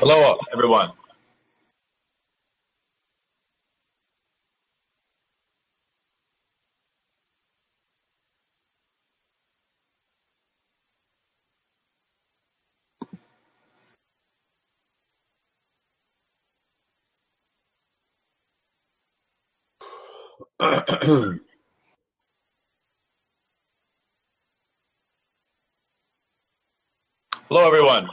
Hello, everyone. Hello, everyone.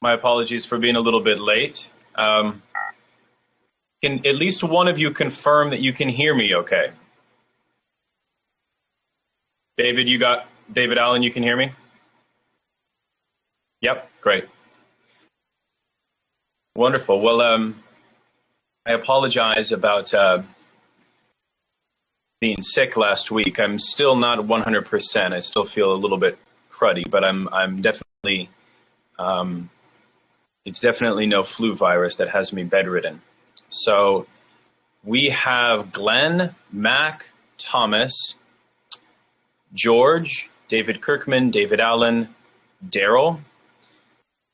My apologies for being a little bit late. Can at least one of you confirm that you can hear me okay? David Allen, you can hear me? Yep, great. Wonderful. Well, I apologize about being sick last week. I'm still not 100%. I still feel a little bit cruddy, but I'm definitely, it's definitely no flu virus that has me bedridden. So we have Glenn, Mac, Thomas, George, David Kirkman, David Allen, Daryl,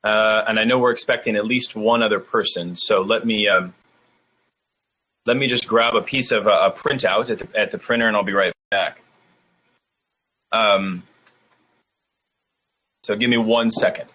and I know we're expecting at least one other person. So let me just grab a piece of a printout at the printer, and I'll be right back. So give me 1 second.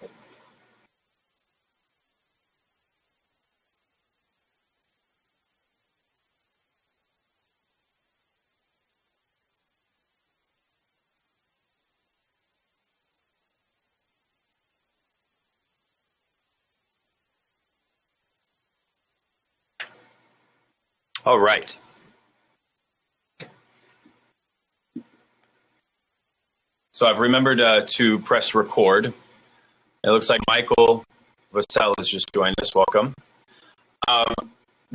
All right. So I've remembered to press record. It looks like Michael Vassell has just joined us. Welcome.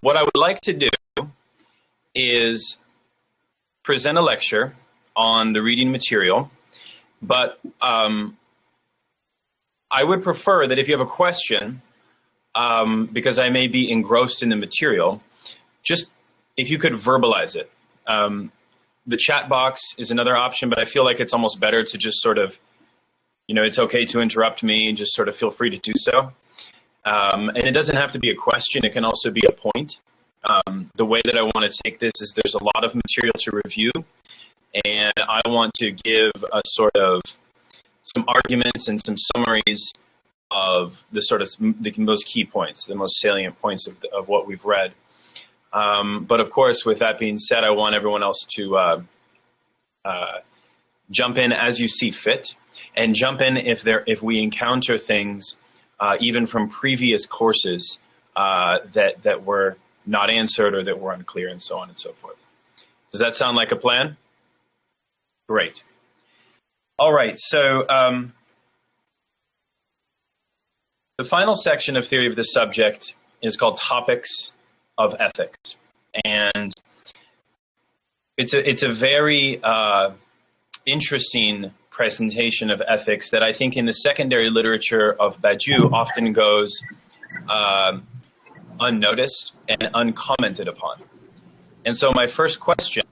What I would like to do is present a lecture on the reading material, but I would prefer that if you have a question, because I may be engrossed in the material, just if you could verbalize it. The chat box is another option, but I feel like it's almost better to just sort of, it's okay to interrupt me and just sort of feel free to do so. And it doesn't have to be a question. It can also be a point. The way that I want to take this is there's a lot of material to review, and I want to give a sort of some arguments and some summaries of the sort of the most key points, the most salient points of what we've read. But of course, with that being said, I want everyone else to jump in as you see fit, and jump in if we encounter things even from previous courses that were not answered or that were unclear, and so on and so forth. Does that sound like a plan? Great. All right. So the final section of Theory of the Subject is called Topics of Ethics, and it's a very interesting presentation of ethics that I think in the secondary literature of Badiou often goes unnoticed and uncommented upon. And so my first question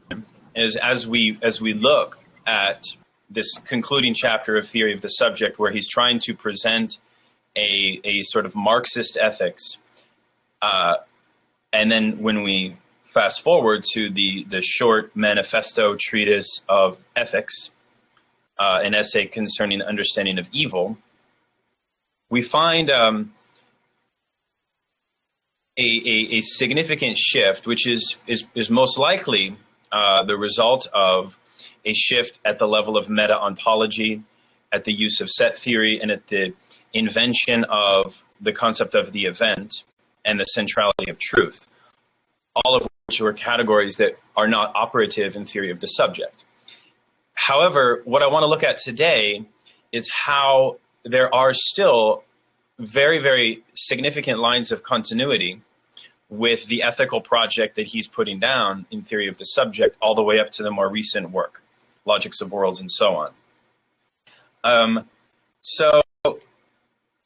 is, as we look at this concluding chapter of Theory of the Subject, where he's trying to present a sort of Marxist ethics, and then when we fast forward to the short manifesto treatise of ethics, an essay concerning understanding of evil, we find a significant shift, which is most likely the result of a shift at the level of meta-ontology, at the use of set theory, and at the invention of the concept of the event and the centrality of truth, all of which were categories that are not operative in Theory of the Subject. However, what I want to look at today is how there are still very, very significant lines of continuity with the ethical project that he's putting down in Theory of the Subject, all the way up to the more recent work, Logics of Worlds, and so on.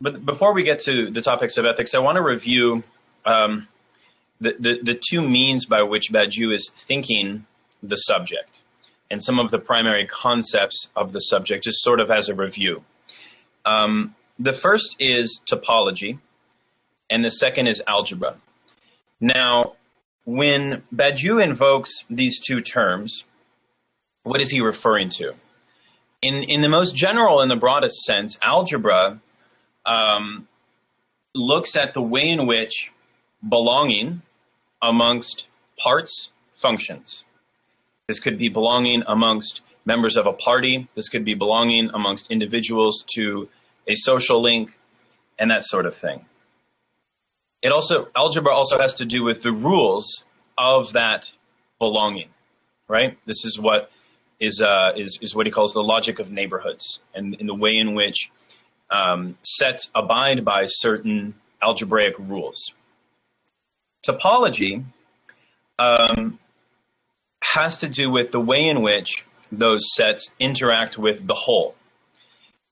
But before we get to the topics of ethics, I want to review the two means by which Badiou is thinking the subject. and some of the primary concepts of the subject, just sort of as a review. The first is topology, and the second is algebra. Now, when Badiou invokes these two terms, what is he referring to? In the most general and the broadest sense, algebra looks at the way in which belonging amongst parts functions. This could be belonging amongst members of a party. This could be belonging amongst individuals to a social link, and that sort of thing. Algebra also has to do with the rules of that belonging, right? This is what is what he calls the logic of neighborhoods, and in the way in which sets abide by certain algebraic rules. Topology has to do with the way in which those sets interact with the whole.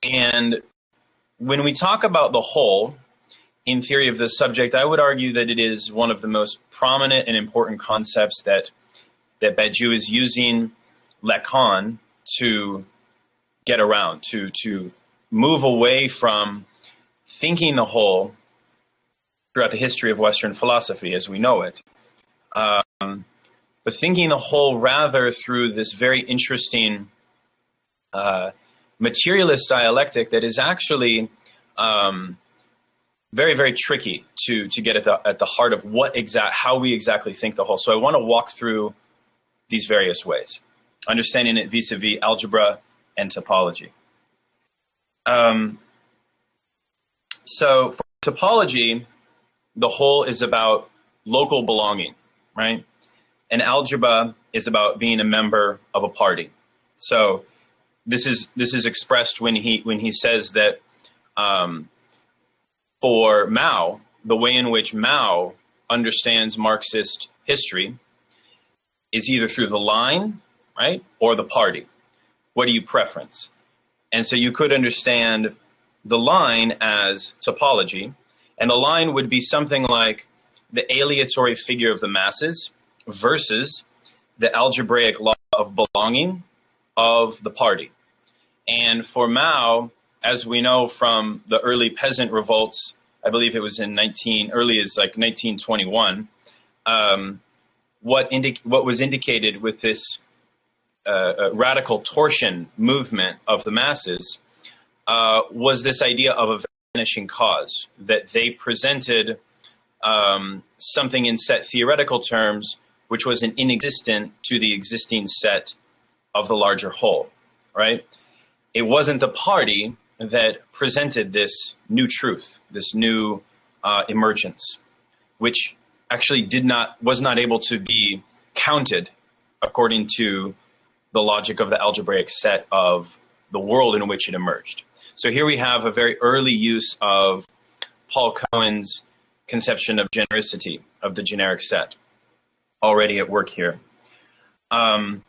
And when we talk about the whole in theory of the subject, I would argue that it is one of the most prominent and important concepts that Badiou is using Lacan to get around, to move away from thinking the whole throughout the history of Western philosophy as we know it, but thinking the whole rather through this very interesting materialist dialectic that is actually very, very tricky to get at the heart of how we exactly think the whole. So I want to walk through these various ways, understanding it vis-a-vis algebra and topology. So for topology, the whole is about local belonging, right? And algebra is about being a member of a party. So this is expressed when he says that for Mao, the way in which Mao understands Marxist history is either through the line, right, or the party. What do you preference? And so you could understand the line as topology, and the line would be something like the aleatory figure of the masses versus the algebraic law of belonging of the party. And for Mao, as we know from the early peasant revolts, I believe it was early as like 1921, what was indicated with this radical torsion movement of the masses was this idea of a vanishing cause, that they presented something in set theoretical terms which was an inexistent to the existing set of the larger whole, right? It wasn't the party that presented this new truth, this new emergence, which actually was not able to be counted according to the logic of the algebraic set of the world in which it emerged. So here we have a very early use of Paul Cohen's conception of genericity, of the generic set, already at work here. Badiou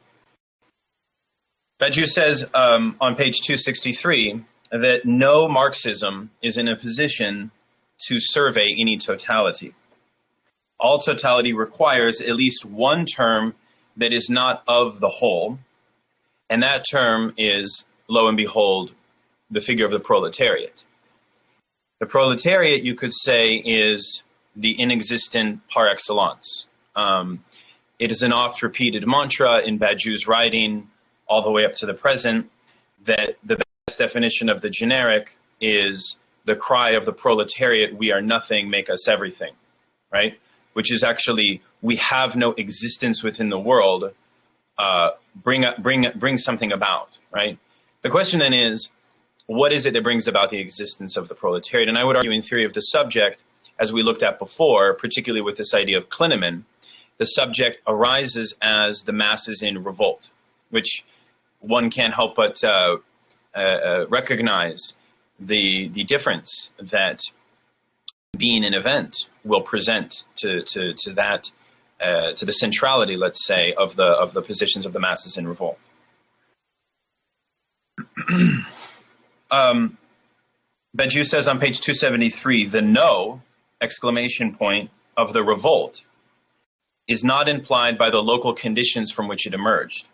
says on page 263 that no Marxism is in a position to survey any totality. All totality requires at least one term that is not of the whole, and that term is, lo and behold, the figure of the proletariat. The proletariat, you could say, is the inexistent par excellence. It is an oft-repeated mantra in Badiou's writing all the way up to the present that the best definition of the generic is the cry of the proletariat, "We are nothing, make us everything," right? Which is actually, we have no existence within the world, bring something about, right? The question then is, what is it that brings about the existence of the proletariat? And I would argue in theory of the subject, as we looked at before, particularly with this idea of Klineman, the subject arises as the masses in revolt, which one can't help but recognize the difference that being an event will present to the centrality, let's say, of the positions of the masses in revolt. Badiou says on page 273, the no exclamation point of the revolt is not implied by the local conditions from which it emerged.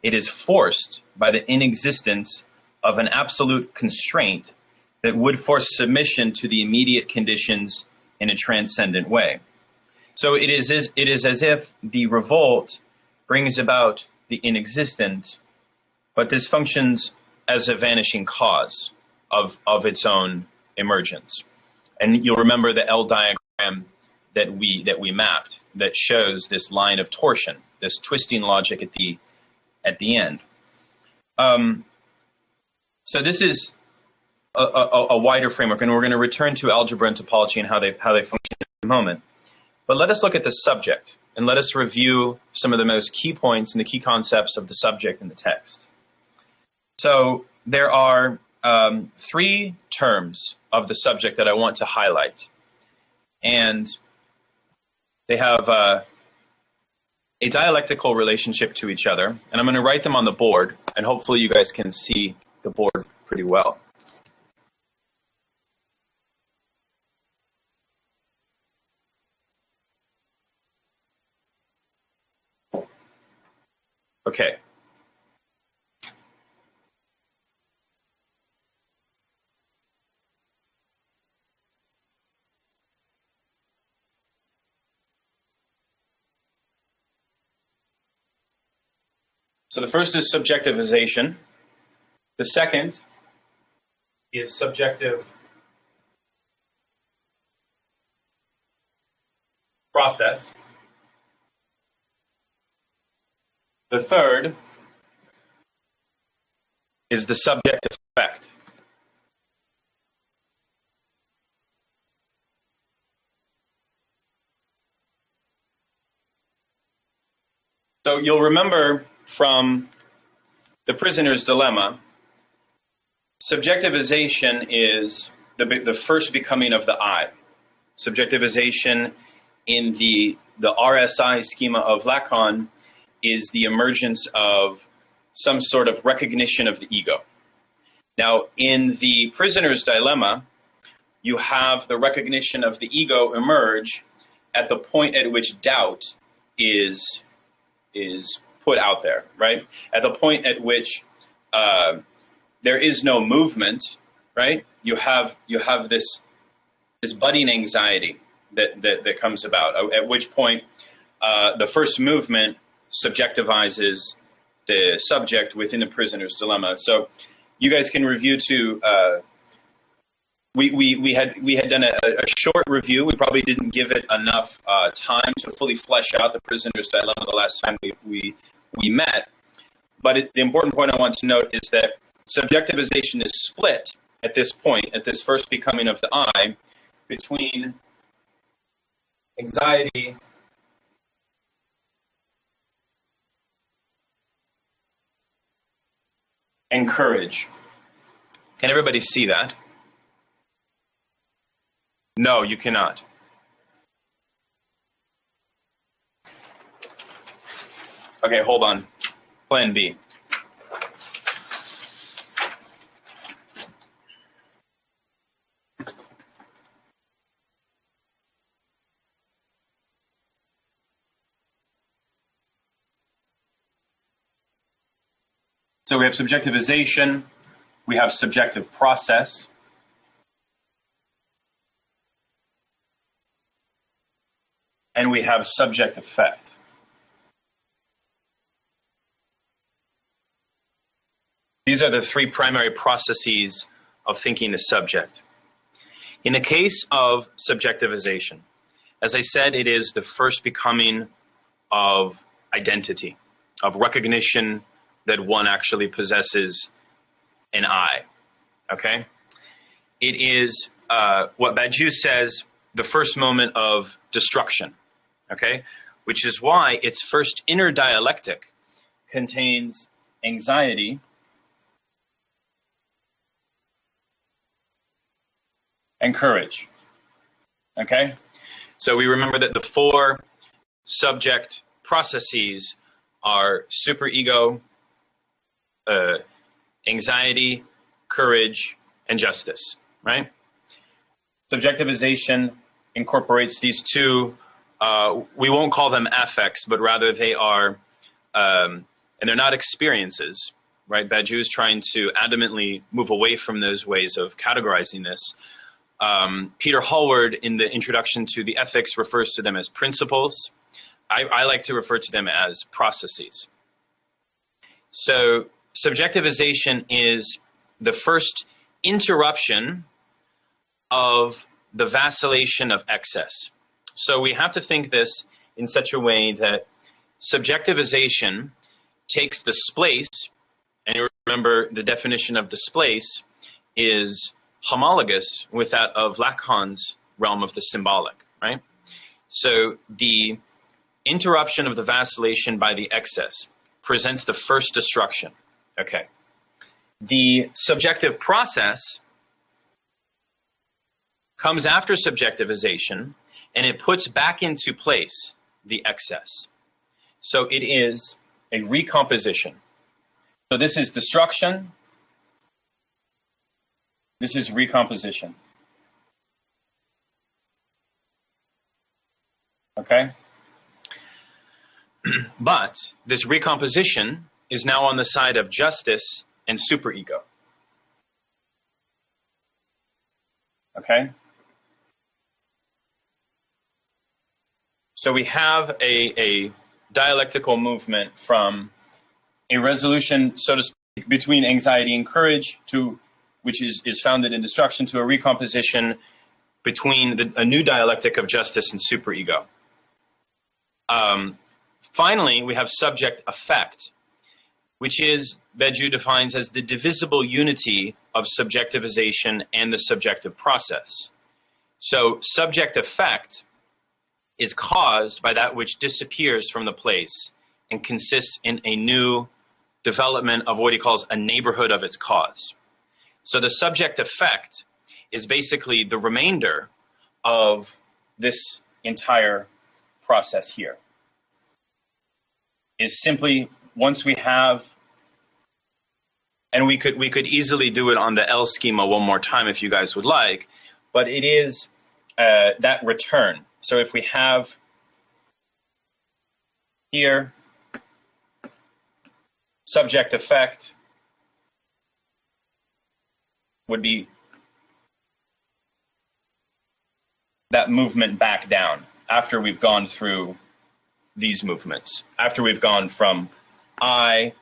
it is forced by the inexistence of an absolute constraint that would force submission to the immediate conditions in a transcendent way. So it is as if the revolt brings about the inexistent, but this functions as a vanishing cause of its own emergence. And you'll remember the L diagram that we mapped that shows this line of torsion, this twisting logic at the end. So this is a wider framework, and we're going to return to algebra and topology and how they function in a moment. But let us look at the subject, and let us review some of the most key points and the key concepts of the subject in the text. So there are 3 terms of the subject that I want to highlight, and they have a dialectical relationship to each other, and I'm going to write them on the board, and hopefully you guys can see the board pretty well. Okay. So the first is subjectivization. The second is subjective process. The third is the subject effect. So you'll remember from the prisoner's dilemma, subjectivization is the first becoming of the I. Subjectivization in the RSI schema of Lacan is the emergence of some sort of recognition of the ego. Now, in the prisoner's dilemma, you have the recognition of the ego emerge at the point at which doubt is put out there, right? At the point at which there is no movement, right? You have this budding anxiety that comes about, at which point the first movement subjectivizes the subject within the prisoner's dilemma. So you guys can review too. We had done a short review. We probably didn't give it enough time to fully flesh out the prisoner's dilemma the last time we met. But the important point I want to note is that subjectivization is split at this point, at this first becoming of the I, between anxiety and courage. Can everybody see that? No, you cannot. Okay, hold on. Plan B. So we have subjectivization, we have subjective process, and we have subject effect. These are the 3 primary processes of thinking the subject. In the case of subjectivization, as I said, it is the first becoming of identity, of recognition that one actually possesses an I, okay? It is what Badiou says, the first moment of destruction, okay? Which is why its first inner dialectic contains anxiety and courage, okay? So we remember that the 4 subject processes are superego, anxiety, courage, and justice, right? Subjectivization incorporates these 2, we won't call them affects, but rather they are and they're not experiences, right? Badiou is trying to adamantly move away from those ways of categorizing this. Peter Hallward, in the introduction to the Ethics, refers to them as principles. I like to refer to them as processes. So subjectivization is the first interruption of the vacillation of excess. So we have to think this in such a way that subjectivization takes the splace, and you remember the definition of the splace is homologous with that of Lacan's realm of the symbolic, right? So the interruption of the vacillation by the excess presents the first destruction. Okay. The subjective process comes after subjectivization, and it puts back into place the excess. So it is a recomposition. So this is destruction. This is recomposition. Okay? But this recomposition is now on the side of justice and superego. Okay? So we have a dialectical movement from a resolution, so to speak, between anxiety and courage, to which is founded in destruction, to a recomposition between a new dialectic of justice and superego. Finally, we have subject-affect, which is, Badiou defines as the divisible unity of subjectivization and the subjective process. So subject-affect is caused by that which disappears from the place and consists in a new development of what he calls a neighborhood of its cause. So the subject-affect is basically the remainder of this entire process here. Is simply, once we have, and we could easily do it on the L schema one more time if you guys would like, but it is that return. So if we have here subject-affect would be that movement back down after we've gone through these movements, after we've gone from I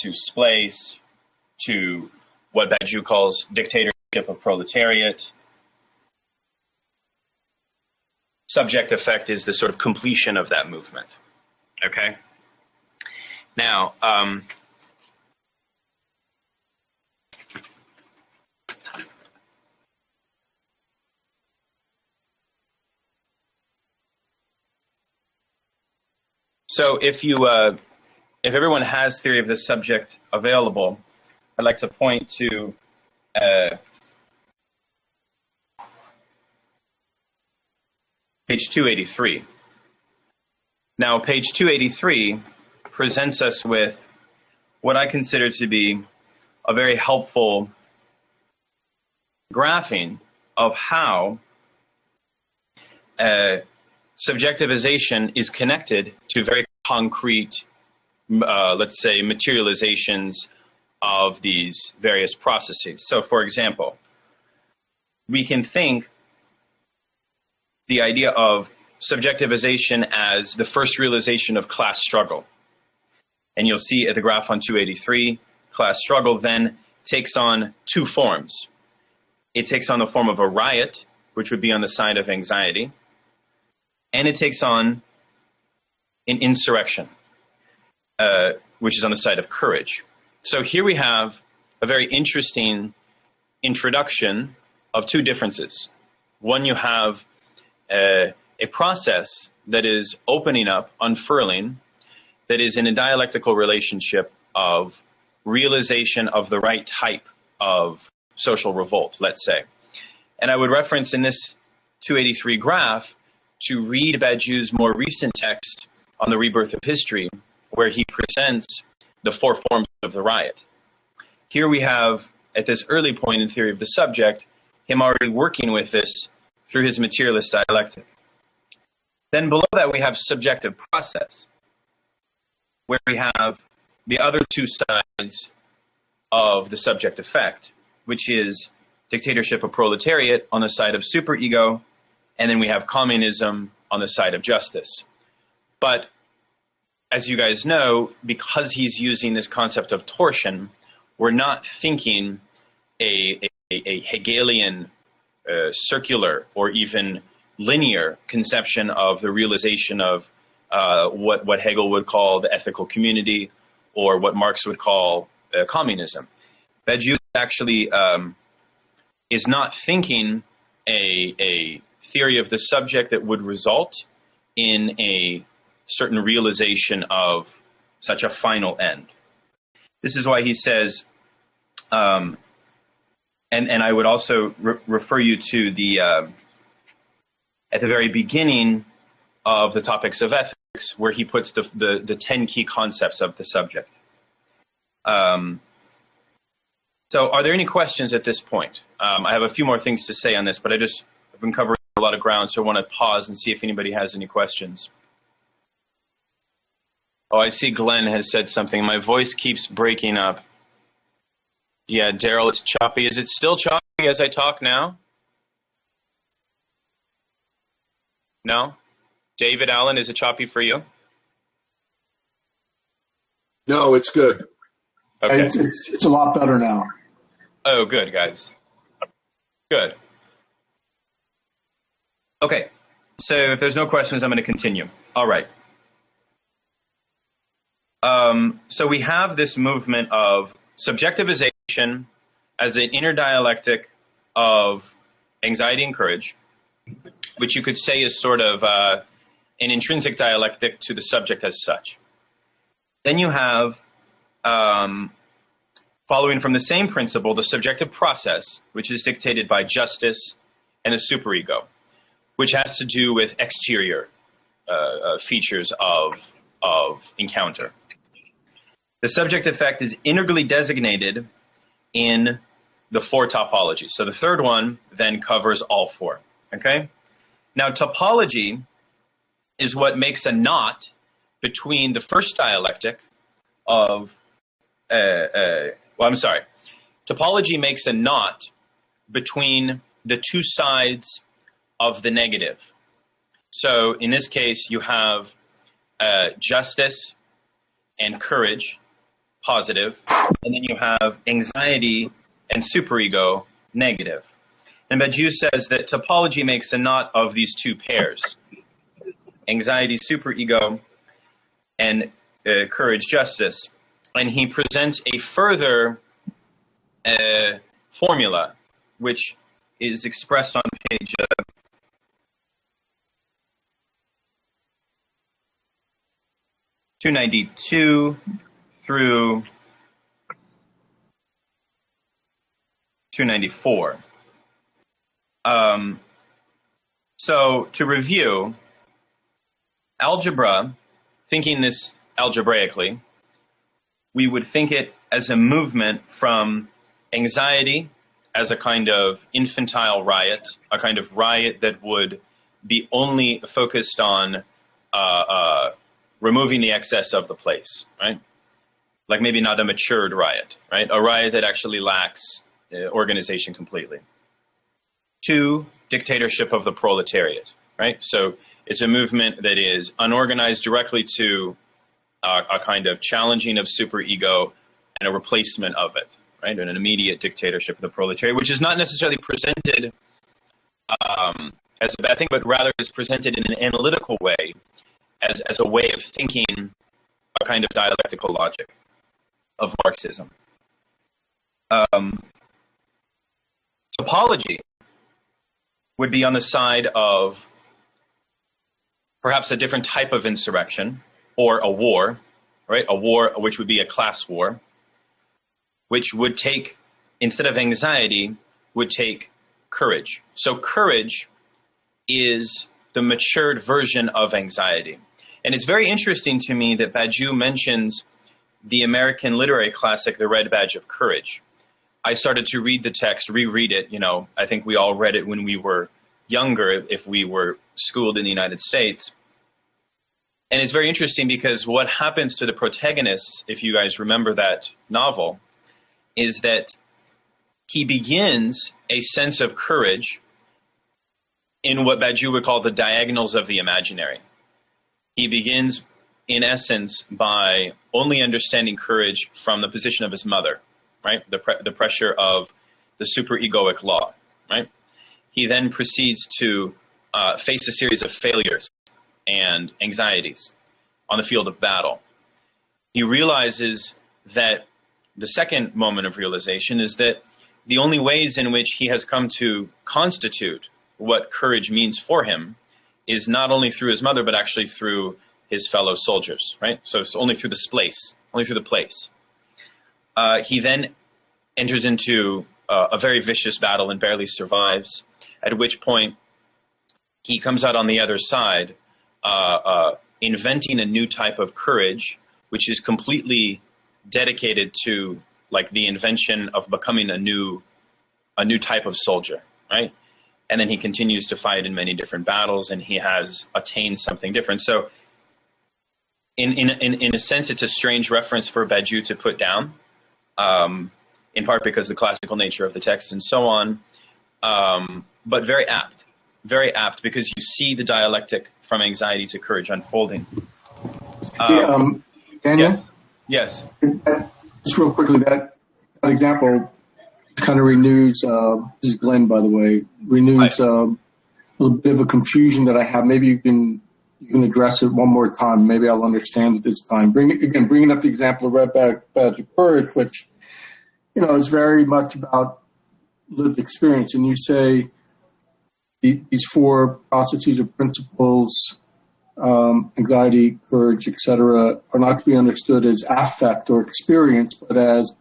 to splace to what Badiou calls dictatorship of proletariat. Subject-affect is the sort of completion of that movement. Okay? Now, so if everyone has theory of the subject available, I'd like to point to page 283. Now, page 283 presents us with what I consider to be a very helpful graphing of how subjectivization is connected to very concrete, let's say, materializations of these various processes. So, for example, we can think the idea of subjectivization as the first realization of class struggle. And you'll see at the graph on 283, class struggle then takes on two forms. It takes on the form of a riot, which would be on the side of anxiety, and it takes on an insurrection, which is on the side of courage. So here we have a very interesting introduction of two differences. One, you have a process that is opening up, unfurling, that is in a dialectical relationship of realization of the right type of social revolt, let's say. And I would reference in this 283 graph to read Badiou's more recent text on the rebirth of history, where he presents the four forms of the riot. Here we have, at this early point in theory of the subject, him already working with this through his materialist dialectic. Then below that we have subjective process, where we have the other two sides of the subject effect, which is dictatorship of proletariat on the side of superego, and then we have communism on the side of justice. But as you guys know, because he's using this concept of torsion, we're not thinking a Hegelian circular or even linear conception of the realization of what Hegel would call the ethical community, or what Marx would call communism. Badiou actually is not thinking a theory of the subject that would result in a certain realization of such a final end. This is why he says, and I would also refer you to the at the very beginning of the Topics of Ethics, where he puts the 10 key concepts of the subject. So are there any questions at this point? I have a few more things to say on this, but I've been covering a lot of ground, so I want to pause and see if anybody has any questions. Oh, I see Glenn has said something. My voice keeps breaking up. Yeah, Daryl, it's choppy. Is it still choppy as I talk now? No? David Allen, is it choppy for you? No, it's good. Okay. It's a lot better now. Oh, good, guys. Good. Okay, so if there's no questions, I'm going to continue. All right. So we have this movement of subjectivization as an inner dialectic of anxiety and courage, which you could say is sort of an intrinsic dialectic to the subject as such. Then you have, following from the same principle, the subjective process, which is dictated by justice and the superego, which has to do with exterior features of encounter. The subject effect is integrally designated in the four topologies. So the third one then covers all four, okay? Now, topology is what makes a knot between the first dialectic of, topology makes a knot between the two sides of the negative. So in this case, you have justice and courage, positive, and then you have anxiety and superego, negative. And Badiou says that topology makes a knot of these two pairs, anxiety, superego, and courage, justice. And he presents a further formula, which is expressed on page 292 through 294. So to review, algebra, thinking this algebraically, we would think it as a movement from anxiety as a kind of infantile riot, a kind of riot that would be only focused on removing the excess of the place, right? Like maybe not a matured riot, right? A riot that actually lacks organization completely. 2, dictatorship of the proletariat, right? So it's a movement that is unorganized directly to a kind of challenging of superego and a replacement of it, right? And an immediate dictatorship of the proletariat, which is not necessarily presented as a bad thing, but rather is presented in an analytical way as a way of thinking a kind of dialectical logic of Marxism. Topology would be on the side of perhaps a different type of insurrection or a war, right? A war which would be a class war, which would take, instead of anxiety, would take courage. So courage is the matured version of anxiety. And it's very interesting to me that Badiou mentions the American literary classic, The Red Badge of Courage. I started to read the text, reread it. I think we all read it when we were younger, if we were schooled in the United States. And it's very interesting because what happens to the protagonist, if you guys remember that novel, is that he begins a sense of courage in what Badiou would call the diagonals of the imaginary. He begins, in essence, by only understanding courage from the position of his mother, right? The pressure of the superegoic law, right? He then proceeds to face a series of failures and anxieties on the field of battle. He realizes that the second moment of realization is that the only ways in which he has come to constitute what courage means for him is not only through his mother, but actually through his fellow soldiers, right? So it's only through the place. He then enters into a very vicious battle and barely survives, at which point he comes out on the other side, inventing a new type of courage, which is completely dedicated to like the invention of becoming a new type of soldier, right? And then he continues to fight in many different battles, and he has attained something different. So in a sense, it's a strange reference for Badiou to put down, in part because of the classical nature of the text and so on, but very apt because you see the dialectic from anxiety to courage unfolding. Daniel? Yes. Just real quickly, that example kind of renews, this is Glenn, by the way, renews a little bit of a confusion that I have. Maybe you can address it one more time. Maybe I'll understand it this time. Bringing up the example of Red Badge of Courage, which, is very much about lived experience. And you say these four processes or principles, anxiety, courage, etc., are not to be understood as affect or experience, but as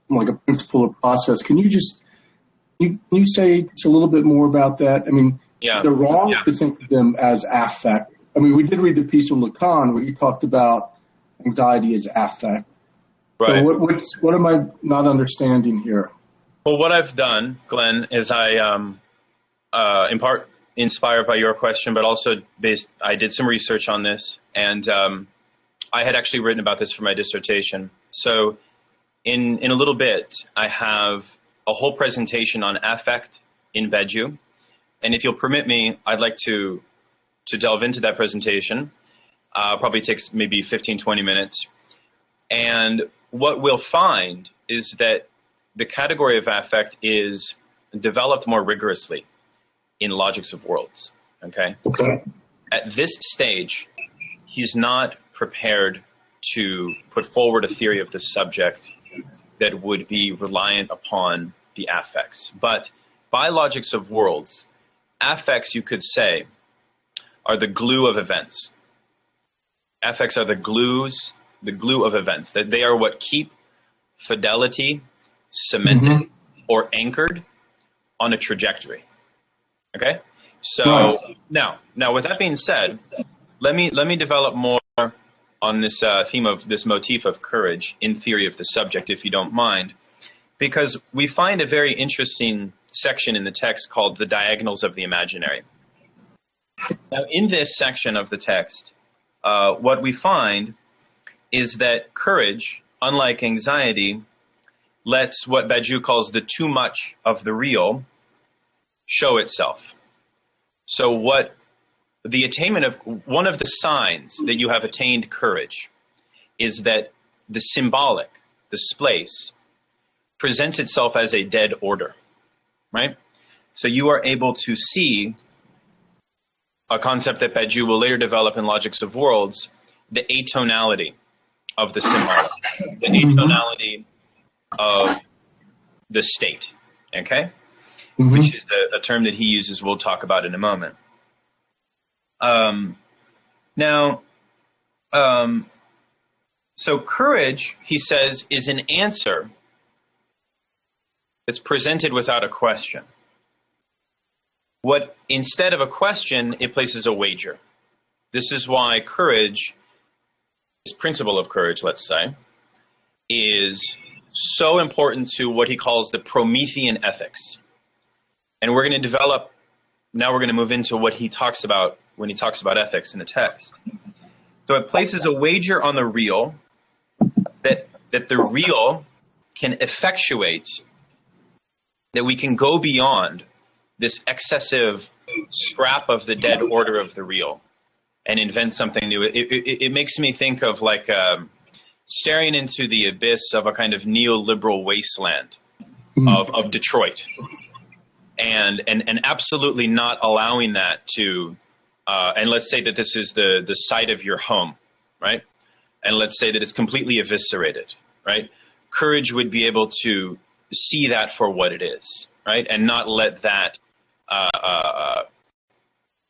like a principle or process. Can you say just a little bit more about that? I mean, they're wrong to think of them as affect. I mean, we did read the piece on Lacan where he talked about anxiety as affect. Right. So what am I not understanding here? Well, what I've done, Glenn, is I, in part inspired by your question, but also I did some research on this, and I had actually written about this for my dissertation. So in a little bit, I have a whole presentation on affect in Badiou, and if you'll permit me, I'd like to delve into that presentation. Probably takes maybe 15-20 minutes. And what we'll find is that the category of affect is developed more rigorously in Logics of Worlds, okay? At this stage, he's not prepared to put forward a theory of the subject that would be reliant upon the affects. But by Logics of Worlds, affects, you could say, are the glue of events. Affects are the glue of events. That they are what keep fidelity cemented or anchored on a trajectory. Okay? So now with that being said, let me develop more on this theme of this motif of courage in theory of the subject, if you don't mind, because we find a very interesting section in the text called the diagonals of the imaginary. Now, in this section of the text, what we find is that courage, unlike anxiety, lets what Badiou calls the too much of the real show itself. So what the attainment of one of the signs that you have attained courage is that the symbolic, the splace, presents itself as a dead order, right? So you are able to see a concept that Badiou will later develop in Logics of Worlds, the atonality of the symbolic, the atonality of the state, okay? Which is a term that he uses we'll talk about in a moment. So courage, he says, is an answer that's presented without a question. What, instead of a question, it places a wager. This is why courage, this principle of courage, let's say, is so important to what he calls the Promethean ethics. And we're going to develop, now we're going to move into what he talks about when he talks about ethics in the text. So it places a wager on the real that the real can effectuate, that we can go beyond this excessive scrap of the dead order of the real and invent something new. It makes me think of like staring into the abyss of a kind of neoliberal wasteland of Detroit, and absolutely not allowing that to, and let's say that this is the site of your home, right? And let's say that it's completely eviscerated, right? Courage would be able to see that for what it is, right? And not let that,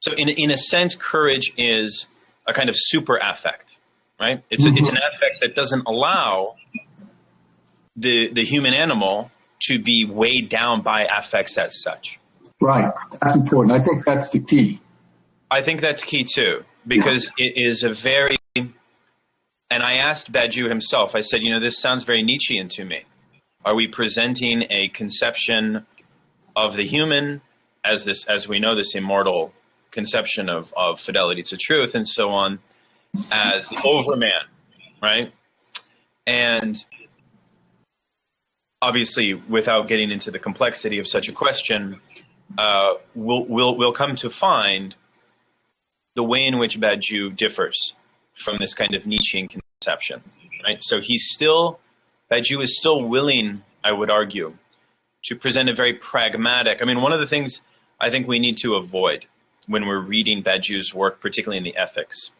so in a sense, courage is a kind of super affect, right? It's an affect that doesn't allow the human animal to be weighed down by affects as such. Right. That's important. I think that's the key. I think that's key too, because it is a very, and I asked Badiou himself, I said, this sounds very Nietzschean to me. Are we presenting a conception of the human as this, as we know, this immortal conception of fidelity to truth and so on, as the overman, right? And obviously, without getting into the complexity of such a question, we'll come to find the way in which Badiou differs from this kind of Nietzschean conception, right? So Badiou is still willing, I would argue, to present a very pragmatic. I mean, one of the things I think we need to avoid when we're reading Badiou's work, particularly in the ethics,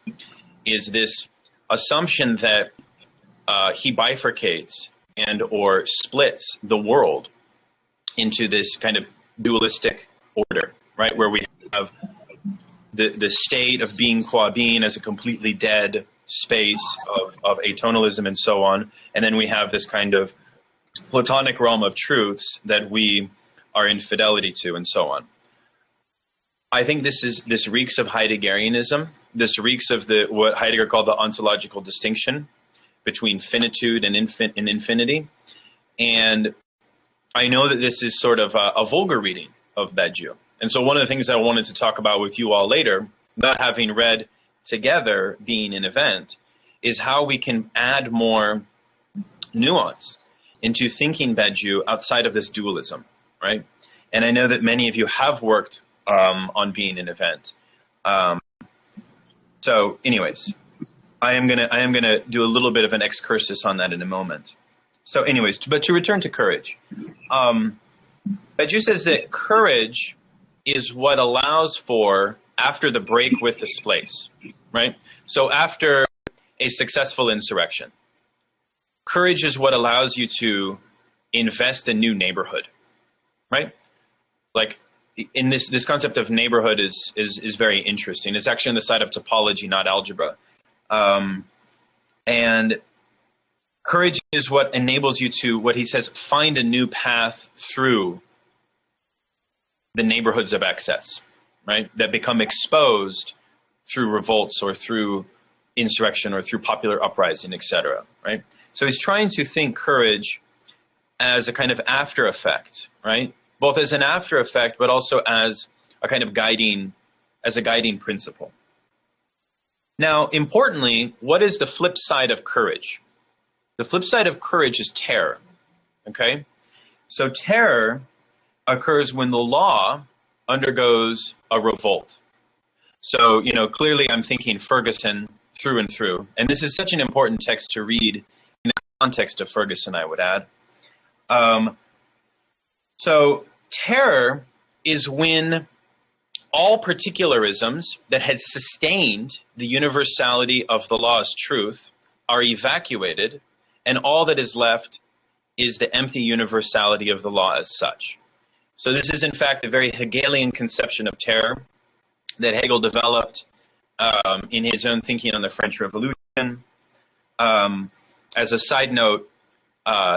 is this assumption that he bifurcates and or splits the world into this kind of dualistic order, right? Where we have the state of being qua being as a completely dead space of atonalism and so on. And then we have this kind of Platonic realm of truths that we are in fidelity to and so on. I think this reeks of Heideggerianism. This reeks of what Heidegger called the ontological distinction between finitude and infinity. And I know that this is sort of a vulgar reading of Badiou. And so one of the things I wanted to talk about with you all later, not having read together Being an Event, is how we can add more nuance into thinking Badiou outside of this dualism, right? And I know that many of you have worked on Being an Event. So anyways, I am gonna do a little bit of an excursus on that in a moment. So anyways, but to return to courage, Badiou says that courage is what allows for, after the break with the place, right? So after a successful insurrection, courage is what allows you to invest in new neighborhood, right? Like in this concept of neighborhood is very interesting. It's actually on the side of topology, not algebra. And courage is what enables you to, what he says, find a new path through the neighborhoods of excess, right? That become exposed through revolts or through insurrection or through popular uprising, etc., right? So he's trying to think courage as a kind of after effect, right? Both as an after effect, but also as a kind of guiding principle. Now, importantly, what is the flip side of courage? The flip side of courage is terror, okay? So terror occurs when the law undergoes a revolt. So, clearly I'm thinking Ferguson through and through. And this is such an important text to read in the context of Ferguson, I would add. So terror is when all particularisms that had sustained the universality of the law's truth are evacuated, and all that is left is the empty universality of the law as such. So this is, in fact, a very Hegelian conception of terror that Hegel developed in his own thinking on the French Revolution. As a side note,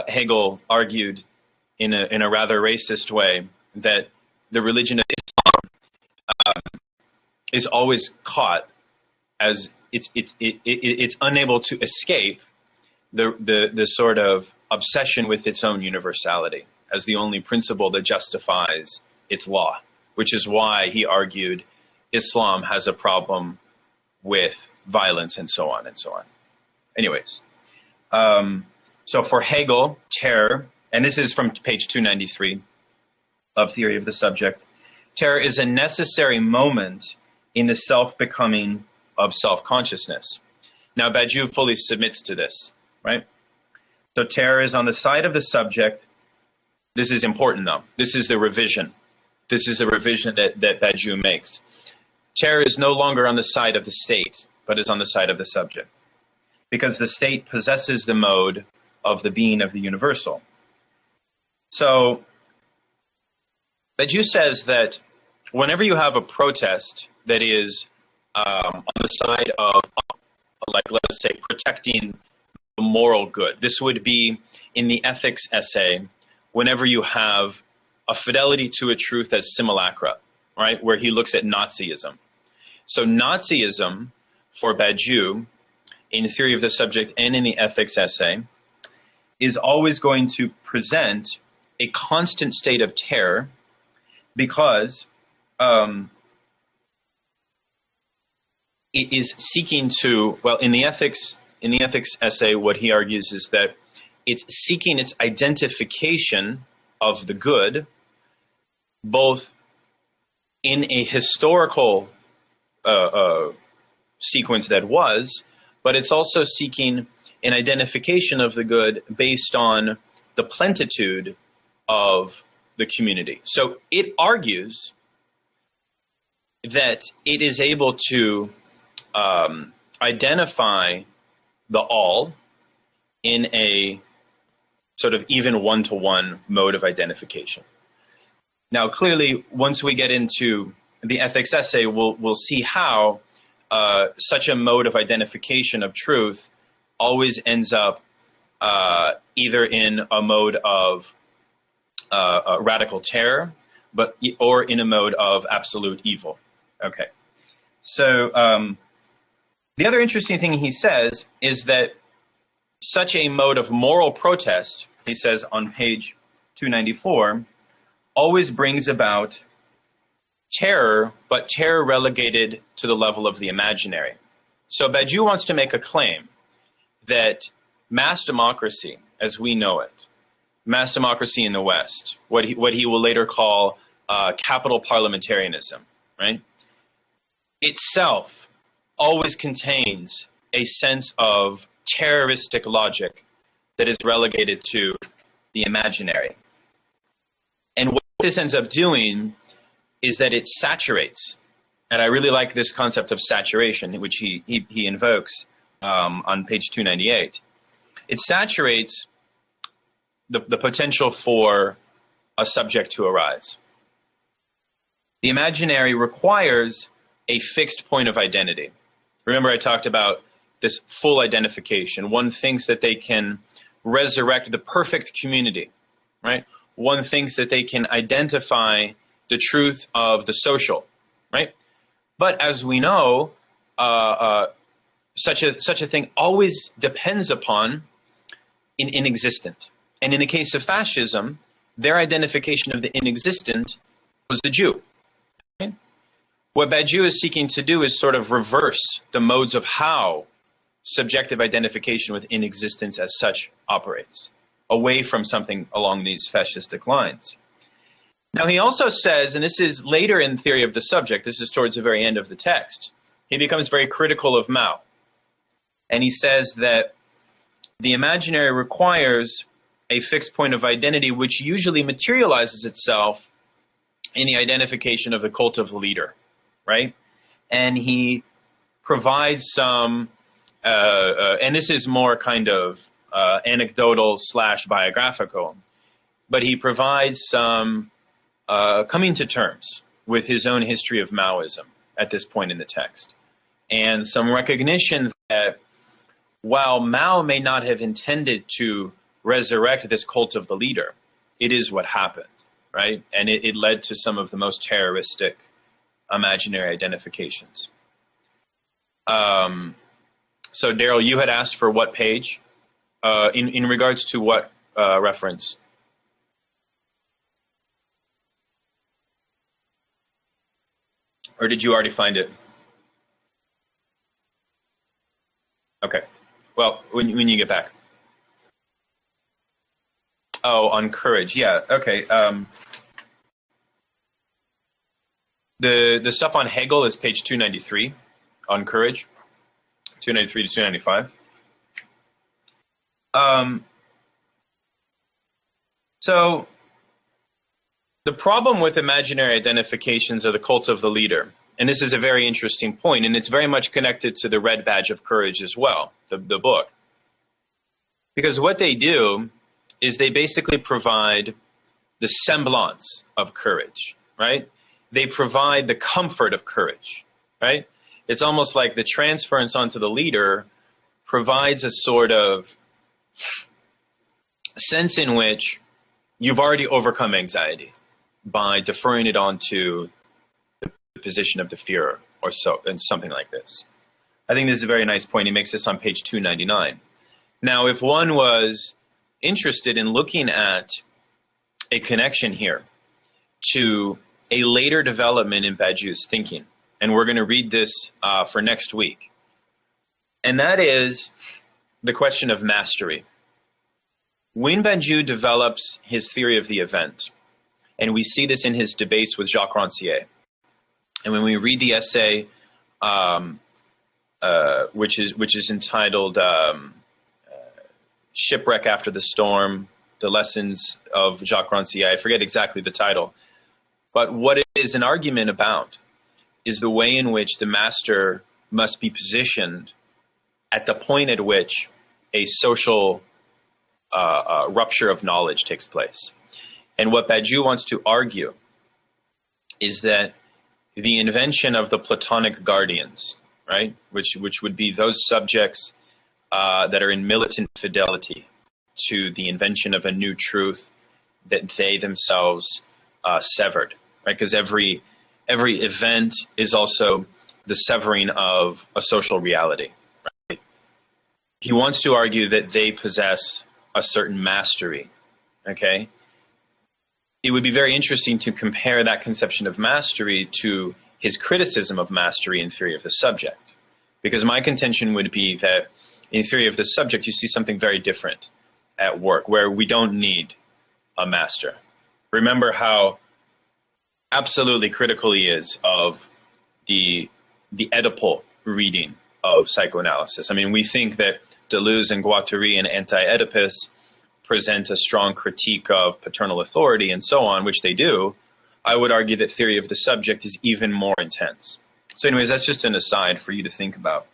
Hegel argued in a rather racist way that the religion of Islam is always caught as it's unable to escape the sort of obsession with its own universality as the only principle that justifies its law, which is why he argued Islam has a problem with violence, and so on and so on. Anyways, so for Hegel, terror, and this is from page 293 of Theory of the Subject, terror is a necessary moment in the self-becoming of self-consciousness. Now, Badiou fully submits to this, right? So terror is on the side of the subject. This is important, though. This is the revision. This is the revision that Badiou makes. Terror is no longer on the side of the state, but is on the side of the subject, because the state possesses the mode of the being of the universal. So Badiou says that whenever you have a protest that is on the side of, like, let's say, protecting the moral good, this would be in the ethics essay, whenever you have a fidelity to a truth as simulacra, right, where he looks at Nazism. So Nazism, for Badiou, in Theory of the Subject and in the ethics essay, is always going to present a constant state of terror, because it is seeking to, well, in the ethics essay, what he argues is that it's seeking its identification of the good, both in a historical sequence that was, but it's also seeking an identification of the good based on the plenitude of the community. So it argues that it is able to identify the all in a sort of even one-to-one mode of identification. Now, clearly, once we get into the ethics essay, we'll see how such a mode of identification of truth always ends up either in a mode of radical terror, or in a mode of absolute evil. Okay. So the other interesting thing he says is that such a mode of moral protest, he says on page 294, always brings about terror, but terror relegated to the level of the imaginary. So Badiou wants to make a claim that mass democracy, as we know it, mass democracy in the West, what he will later call capital parliamentarism, right, itself always contains a sense of terroristic logic that is relegated to the imaginary. And what this ends up doing is that it saturates, and I really like this concept of saturation, which he invokes on page 298. It saturates the potential for a subject to arise. The imaginary requires a fixed point of identity. Remember, I talked about this full identification. One thinks that they can resurrect the perfect community, right? One thinks that they can identify the truth of the social, right? But as we know, such a thing always depends upon an inexistent. And in the case of fascism, their identification of the inexistent was the Jew. Right? What Badiou is seeking to do is sort of reverse the modes of how subjective identification with inexistence as such operates, away from something along these fascistic lines. Now, he also says, and this is later in Theory of the Subject, this is towards the very end of the text, he becomes very critical of Mao. And he says that the imaginary requires a fixed point of identity, which usually materializes itself in the identification of the cult of the leader, right? And he provides some, and this is more kind of anecdotal / biographical, but he provides some coming to terms with his own history of Maoism at this point in the text, and some recognition that while Mao may not have intended to resurrect this cult of the leader, it is what happened, right? And it led to some of the most terroristic imaginary identifications. So, Daryl, you had asked for what page? In regards to what reference? Or did you already find it? Okay. Well, when you get back. Oh, on courage. Yeah. Okay. The stuff on Hegel is page 293 on courage, 293 to 295. So the problem with imaginary identifications of the cult of the leader, and this is a very interesting point, and it's very much connected to the Red Badge of Courage as well, the book. Because what they do is they basically provide the semblance of courage, right? They provide the comfort of courage, right? It's almost like the transference onto the leader provides a sort of sense in which you've already overcome anxiety by deferring it onto the position of the fearer or so, and something like this. I think this is a very nice point. He makes this on page 299. Now, if one was interested in looking at a connection here to a later development in Badiou's thinking, and we're going to read this for next week, and that is the question of mastery. When Badiou develops his theory of the event, and we see this in his debates with Jacques Rancière, and when we read the essay, which is entitled Shipwreck After the Storm, The Lessons of Jacques Rancière, I forget exactly the title, but what it is an argument about is the way in which the master must be positioned at the point at which a social rupture of knowledge takes place. And what Badiou wants to argue is that the invention of the Platonic guardians, right, which would be those subjects that are in militant fidelity to the invention of a new truth that they themselves severed, right? Because every event is also the severing of a social reality, right? He wants to argue that they possess a certain mastery, okay? It would be very interesting to compare that conception of mastery to his criticism of mastery in theory of the subject. Because my contention would be that in theory of the subject, you see something very different at work, where we don't need a master. Remember how absolutely critical he is of the Oedipal reading of psychoanalysis. I mean, we think that Deleuze and Guattari and Anti-Oedipus present a strong critique of paternal authority and so on, which they do. I would argue that theory of the subject is even more intense. So anyways, that's just an aside for you to think about.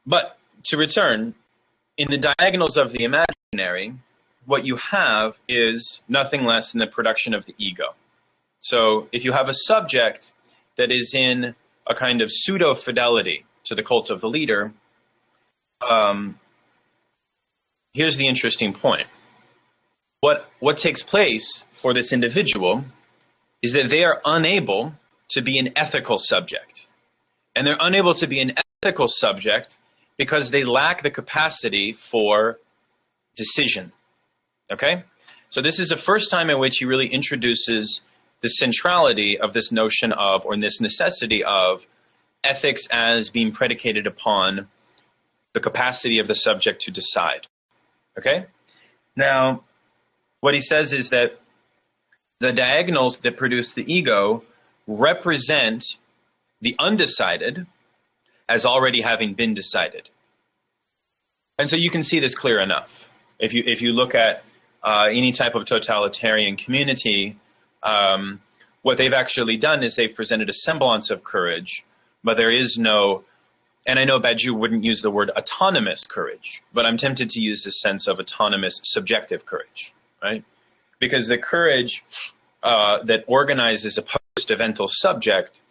But to return, in the diagonals of the imaginary, what you have is nothing less than the production of the ego. So if you have a subject that is in a kind of pseudo-fidelity to the cult of the leader, here's the interesting point. What takes place for this individual is that they are unable to be an ethical subject. And they're unable to be an ethical subject because they lack the capacity for decision. Okay? So this is the first time in which he really introduces the centrality of this notion of, or this necessity of, ethics as being predicated upon the capacity of the subject to decide. Okay? Now, what he says is that the diagonals that produce the ego represent the undecided as already having been decided. And so you can see this clear enough. If you look at any type of totalitarian community, what they've actually done is they've presented a semblance of courage, but there is no, and I know Badiou wouldn't use the word autonomous courage, but I'm tempted to use the sense of autonomous subjective courage, right? Because the courage that organizes a post-evental subject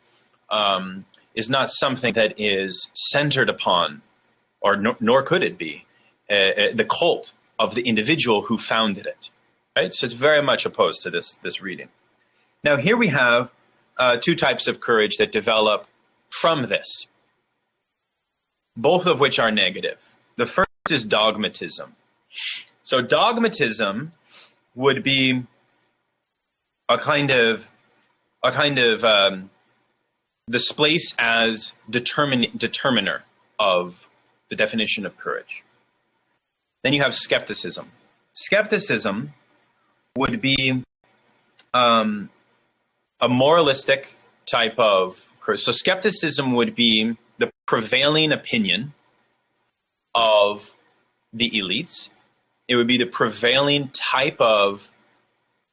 is not something that is centered upon, or nor could it be, the cult of the individual who founded it, right? So it's very much opposed to this reading. Now here we have two types of courage that develop from this, both of which are negative. The first is dogmatism. So dogmatism would be a kind of this place as determiner of the definition of courage. Then you have skepticism. Skepticism would be a moralistic type of courage. So skepticism would be the prevailing opinion of the elites. It would be the prevailing type of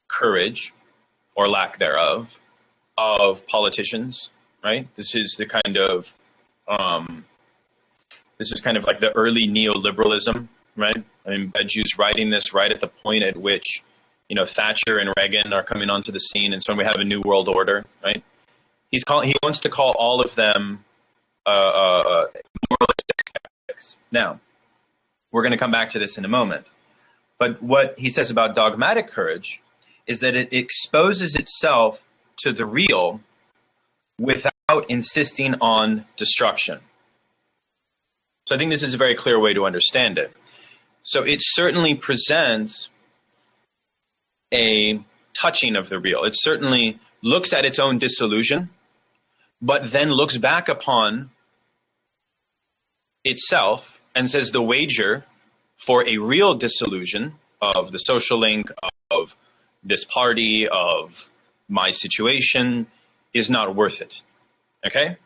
courage, or lack thereof, of politicians, right? This is the kind of like the early neoliberalism, right? I mean, Badiou's writing this right at the point at which, you know, Thatcher and Reagan are coming onto the scene, and so we have a new world order, right? He wants to call all of them moralistic skeptics. Now, we're going to come back to this in a moment. But what he says about dogmatic courage is that it exposes itself to the real without insisting on destruction. So I think this is a very clear way to understand it. So it certainly presents a touching of the real. It certainly looks at its own disillusion, but then looks back upon itself and says the wager for a real disillusion of the social link, of this party, of my situation, is not worth it. Okay?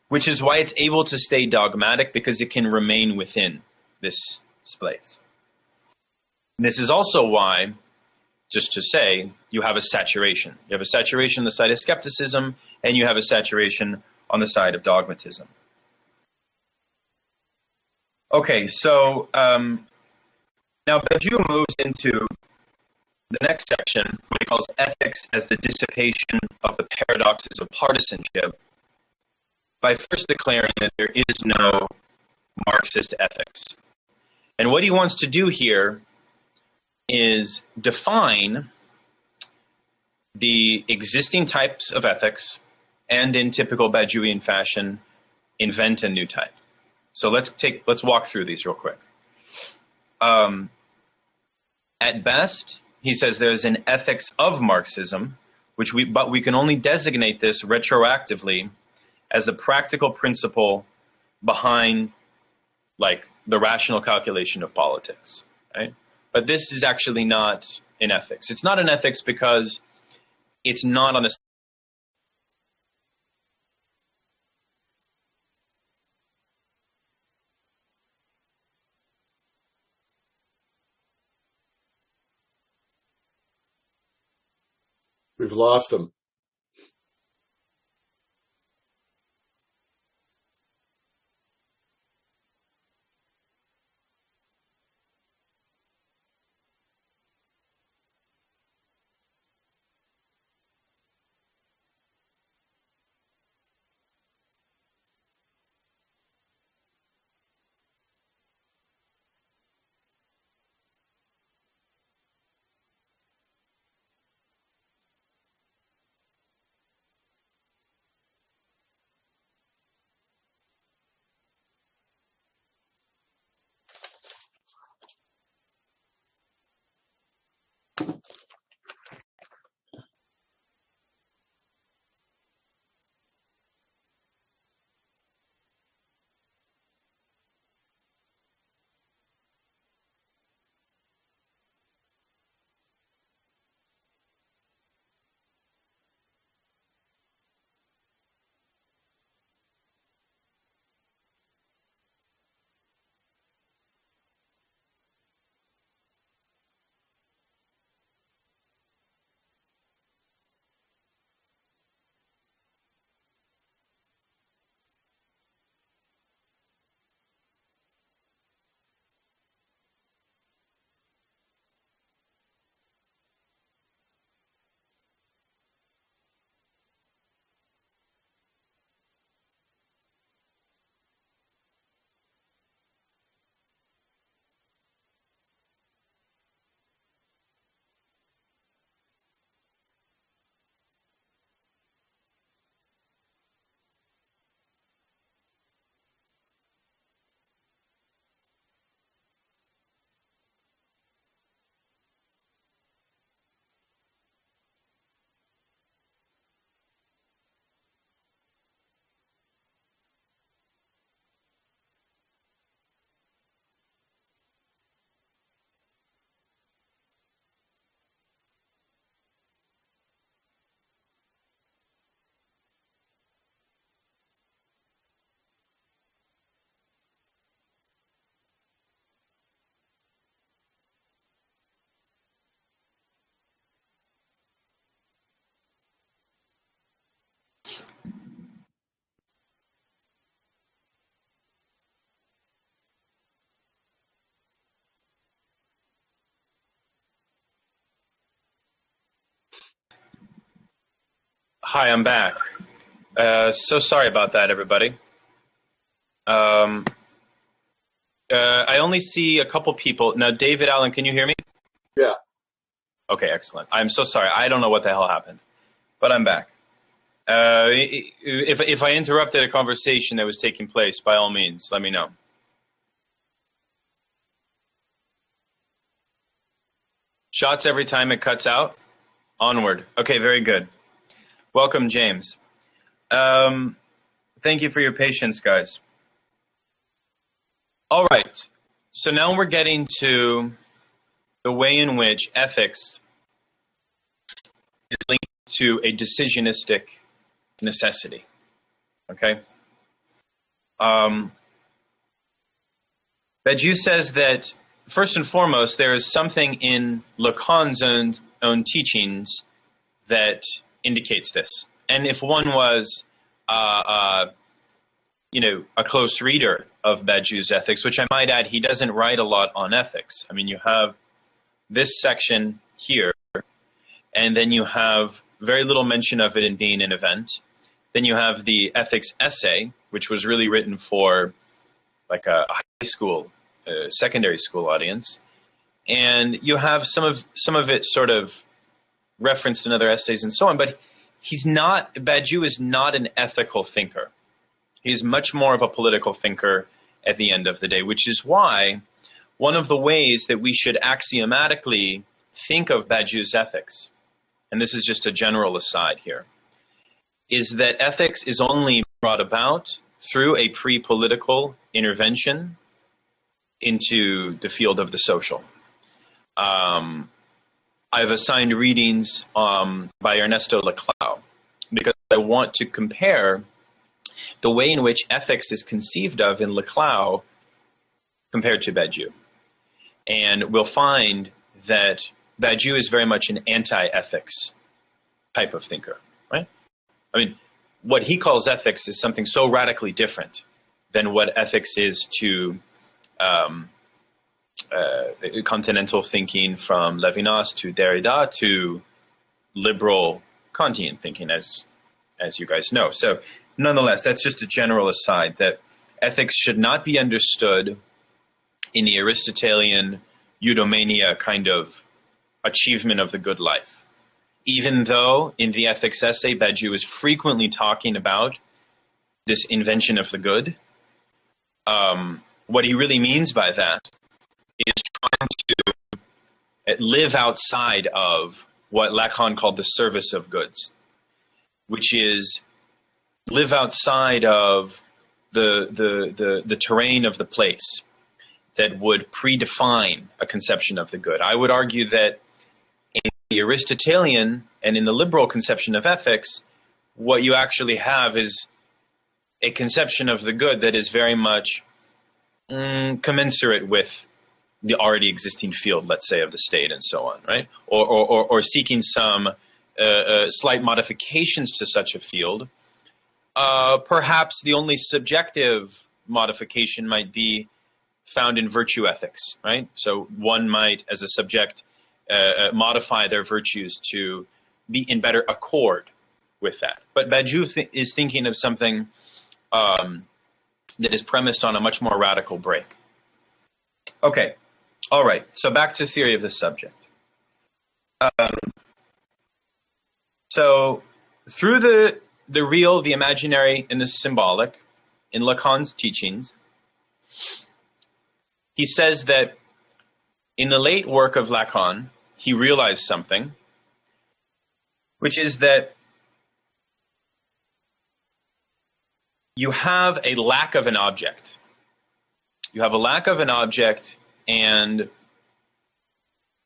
Which is why it's able to stay dogmatic, because it can remain within this space. This is also why, just to say, you have a saturation. You have a saturation on the side of skepticism, and you have a saturation on the side of dogmatism. Okay, so now Badiou moves into the next section, what he calls ethics as the dissipation of the paradoxes of partisanship, by first declaring that there is no Marxist ethics. And what he wants to do here is define the existing types of ethics, and in typical Badiouian fashion, invent a new type. So let's walk through these real quick. At best, he says there's an ethics of Marxism, but we can only designate this retroactively as the practical principle behind, like, the rational calculation of politics, right? But this is actually not an ethics. It's not an ethics because it's not on the We've lost him. Hi, I'm back. So sorry about that, everybody. I only see a couple people. Now, David Allen, can you hear me? Yeah. Okay, excellent. I'm so sorry. I don't know what the hell happened, but I'm back. If I interrupted a conversation that was taking place, by all means, let me know. Shots every time it cuts out? Onward. Okay, very good. Welcome, James. Thank you for your patience, guys. All right. So now we're getting to the way in which ethics is linked to a decisionistic necessity. Okay? Badiou says that, first and foremost, there is something in Lacan's own teachings that indicates this. And if one was, a close reader of Badiou's ethics, which I might add, he doesn't write a lot on ethics. I mean, you have this section here, and then you have very little mention of it in Being an Event. Then you have the ethics essay, which was really written for like a high school, secondary school audience. And you have some of it sort of referenced in other essays and so on, but Badiou is not an ethical thinker. He's much more of a political thinker at the end of the day, which is why one of the ways that we should axiomatically think of Badiou's ethics, and this is just a general aside here, is that ethics is only brought about through a pre-political intervention into the field of the social. I've assigned readings by Ernesto Laclau because I want to compare the way in which ethics is conceived of in Laclau compared to Badiou. And we'll find that Badiou is very much an anti-ethics type of thinker, right? I mean, what he calls ethics is something so radically different than what ethics is to continental thinking from Levinas to Derrida to liberal Kantian thinking, as you guys know. So nonetheless, that's just a general aside, that ethics should not be understood in the Aristotelian eudaimonia kind of achievement of the good life. Even though in the ethics essay, Badiou is frequently talking about this invention of the good, what he really means by that is trying to live outside of what Lacan called the service of goods, which is live outside of the terrain of the place that would predefine a conception of the good. I would argue that in the Aristotelian and in the liberal conception of ethics, what you actually have is a conception of the good that is very much commensurate with the already existing field, let's say, of the state and so on, right? Or seeking some slight modifications to such a field. Perhaps the only subjective modification might be found in virtue ethics, right? So one might, as a subject, modify their virtues to be in better accord with that. But Badiou is thinking of something that is premised on a much more radical break. Okay, all right, so back to theory of the subject. So through the real, the imaginary, and the symbolic, in Lacan's teachings, he says that in the late work of Lacan, he realized something, which is that you have a lack of an object. You have a lack of an object, and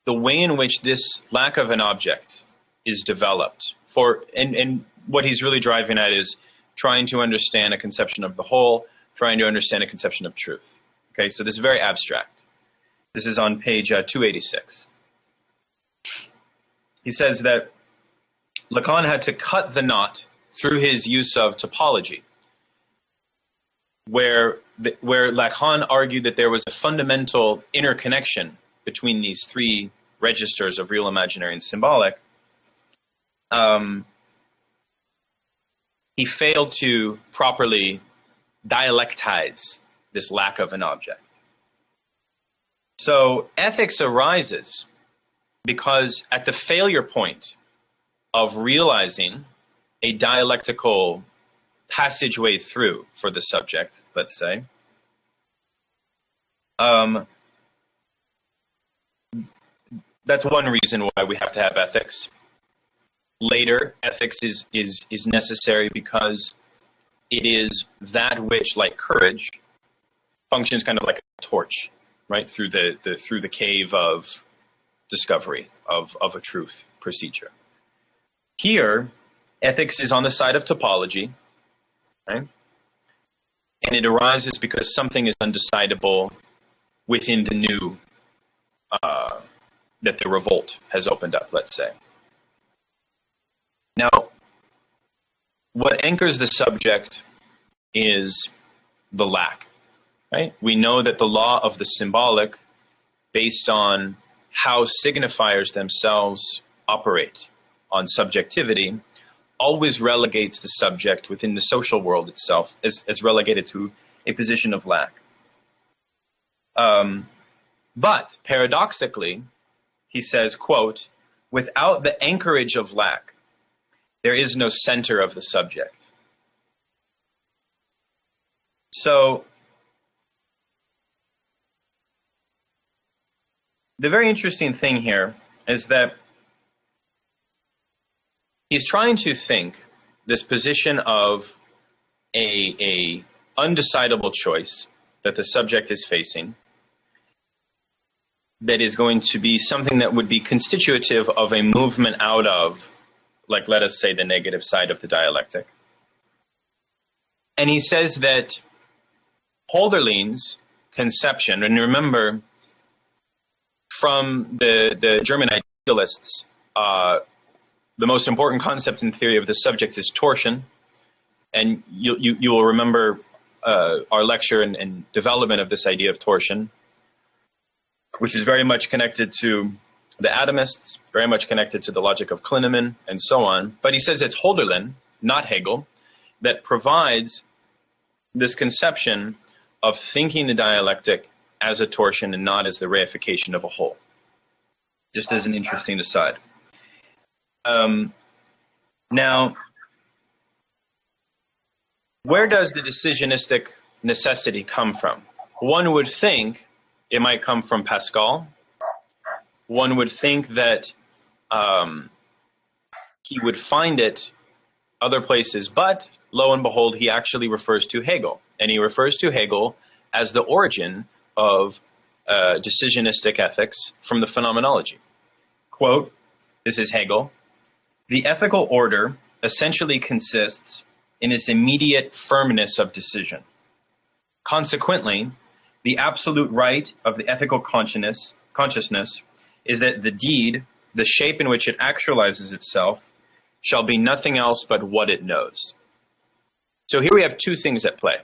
the way in which this lack of an object is developed, and what he's really driving at is trying to understand a conception of the whole, trying to understand a conception of truth. Okay, so this is very abstract. This is on page 286. He says that Lacan had to cut the knot through his use of topology, where Lacan argued that there was a fundamental interconnection between these three registers of real, imaginary, and symbolic. he failed to properly dialectize this lack of an object. So ethics arises because at the failure point of realizing a dialectical passageway through for the subject, let's say, that's one reason why we have to have ethics. Later, ethics is necessary because it is that which, like courage, functions kind of like a torch, right, through the cave of discovery of a truth procedure. Here, ethics is on the side of topology, right? And it arises because something is undecidable within the new, that the revolt has opened up, let's say. Now, what anchors the subject is the lack, right? We know that the law of the symbolic, based on how signifiers themselves operate on subjectivity, always relegates the subject within the social world itself as relegated to a position of lack. But paradoxically, he says, quote, without the anchorage of lack, there is no center of the subject. So, the very interesting thing here is that he's trying to think this position of a undecidable choice that the subject is facing that is going to be something that would be constitutive of a movement out of, like, let us say, the negative side of the dialectic. And he says that Hölderlin's conception, and remember, from the German idealists, the most important concept in theory of the subject is torsion. And you will remember our lecture and development of this idea of torsion, which is very much connected to the atomists, very much connected to the logic of Klineman, and so on. But he says it's Hölderlin, not Hegel, that provides this conception of thinking the dialectic as a torsion and not as the reification of a whole. Just as an interesting aside. Now, where does the decisionistic necessity come from? One would think it might come from Pascal. One would think that he would find it other places, but lo and behold, he actually refers to Hegel. And he refers to Hegel as the origin of decisionistic ethics from the phenomenology. Quote, this is Hegel, the ethical order essentially consists in its immediate firmness of decision. Consequently, the absolute right of the ethical consciousness is that the deed, the shape in which it actualizes itself, shall be nothing else but what it knows. So here we have two things at play.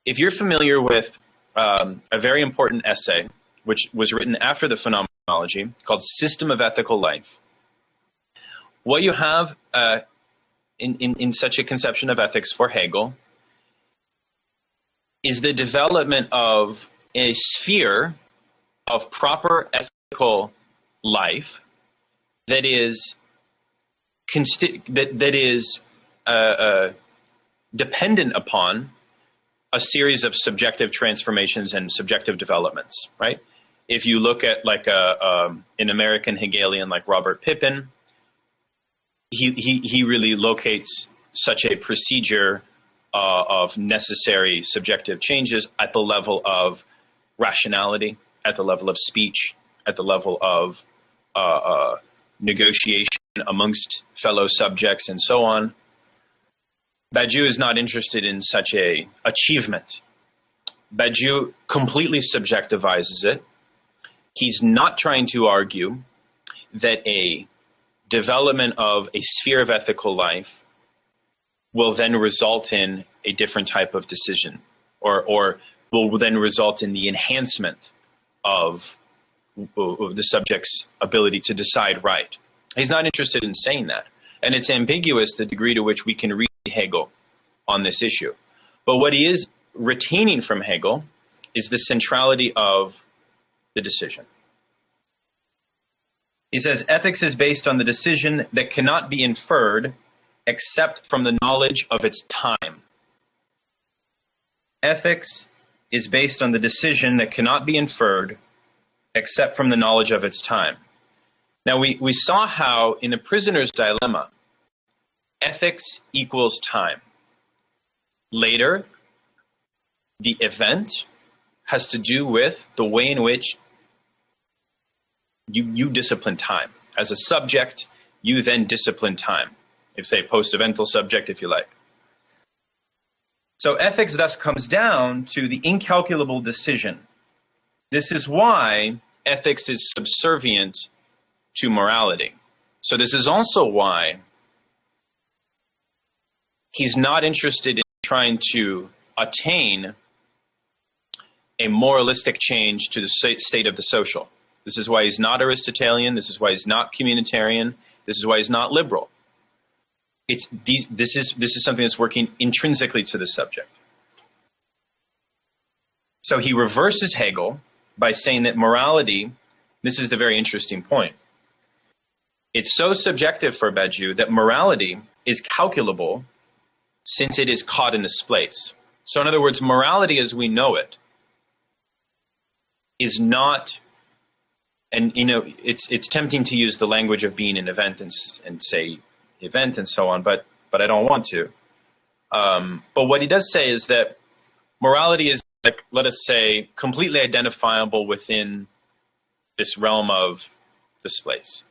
If you're familiar with a very important essay, which was written after the phenomenology, called System of Ethical Life, what you have in such a conception of ethics for Hegel is the development of a sphere of proper ethical life that is dependent upon a series of subjective transformations and subjective developments, right? If you look at like an American Hegelian like Robert Pippin, he really locates such a procedure of necessary subjective changes at the level of rationality, at the level of speech, at the level of negotiation amongst fellow subjects, and so on. Badiou is not interested in such a achievement. Badiou completely subjectivizes it. He's not trying to argue that a development of a sphere of ethical life will then result in a different type of decision, or will then result in the enhancement of the subject's ability to decide right. He's not interested in saying that. And it's ambiguous the degree to which we can read Hegel on this issue. But what he is retaining from Hegel is the centrality of the decision. He says, ethics is based on the decision that cannot be inferred except from the knowledge of its time. Ethics is based on the decision that cannot be inferred except from the knowledge of its time. Now, we saw how in The Prisoner's Dilemma, ethics equals time. Later, the event has to do with the way in which you discipline time. As a subject, you then discipline time. If, say, post-evental subject, if you like. So ethics thus comes down to the incalculable decision. This is why ethics is subservient to morality. So this is also why he's not interested in trying to attain a moralistic change to the state of the social. This is why he's not Aristotelian. This is why he's not communitarian. This is why he's not liberal. This is something that's working intrinsically to the subject. So he reverses Hegel by saying that morality, this is the very interesting point. It's so subjective for Badiou that morality is calculable since it is caught in this place. So in other words, morality as we know it is not, and you know, it's tempting to use the language of being an event and say event and so on, but I don't want to. But what he does say is that morality is, like, let us say, completely identifiable within this realm of this place.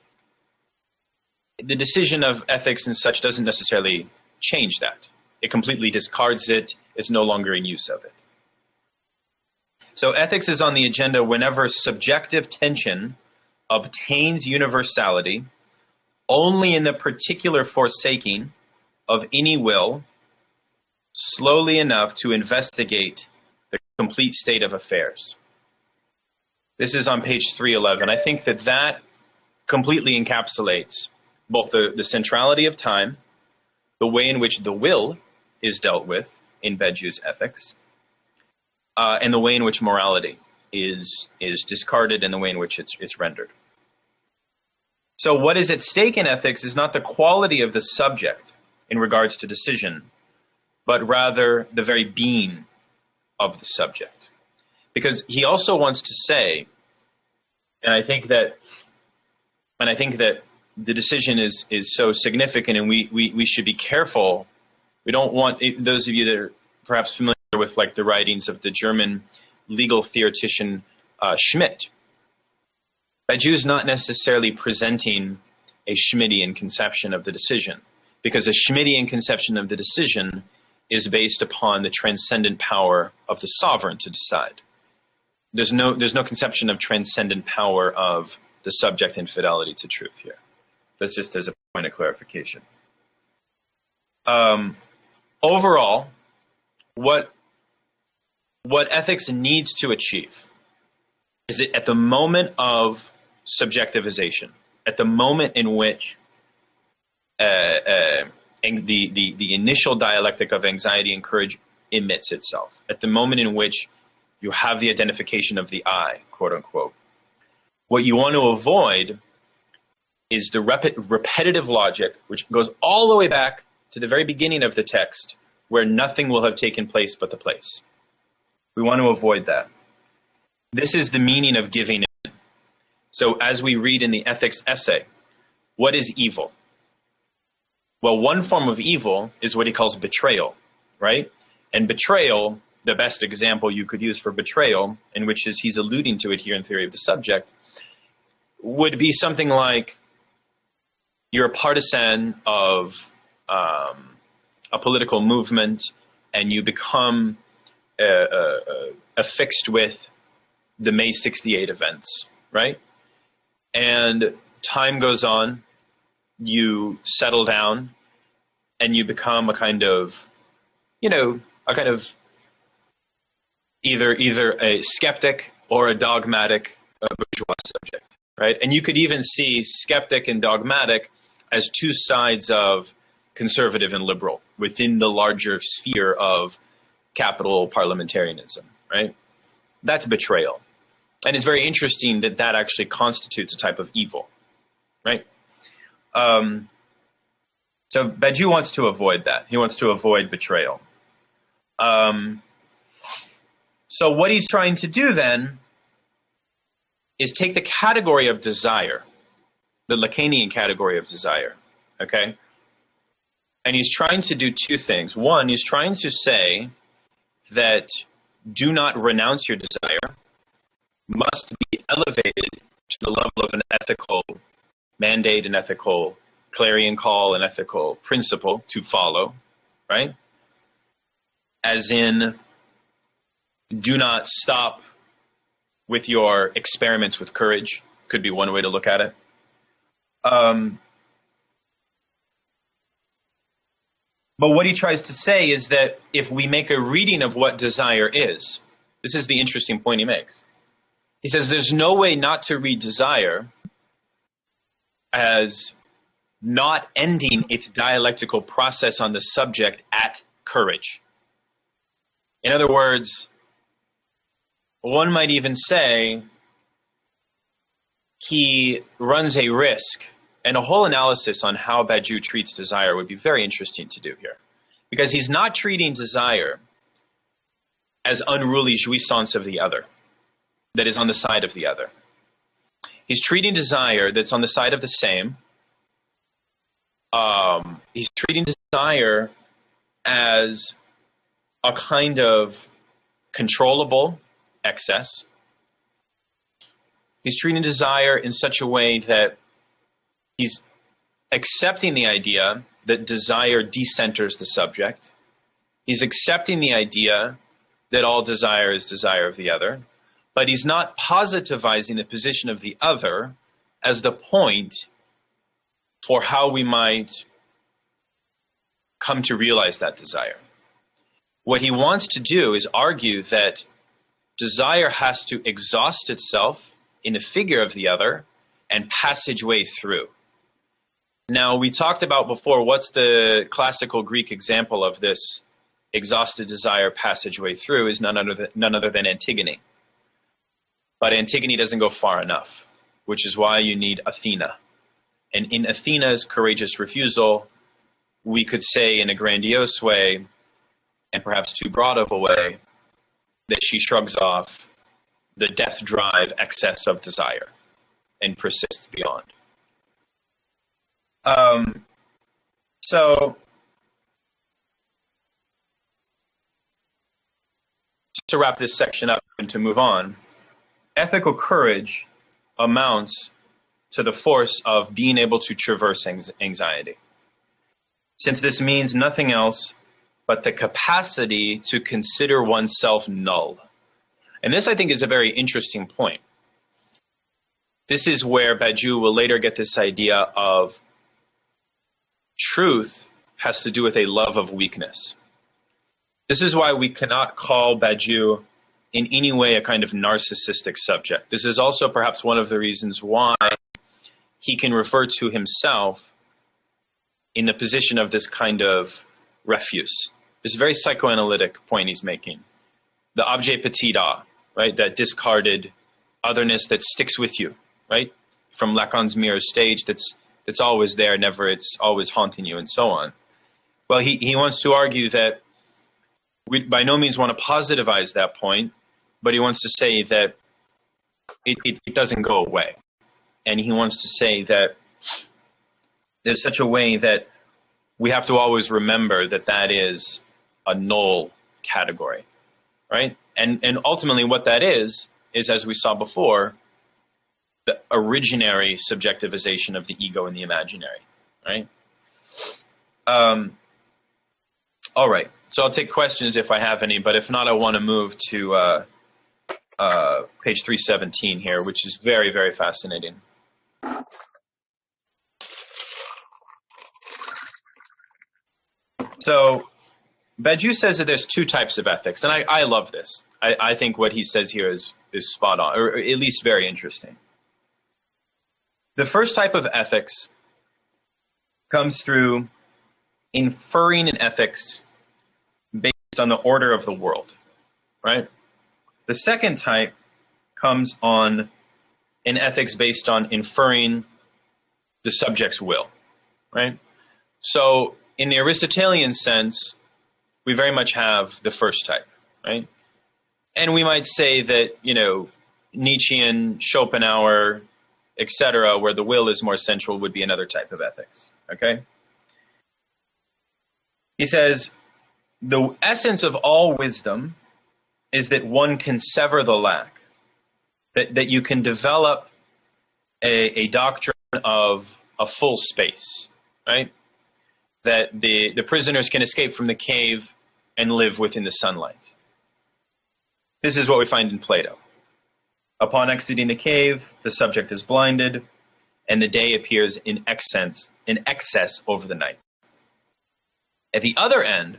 The decision of ethics and such doesn't necessarily change that. It completely discards it. It's no longer in use of it. So ethics is on the agenda whenever subjective tension obtains universality only in the particular forsaking of any will slowly enough to investigate the complete state of affairs. This is on page 311. I think that completely encapsulates both the centrality of time, the way in which the will is dealt with in Badiou's ethics, and the way in which morality is discarded and the way in which it's rendered. So what is at stake in ethics is not the quality of the subject in regards to decision, but rather the very being of the subject. Because he also wants to say, and I think that the decision is so significant, and we should be careful. We don't want, those of you that are perhaps familiar with like the writings of the German legal theoretician Schmidt, Badiou is not necessarily presenting a Schmittian conception of the decision, because a Schmittian conception of the decision is based upon the transcendent power of the sovereign to decide. There's no conception of transcendent power of the subject in fidelity to truth here. That's just as a point of clarification. Overall, what ethics needs to achieve is it at the moment of subjectivization, at the moment in which the initial dialectic of anxiety and courage emits itself, at the moment in which you have the identification of the I, quote unquote. What you want to avoid is the repetitive logic, which goes all the way back to the very beginning of the text, where nothing will have taken place but the place. We want to avoid that. This is the meaning of giving in. So as we read in the ethics essay, what is evil? Well, one form of evil is what he calls betrayal, right? And betrayal, the best example you could use for betrayal, in which he's alluding to it here in Theory of the Subject, would be something like you're a partisan of a political movement and you become affixed with the May 68 events, right? And time goes on, you settle down, and you become a kind of either a skeptic or a dogmatic bourgeois subject, right? And you could even see skeptic and dogmatic as two sides of conservative and liberal within the larger sphere of capital parliamentarianism, right? That's betrayal. And it's very interesting that that actually constitutes a type of evil, right? So Badiou wants to avoid that. He wants to avoid betrayal. So what he's trying to do then is take the category of desire, the Lacanian category of desire, okay? And he's trying to do two things. One, he's trying to say that do not renounce your desire must be elevated to the level of an ethical mandate, an ethical clarion call, an ethical principle to follow, right? As in, do not stop with your experiments with courage, could be one way to look at it. But what he tries to say is that if we make a reading of what desire is, this is the interesting point he makes. He says there's no way not to read desire as not ending its dialectical process on the subject at courage. In other words, one might even say he runs a risk, and a whole analysis on how Badiou treats desire would be very interesting to do here. Because he's not treating desire as unruly jouissance of the other, that is on the side of the other. He's treating desire that's on the side of the same. He's treating desire as a kind of controllable excess. He's treating desire in such a way that he's accepting the idea that desire decenters the subject. He's accepting the idea that all desire is desire of the other, but he's not positivizing the position of the other as the point for how we might come to realize that desire. What he wants to do is argue that desire has to exhaust itself in the figure of the other and passageway through. Now, we talked about before, what's the classical Greek example of this exhausted desire passageway through is none other than Antigone. But Antigone doesn't go far enough, which is why you need Athena. And in Athena's courageous refusal, we could say in a grandiose way, and perhaps too broad of a way, that she shrugs off the death drive excess of desire and persists beyond. So to wrap this section up and to move on, ethical courage amounts to the force of being able to traverse anxiety, since this means nothing else but the capacity to consider oneself null. And this, I think, is a very interesting point. This is where Badiou will later get this idea of truth has to do with a love of weakness. This is why we cannot call Badiou in any way a kind of narcissistic subject. This is also perhaps one of the reasons why he can refer to himself in the position of this kind of refuse. This very psychoanalytic point he's making. The objet petit a, right? That discarded otherness that sticks with you, right? From Lacan's mirror stage that's always there, never, it's always haunting you, and so on. Well, he wants to argue that we by no means want to positivize that point, but he wants to say that it doesn't go away. And he wants to say that there's such a way that we have to always remember that that is a null category, right? And ultimately what that is, as we saw before, the originary subjectivization of the ego and the imaginary, right? All right, so I'll take questions if I have any, but if not, I want to move to page 317 here, which is very, very fascinating. So Badiou says that there's two types of ethics, and I love this. I think what he says here is spot on, or at least very interesting. The first type of ethics comes through inferring an ethics based on the order of the world, right? The second type comes on an ethics based on inferring the subject's will, right? So in the Aristotelian sense, we very much have the first type, right? And we might say that, Nietzschean, Schopenhauer, etc., where the will is more central, would be another type of ethics, okay? He says, the essence of all wisdom is that one can sever the lack, that you can develop a doctrine of a full space, right? That the prisoners can escape from the cave and live within the sunlight. This is what we find in Plato. Upon exiting the cave, the subject is blinded, and the day appears in excess over the night. At the other end,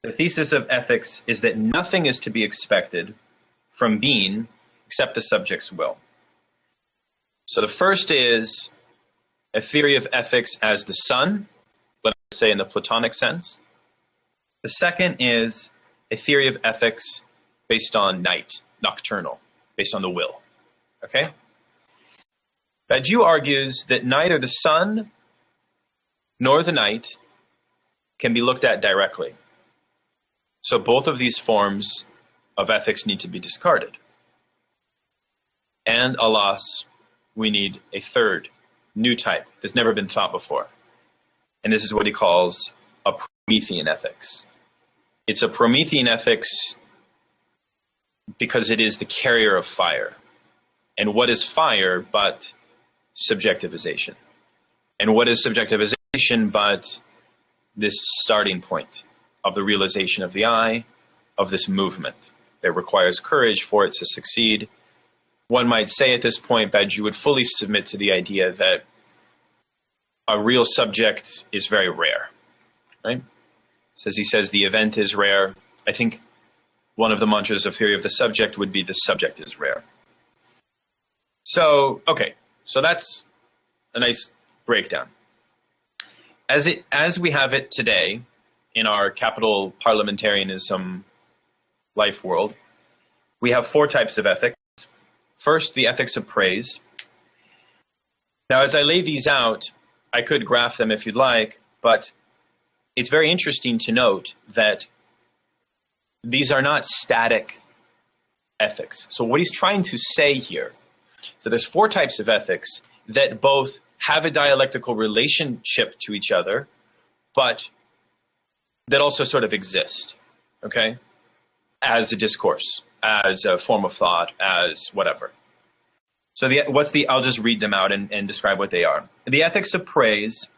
the thesis of ethics is that nothing is to be expected from being except the subject's will. So the first is a theory of ethics as the sun, let's say in the Platonic sense. The second is a theory of ethics based on night, nocturnal, based on the will. Okay? Badiou argues that neither the sun nor the night can be looked at directly. So both of these forms of ethics need to be discarded. And alas, we need a third, new type that's never been taught before. And this is what he calls a Promethean ethics. It's a Promethean ethics because it is the carrier of fire. And what is fire but subjectivization? And what is subjectivization but this starting point of the realization of the I, of this movement that requires courage for it to succeed? One might say at this point, Badiou would fully submit to the idea that a real subject is very rare, right? He says the event is rare. I think one of the mantras of theory of the subject would be the subject is rare. So, okay, so that's a nice breakdown. As we have it today in our capital parliamentarianism life world, we have four types of ethics. First, the ethics of praise. Now, as I lay these out, I could graph them if you'd like, but it's very interesting to note that these are not static ethics. So what he's trying to say here, so there's four types of ethics that both have a dialectical relationship to each other, but that also sort of exist, okay, as a discourse, as a form of thought, as whatever. So I'll just read them out and describe what they are. The ethics of praise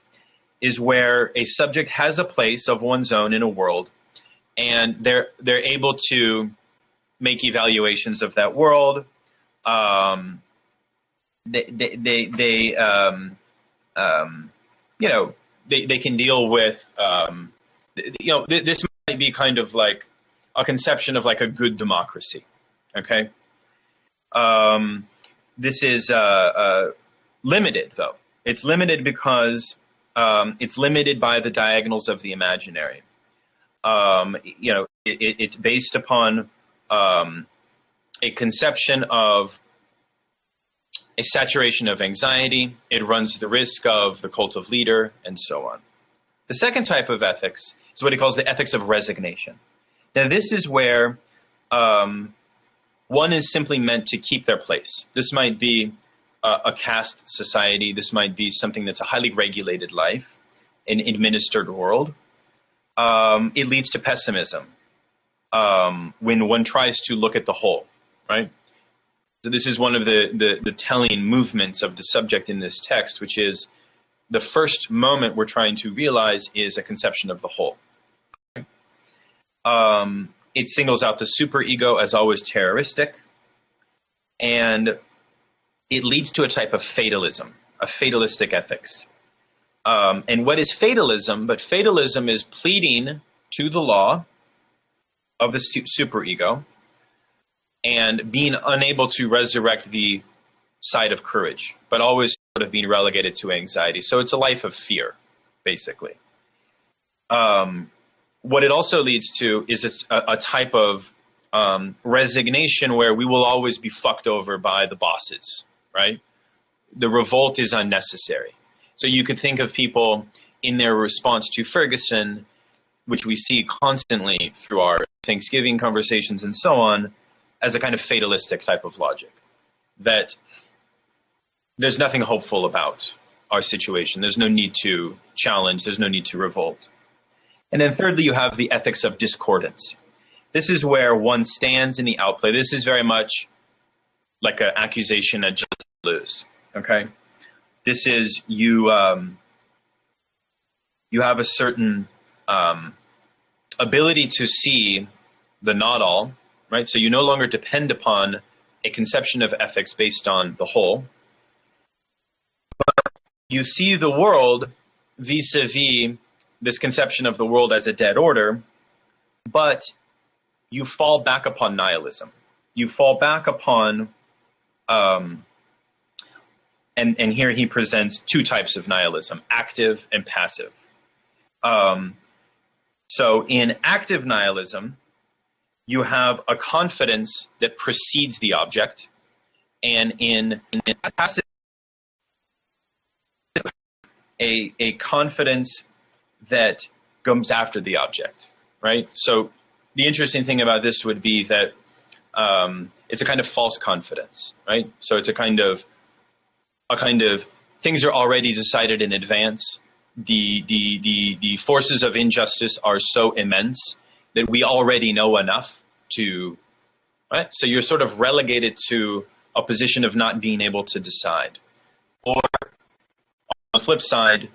is where a subject has a place of one's own in a world, and they're able to make evaluations of that world. They can deal with this might be kind of like a conception of like a good democracy. Okay. This is limited, though. It's limited because it's limited by the diagonals of the imaginary. It's based upon a conception of a saturation of anxiety. It runs the risk of the cult of leader, and so on. The second type of ethics is what he calls the ethics of resignation. Now, this is where one is simply meant to keep their place. This might be a caste society. This might be something that's a highly regulated life, an administered world. It leads to pessimism when one tries to look at the whole, right? So this is one of the telling movements of the subject in this text, which is the first moment we're trying to realize is a conception of the whole. It singles out the superego as always terroristic, and it leads to a type of fatalism, a fatalistic ethics. And what is fatalism? But fatalism is pleading to the law of the superego and being unable to resurrect the side of courage, but always sort of being relegated to anxiety. So it's a life of fear, basically. what it also leads to is a type of resignation where we will always be fucked over by the bosses, right? The revolt is unnecessary. So you could think of people in their response to Ferguson, which we see constantly through our Thanksgiving conversations and so on, as a kind of fatalistic type of logic, that there's nothing hopeful about our situation. There's no need to challenge. There's no need to revolt. And then thirdly, you have the ethics of discordance. This is where one stands in the outplay. This is very much like an accusation at Deleuze. Okay, this is you have a certain ability to see the not all, right? So you no longer depend upon a conception of ethics based on the whole, but you see the world vis-a-vis this conception of the world as a dead order, but you fall back upon nihilism. You fall back upon and here he presents two types of nihilism, active and passive. So in active nihilism, you have a confidence that precedes the object, and in passive, a confidence that comes after the object, right? So the interesting thing about this would be that it's a kind of false confidence, right? So it's a kind of things are already decided in advance. The forces of injustice are so immense that we already know enough to, right? So you're sort of relegated to a position of not being able to decide. Or on the flip side,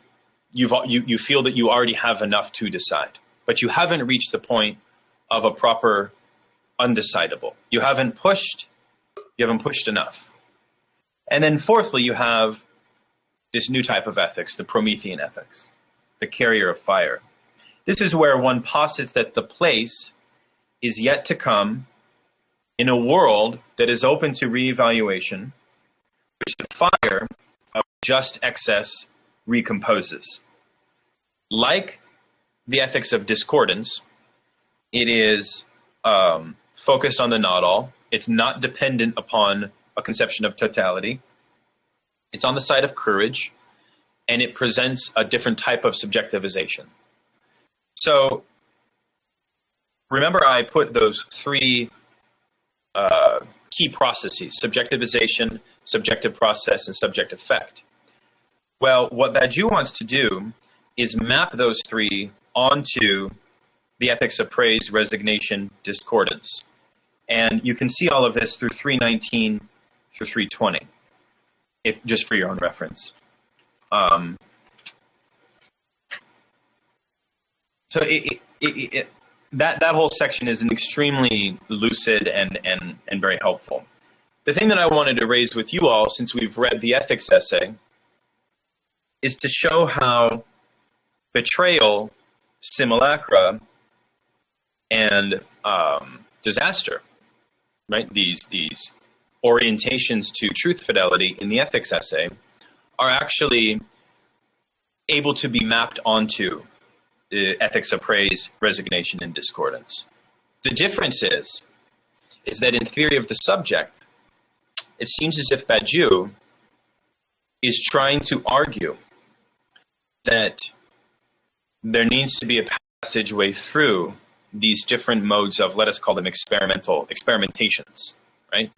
you feel that you already have enough to decide, but you haven't reached the point of a proper undecidable. You haven't pushed enough. And then fourthly, you have this new type of ethics, the Promethean ethics, the carrier of fire. This is where one posits that the place is yet to come in a world that is open to reevaluation, which the fire of just excess recomposes. Like the ethics of discordance, it is focused on the not all. It's not dependent upon a conception of totality. It's on the side of courage, and it presents a different type of subjectivization. So remember I put those three key processes: subjectivization, subjective process, and subject effect. Well, what Badiou wants to do is map those three onto the ethics of praise, resignation, discordance. And you can see all of this through 319 through 320, just for your own reference. So that whole section is an extremely lucid and very helpful. The thing that I wanted to raise with you all, since we've read the ethics essay, is to show how betrayal, simulacra, and disaster, right? These orientations to truth fidelity in the ethics essay are actually able to be mapped onto the ethics of praise, resignation, and discordance. The difference is that in theory of the subject, it seems as if Badiou is trying to argue that there needs to be a passageway through these different modes of, let us call them experimentations, right?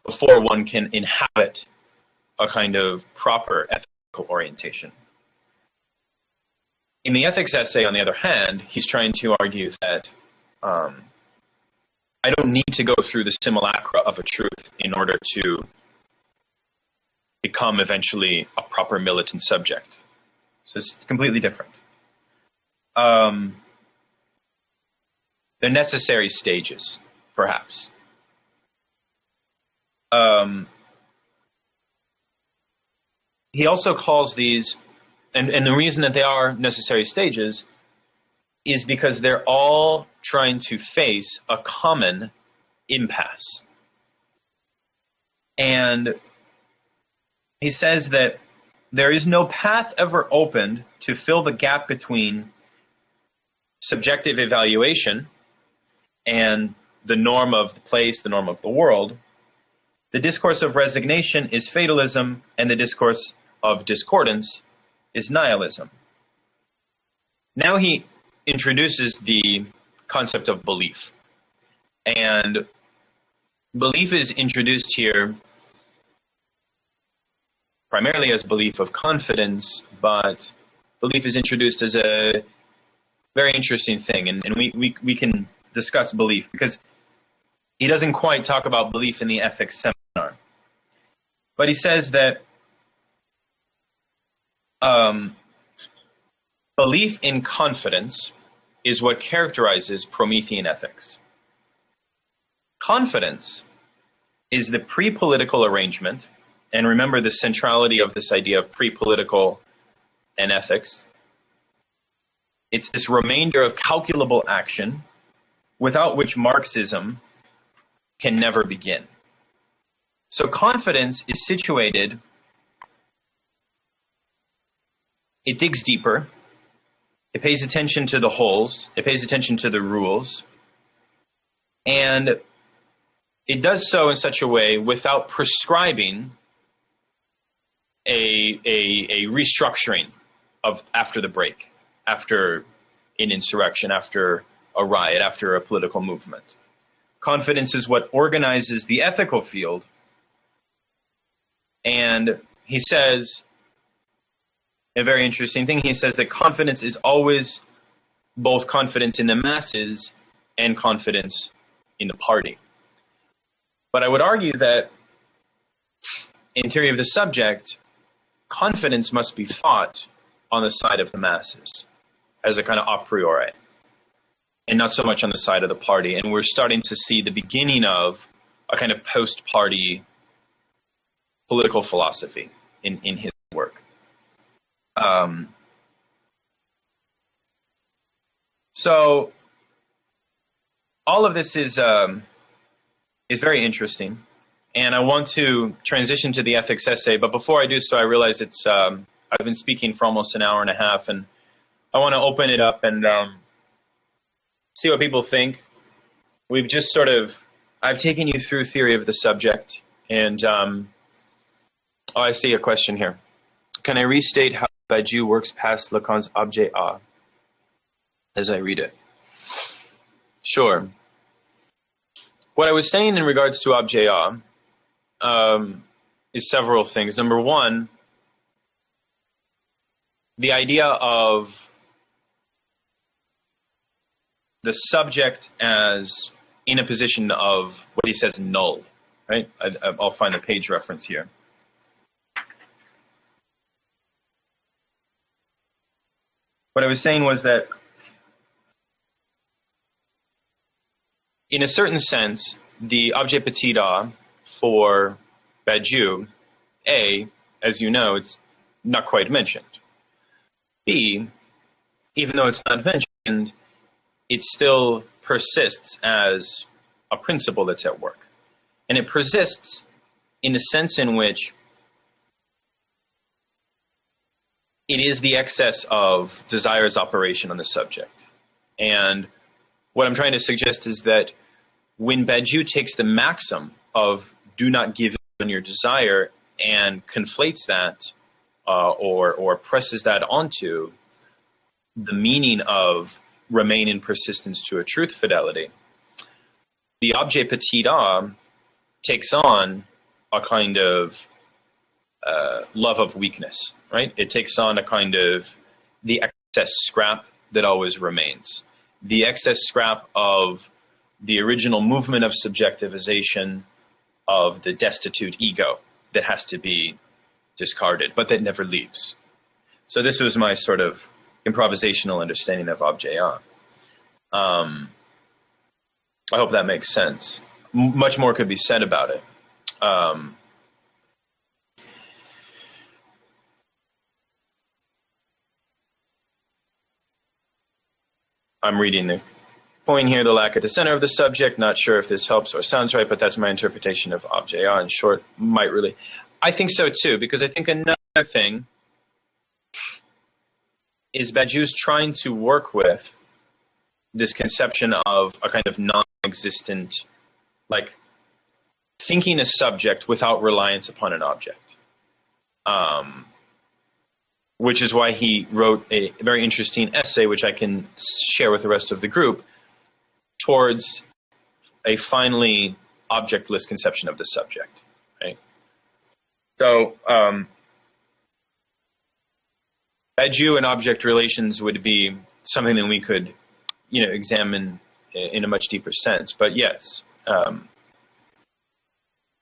Before one can inhabit a kind of proper ethical orientation. In the ethics essay, on the other hand, he's trying to argue that I don't need to go through the simulacra of a truth in order to become eventually a proper militant subject. So it's completely different. They're necessary stages, perhaps. He also calls these, and the reason that they are necessary stages is because they're all trying to face a common impasse. And he says that there is no path ever opened to fill the gap between subjective evaluation and the norm of the place, the norm of the world, the discourse of resignation is fatalism, and the discourse of discordance is nihilism. Now he introduces the concept of belief. And belief is introduced here primarily as belief of confidence, but belief is introduced as a very interesting thing. And we can discuss belief, because he doesn't quite talk about belief in the ethics seminar. But he says that belief in confidence is what characterizes Promethean ethics. Confidence is the pre-political arrangement, and remember the centrality of this idea of pre-political and ethics. It's this remainder of calculable action without which Marxism can never begin. So confidence is situated, it digs deeper, it pays attention to the wholes, it pays attention to the rules, and it does so in such a way without prescribing a restructuring of after the break, after an insurrection, after a riot, after a political movement. Confidence is what organizes the ethical field. And he says a very interesting thing. He says that confidence is always both confidence in the masses and confidence in the party. But I would argue that in theory of the subject, confidence must be thought on the side of the masses as a kind of a priori, and not so much on the side of the party. And we're starting to see the beginning of a kind of post-party political philosophy in his work. So all of this is very interesting, and I want to transition to the ethics essay. But before I do so, I realize it's I've been speaking for almost an hour and a half, and I want to open it up and see what people think. We've just I've taken you through theory of the subject, and I see a question here. Can I restate how Badiou works past Lacan's objet A as I read it? Sure. What I was saying in regards to objet A is several things. Number one, the idea of the subject as in a position of what he says null, right? I'll find a page reference here. What I was saying was that in a certain sense, the objet petit a for Badiou, A, as you know, it's not quite mentioned. B, even though it's not mentioned, it still persists as a principle that's at work. And it persists in the sense in which it is the excess of desire's operation on the subject. And what I'm trying to suggest is that when Badiou takes the maxim of do not give in your desire and conflates that or presses that onto the meaning of remain in persistence to a truth fidelity, the objet petit a takes on a kind of love of weakness, right? It takes on a kind of the excess scrap that always remains. The excess scrap of the original movement of subjectivization of the destitute ego that has to be discarded, but that never leaves. So this was my sort of improvisational understanding of objet A. I hope that makes sense. Much more could be said about it. I'm reading the point here, the lack at the center of the subject. Not sure if this helps or sounds right, but that's my interpretation of objet A. In short, might really. I think so too, because I think another thing is Badiou's trying to work with this conception of a kind of non-existent, like thinking a subject without reliance upon an object. Which is why he wrote a very interesting essay, which I can share with the rest of the group, towards a finally objectless conception of the subject. Right? So, Badiou and object relations would be something that we could, examine in a much deeper sense. But yes, that's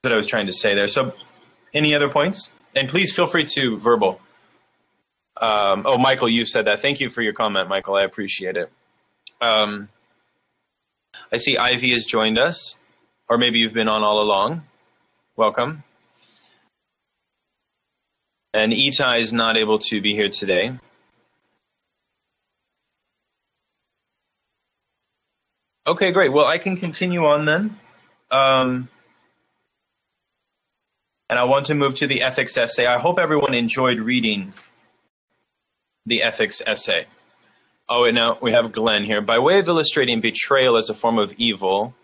what I was trying to say there. So, any other points? And please feel free to verbal. Michael, you said that. Thank you for your comment, Michael. I appreciate it. I see Ivy has joined us, or maybe you've been on all along. Welcome. And Itai is not able to be here today. Okay, great. Well, I can continue on then. And I want to move to the ethics essay. I hope everyone enjoyed reading the ethics essay. Oh, and now we have Glenn here. By way of illustrating betrayal as a form of evil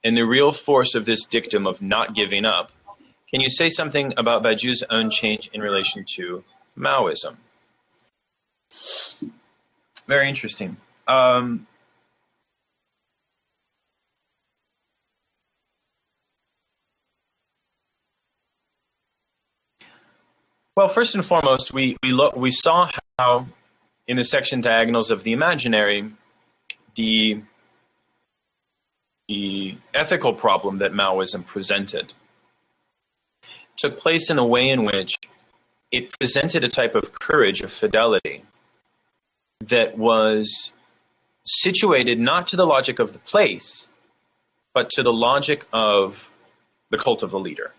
and the real force of this dictum of not giving up, can you say something about Badiou's own change in relation to Maoism? Very interesting. Well, first and foremost, we saw how in the section Diagonals of the Imaginary, the ethical problem that Maoism presented took place in a way in which it presented a type of courage, of fidelity, that was situated not to the logic of the place, but to the logic of the cult of the leader.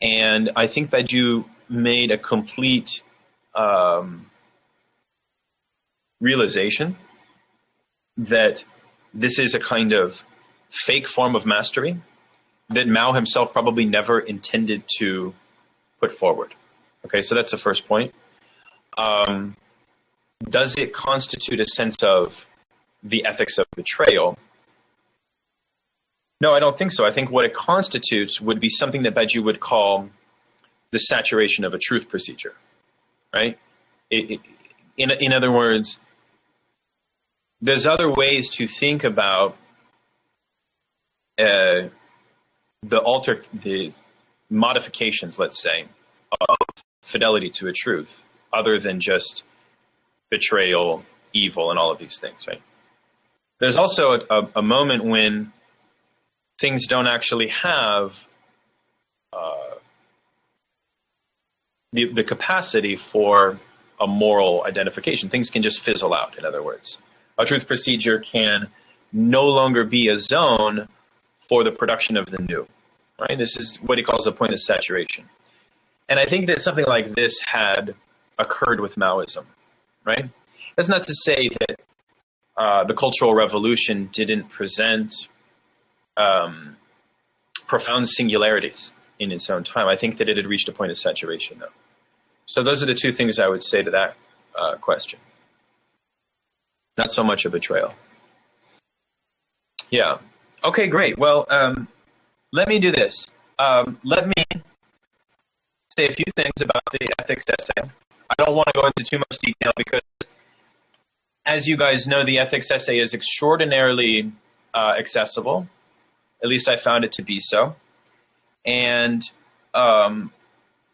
And I think Badiou made a complete realization that this is a kind of fake form of mastery that Mao himself probably never intended to put forward. Okay, so that's the first point. Does it constitute a sense of the ethics of betrayal? No, I don't think so. I think what it constitutes would be something that Badiou would call the saturation of a truth procedure, right? In other words, there's other ways to think about the modifications, let's say, of fidelity to a truth, other than just betrayal, evil, and all of these things, right? There's also a moment when things don't actually have the capacity for a moral identification. Things can just fizzle out, in other words. A truth procedure can no longer be a zone for the production of the new, right? This is what he calls a point of saturation. And I think that something like this had occurred with Maoism, right? That's not to say that the Cultural Revolution didn't present profound singularities in its own time. I think that it had reached a point of saturation, though. So those are the two things I would say to that question. Not so much a betrayal. Yeah. Okay, great. Well, let me do this. Let me say a few things about the ethics essay. I don't want to go into too much detail because, as you guys know, the ethics essay is extraordinarily accessible. At least I found it to be so. And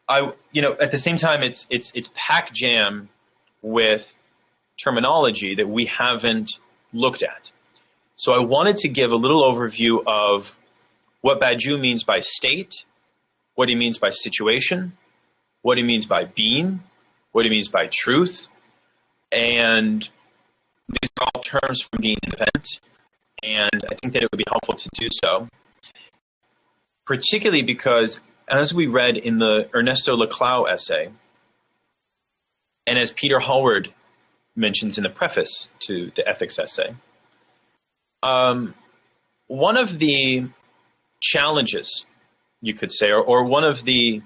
at the same time, it's pack jam with terminology that we haven't looked at. So I wanted to give a little overview of what Badiou means by state, what he means by situation, what he means by being, what he means by truth, and these are all terms from being an event, and I think that it would be helpful to do so, particularly because, as we read in the Ernesto Laclau essay, and as Peter Hallward mentions in the preface to the ethics essay, one of the challenges, you could say, or one of the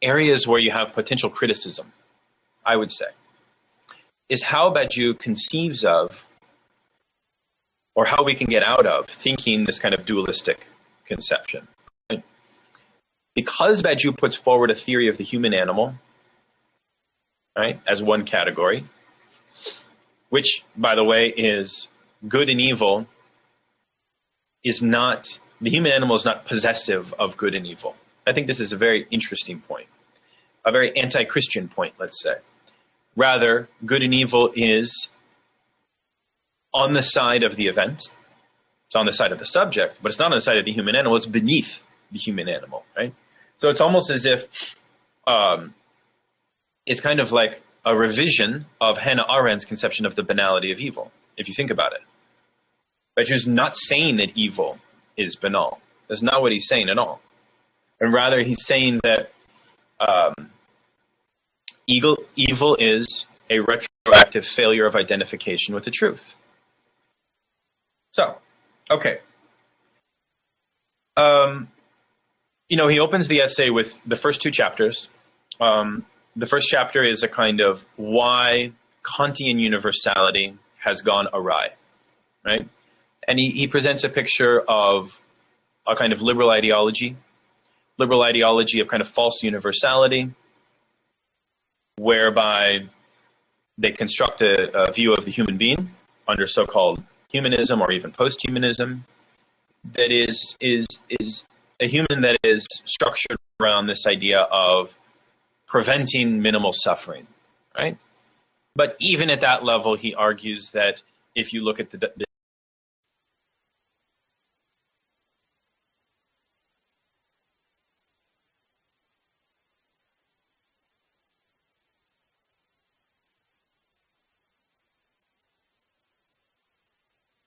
areas where you have potential criticism, I would say, is how Badiou conceives of or how we can get out of thinking this kind of dualistic conception. Right? Because Badiou puts forward a theory of the human animal, right, as one category, which, by the way, is good and evil, is not, the human animal is not possessive of good and evil. I think this is a very interesting point, a very anti-Christian point, let's say. Rather, good and evil is on the side of the event. It's on the side of the subject, but it's not on the side of the human animal. It's beneath the human animal, right? So it's almost as if it's kind of like a revision of Hannah Arendt's conception of the banality of evil, if you think about it. Badiou's not saying that evil is banal. That's not what he's saying at all. And rather, he's saying that evil is a retroactive failure of identification with the truth. So, okay. He opens the essay with the first two chapters. The first chapter is a kind of why Kantian universality has gone awry, right? And he presents a picture of a kind of liberal ideology of kind of false universality, whereby they construct a view of the human being under so-called humanism or even post-humanism that is a human that is structured around this idea of preventing minimal suffering, right? But even at that level, he argues that if you look at the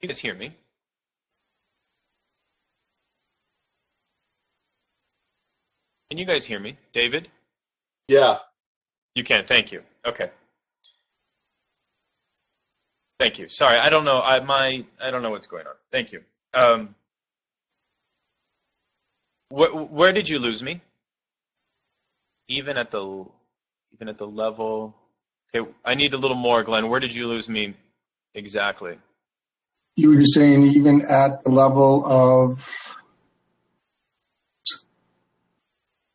you guys hear me? Can you guys hear me? David? Yeah. You can, thank you. Okay. Thank you. Sorry, I don't know. I don't know what's going on. Thank you. Where did you lose me? Even at the level. Okay, I need a little more, Glenn. Where did you lose me exactly? You were just saying even at the level of.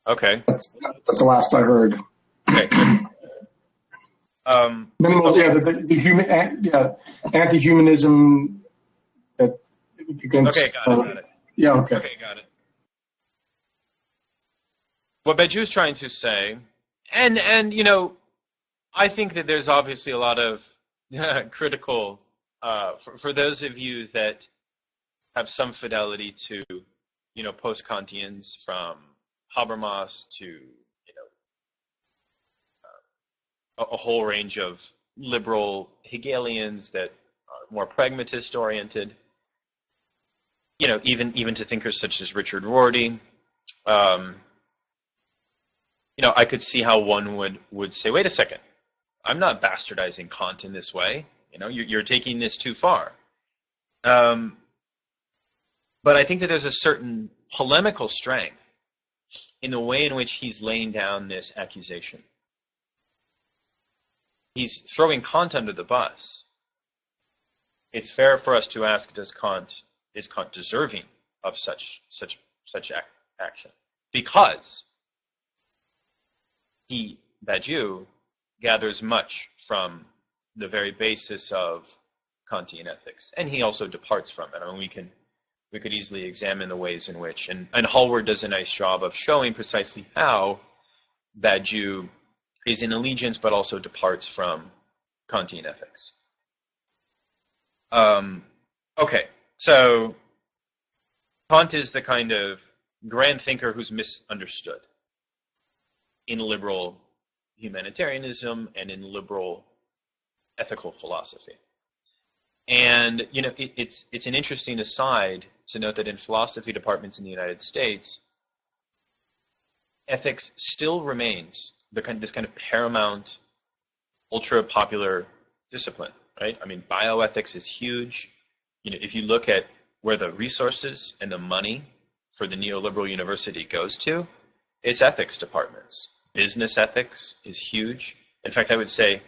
Okay. That's the last I heard. Okay. Minimal, yeah, the human, anti-humanism. That against, okay, got it. Yeah, okay. Okay, got it. What Badiou is trying to say, and I think that there's obviously a lot of critical for those of you that have some fidelity to post-Kantians from Habermas to a whole range of liberal Hegelians that are more pragmatist oriented. Even to thinkers such as Richard Rorty. I could see how one would say, wait a second, I'm not bastardizing Kant in this way. You're taking this too far. But I think that there's a certain polemical strength in the way in which he's laying down this accusation. He's throwing Kant under the bus. It's fair for us to ask, is Kant deserving of such action? Because Badiou gathers much from the very basis of Kantian ethics, and he also departs from it. I mean, we could easily examine the ways in which, and Hallward does a nice job of showing precisely how Badiou is in allegiance, but also departs from Kantian ethics. Okay, so Kant is the kind of grand thinker who's misunderstood in liberal humanitarianism and in liberal ethical philosophy. And it's an interesting aside to note that in philosophy departments in the United States, ethics still remains this kind of paramount, ultra popular discipline, right? I mean, bioethics is huge. If you look at where the resources and the money for the neoliberal university goes to, it's ethics departments. Business ethics is huge. In fact, I would say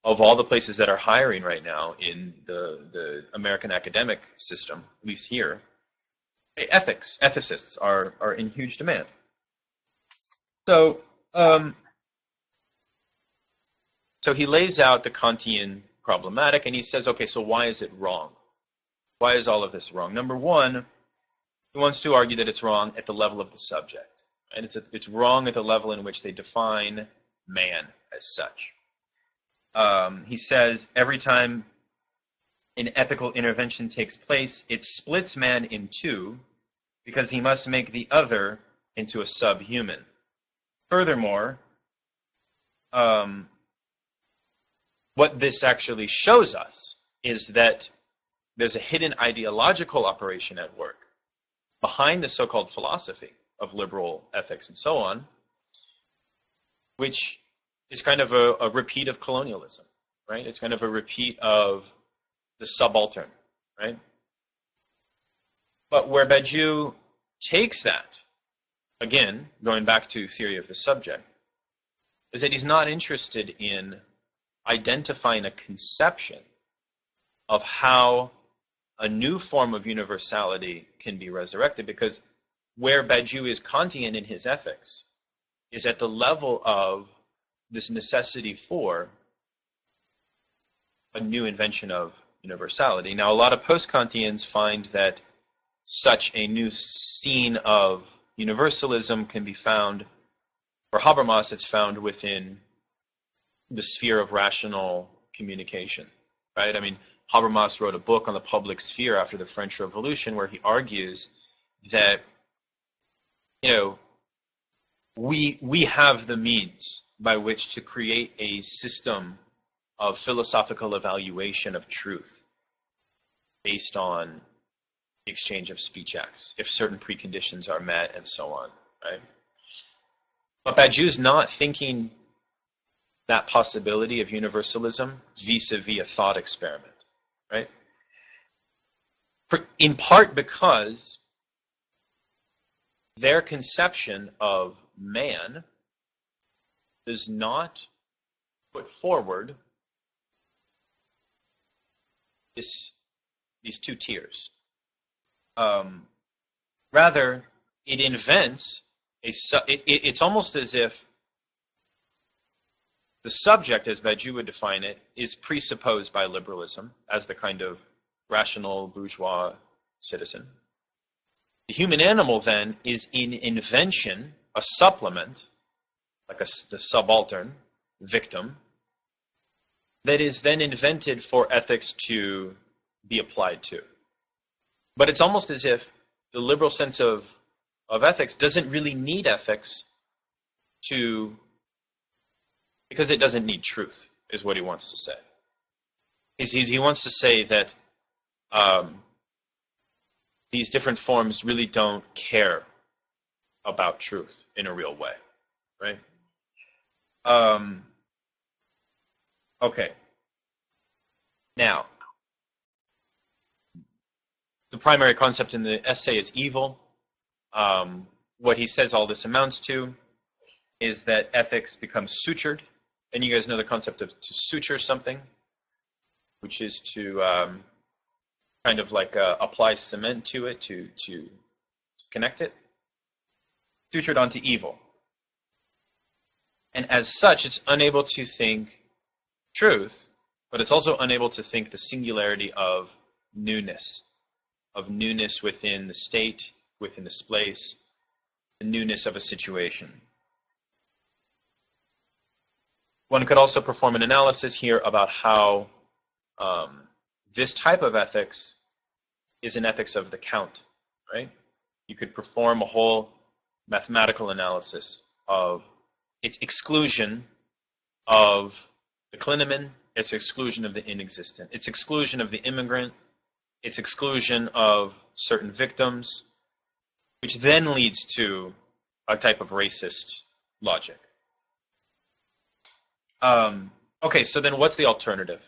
of all the places that are hiring right now in the American academic system, at least here, ethicists are in huge demand. So, so he lays out the Kantian problematic, and he says, okay, so why is it wrong? Why is all of this wrong? Number one, he wants to argue that it's wrong at the level of the subject, and it's wrong at the level in which they define man as such. He says every time an ethical intervention takes place, it splits man in two because he must make the other into a subhuman. Furthermore, what this actually shows us is that there's a hidden ideological operation at work behind the so-called philosophy of liberal ethics and so on, which is kind of a repeat of colonialism, right? It's kind of a repeat of the subaltern, right? But where Badiou takes that, again, going back to theory of the subject, is that he's not interested in identifying a conception of how a new form of universality can be resurrected, because where Badiou is Kantian in his ethics is at the level of this necessity for a new invention of universality. Now, a lot of post-Kantians find that such a new scene of universalism can be found, for Habermas, it's found within the sphere of rational communication, right? I mean, Habermas wrote a book on the public sphere after the French Revolution where he argues that, you know, we have the means by which to create a system of philosophical evaluation of truth based on the exchange of speech acts, if certain preconditions are met and so on, right? But Badiou's not thinking that possibility of universalism vis-a-vis a thought experiment, right? In part because their conception of man does not put forward these two tiers. Rather, it invents it's almost as if the subject, as Badiou would define it, is presupposed by liberalism as the kind of rational bourgeois citizen. The human animal, then, is in invention, a supplement, like the subaltern victim, that is then invented for ethics to be applied to. But it's almost as if the liberal sense of ethics doesn't really need ethics because it doesn't need truth, is what he wants to say. He wants to say that these different forms really don't care about truth in a real way, right? Okay. Now, the primary concept in the essay is evil. What he says all this amounts to is that ethics becomes sutured. And you guys know the concept of to suture something, which is to kind of like apply cement to it to connect it. Sutured onto evil. And as such, it's unable to think truth, but it's also unable to think the singularity of newness within the state, within this place, the newness of a situation. One could also perform an analysis here about how this type of ethics is an ethics of the count, right? You could perform a whole mathematical analysis of its exclusion of the clinamen, its exclusion of the inexistent, its exclusion of the immigrant, its exclusion of certain victims, which then leads to a type of racist logic. Okay, so then what's the alternative?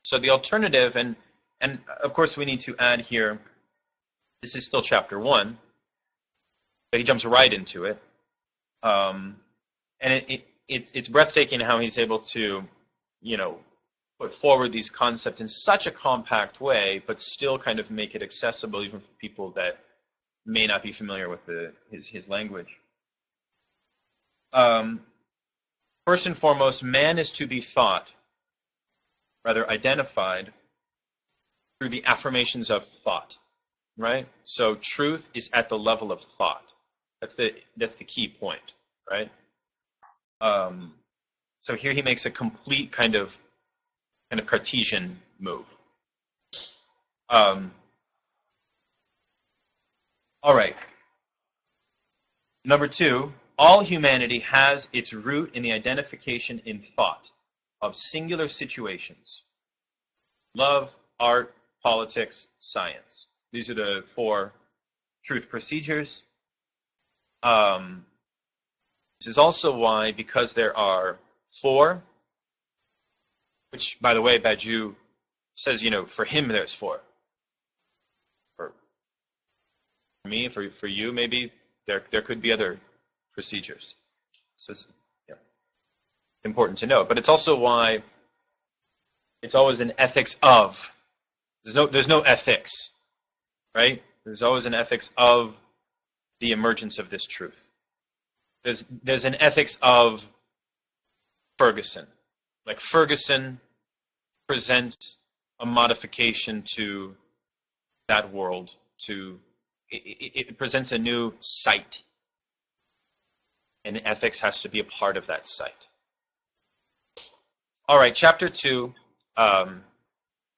So the alternative, and of course we need to add here, this is still chapter 1, but he jumps right into it. And it's breathtaking how he's able to, you know, put forward these concepts in such a compact way, but still kind of make it accessible even for people that may not be familiar with his language. First and foremost, man is to be thought, rather identified, through the affirmations of thought, right? So truth is at the level of thought. That's the key point, right? So here he makes a complete kind of Cartesian move. All right. Number two, all humanity has its root in the identification in thought of singular situations: love, art, politics, science. These are the four truth procedures. This is also why, because there are four, which, by the way, Badiou says, for him there's four. For me, for you, maybe there could be other procedures. So it's important to know. But it's also why it's always an ethics of. There's no ethics, right? There's always an ethics of the emergence of this truth. There's an ethics of Ferguson. Like Ferguson presents a modification to that world. It presents a new sight, and ethics has to be a part of that sight. All right, chapter 2.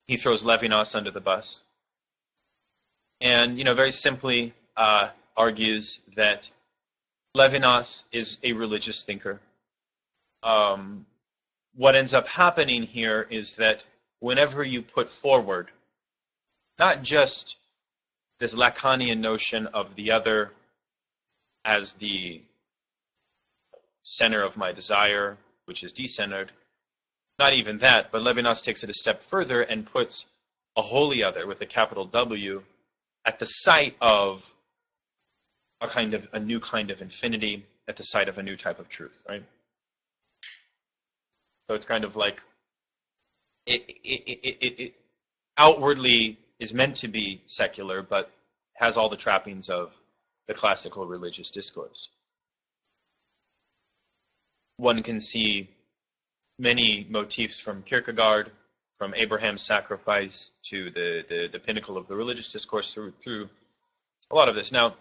He throws Levinas under the bus, and very simply argues that Levinas is a religious thinker. What ends up happening here is that whenever you put forward not just this Lacanian notion of the other as the center of my desire, which is decentered, not even that, but Levinas takes it a step further and puts a holy other with a capital W at the site of a new kind of infinity, at the site of a new type of truth, right? So it's kind of like it outwardly is meant to be secular, but has all the trappings of the classical religious discourse. One can see many motifs from Kierkegaard, from Abraham's sacrifice to the pinnacle of the religious discourse through a lot of this. Now,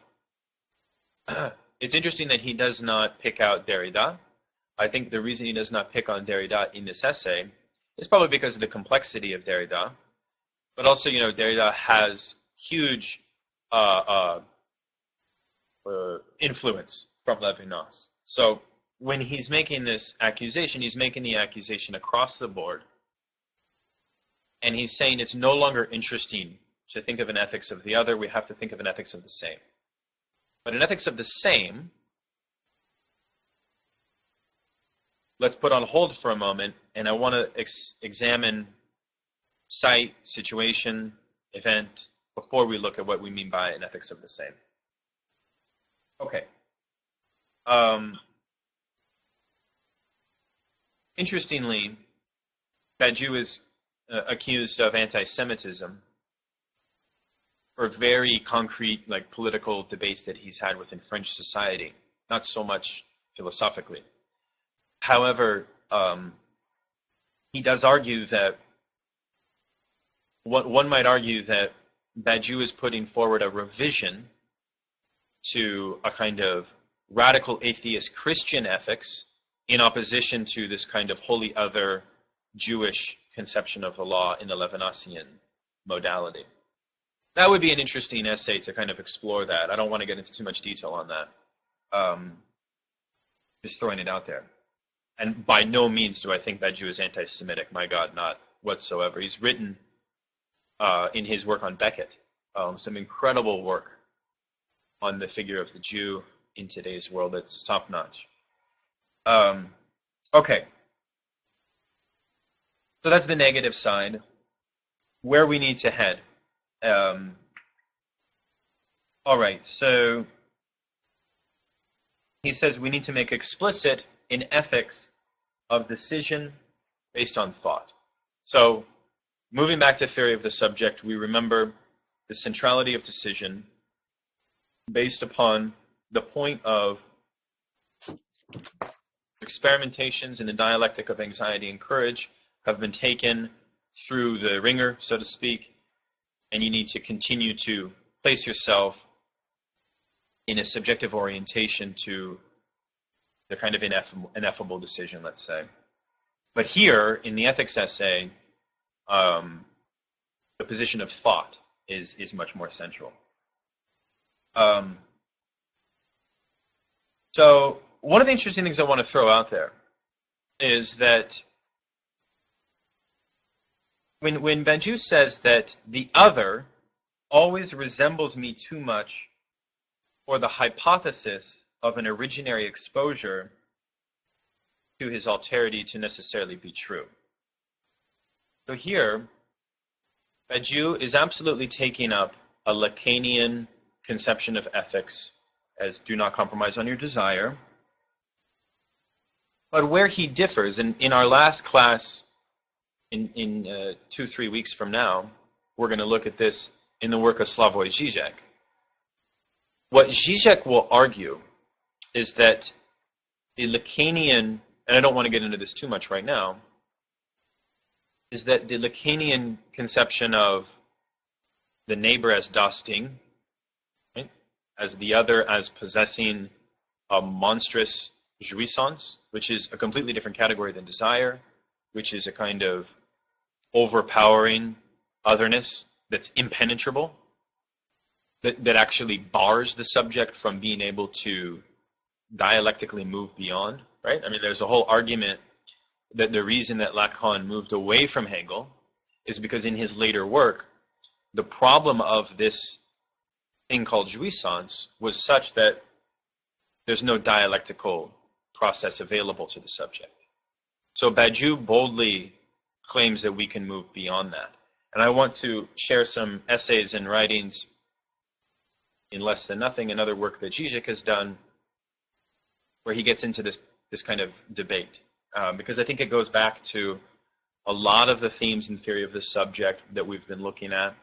it's interesting that he does not pick out Derrida. I think the reason he does not pick on Derrida in this essay is probably because of the complexity of Derrida, but also, Derrida has huge influence from Levinas. So when he's making this accusation, he's making the accusation across the board, and he's saying it's no longer interesting to think of an ethics of the other. We have to think of an ethics of the same. But an ethics of the same, let's put on hold for a moment, and I want to examine site, situation, event, before we look at what we mean by an ethics of the same. Okay. Interestingly, Badiou is accused of anti-Semitism for very concrete, political debates that he's had within French society, not so much philosophically. However, he does argue that one might argue that Badiou is putting forward a revision to a kind of radical atheist Christian ethics in opposition to this kind of holy other Jewish conception of the law in the Levinasian modality. That would be an interesting essay to kind of explore that. I don't want to get into too much detail on that. Just throwing it out there. And by no means do I think Badiou is anti-Semitic. My God, not whatsoever. He's written in his work on Beckett some incredible work on the figure of the Jew in today's world. It's top-notch. Okay. So that's the negative side. Where we need to head. All right, so he says we need to make explicit an ethics of decision based on thought. So moving back to theory of the subject, we remember the centrality of decision based upon the point of experimentations in the dialectic of anxiety and courage have been taken through the ringer, so to speak, and you need to continue to place yourself in a subjective orientation to the kind of ineffable decision, let's say. But here, in the ethics essay, the position of thought is much more central. So one of the interesting things I want to throw out there is that when Badiou says that the other always resembles me too much for the hypothesis of an originary exposure to his alterity to necessarily be true. So here, Badiou is absolutely taking up a Lacanian conception of ethics as do not compromise on your desire. But where he differs, and in our last class, in 2-3 weeks from now, we're going to look at this in the work of Slavoj Žižek. What Žižek will argue is that the Lacanian, and I don't want to get into this too much right now, is that the Lacanian conception of the neighbor as das Ding, right, as the other as possessing a monstrous jouissance, which is a completely different category than desire, which is a kind of overpowering otherness that's impenetrable, that actually bars the subject from being able to dialectically move beyond, right? I mean, there's a whole argument that the reason that Lacan moved away from Hegel is because in his later work, the problem of this thing called jouissance was such that there's no dialectical process available to the subject. So Badiou boldly claims that we can move beyond that. And I want to share some essays and writings in Less Than Nothing, another work that Žižek has done, where he gets into this kind of debate. Because I think it goes back to a lot of the themes in theory of the subject that we've been looking at,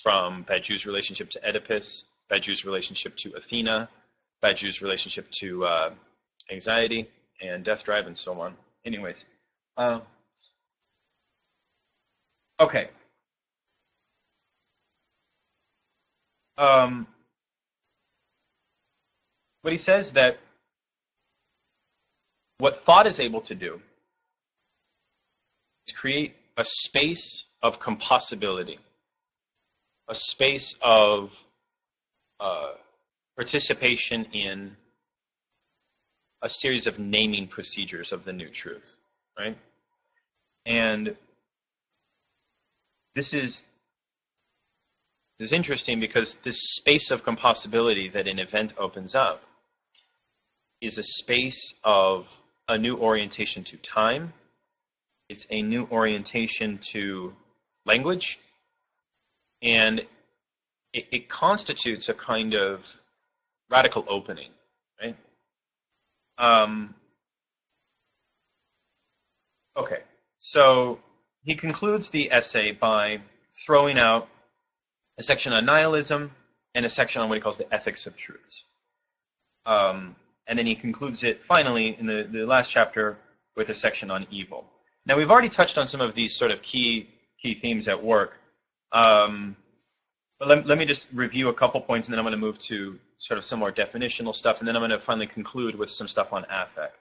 from Badiou's relationship to Oedipus, Badiou's relationship to Athena, Badiou's relationship to anxiety and death drive, and so on. Anyways. Okay. What he says that what thought is able to do is create a space of compossibility, a space of participation in a series of naming procedures of the new truth, right? And this is interesting because this space of compossibility that an event opens up is a space of a new orientation to time. It's a new orientation to language. And it constitutes a kind of radical opening, right? Okay, so he concludes the essay by throwing out a section on nihilism and a section on what he calls the ethics of truths. And then he concludes it finally in the last chapter with a section on evil. Now, we've already touched on some of these sort of key themes at work. But let me just review a couple points, and then I'm going to move to sort of some more definitional stuff, and then I'm going to finally conclude with some stuff on affect.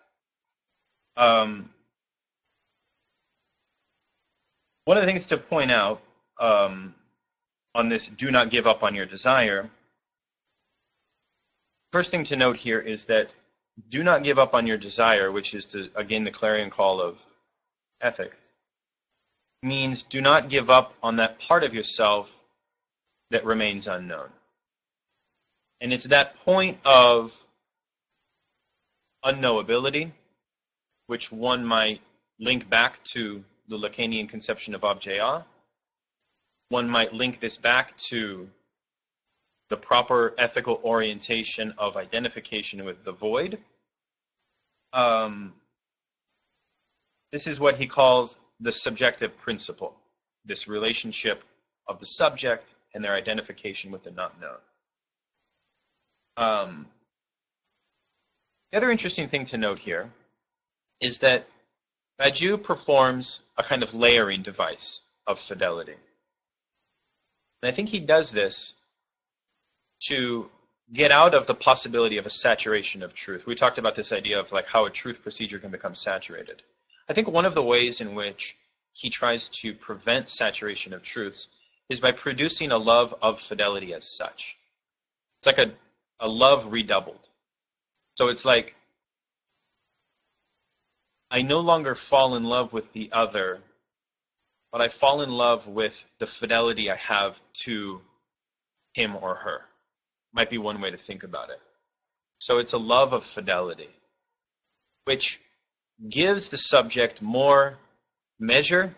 One of the things to point out on this do not give up on your desire, first thing to note here is that do not give up on your desire, which is, again, the clarion call of ethics, means do not give up on that part of yourself that remains unknown. And it's that point of unknowability, which one might link back to the Lacanian conception of objet. One might link this back to the proper ethical orientation of identification with the void. This is what he calls the subjective principle, this relationship of the subject and their identification with the not known. The other interesting thing to note here is that Badiou performs a kind of layering device of fidelity. And I think he does this to get out of the possibility of a saturation of truth. We talked about this idea of like how a truth procedure can become saturated. I think one of the ways in which he tries to prevent saturation of truths is by producing a love of fidelity as such. It's like a love redoubled. So it's like, I no longer fall in love with the other, but I fall in love with the fidelity I have to him or her. Might be one way to think about it. So it's a love of fidelity, which gives the subject more measure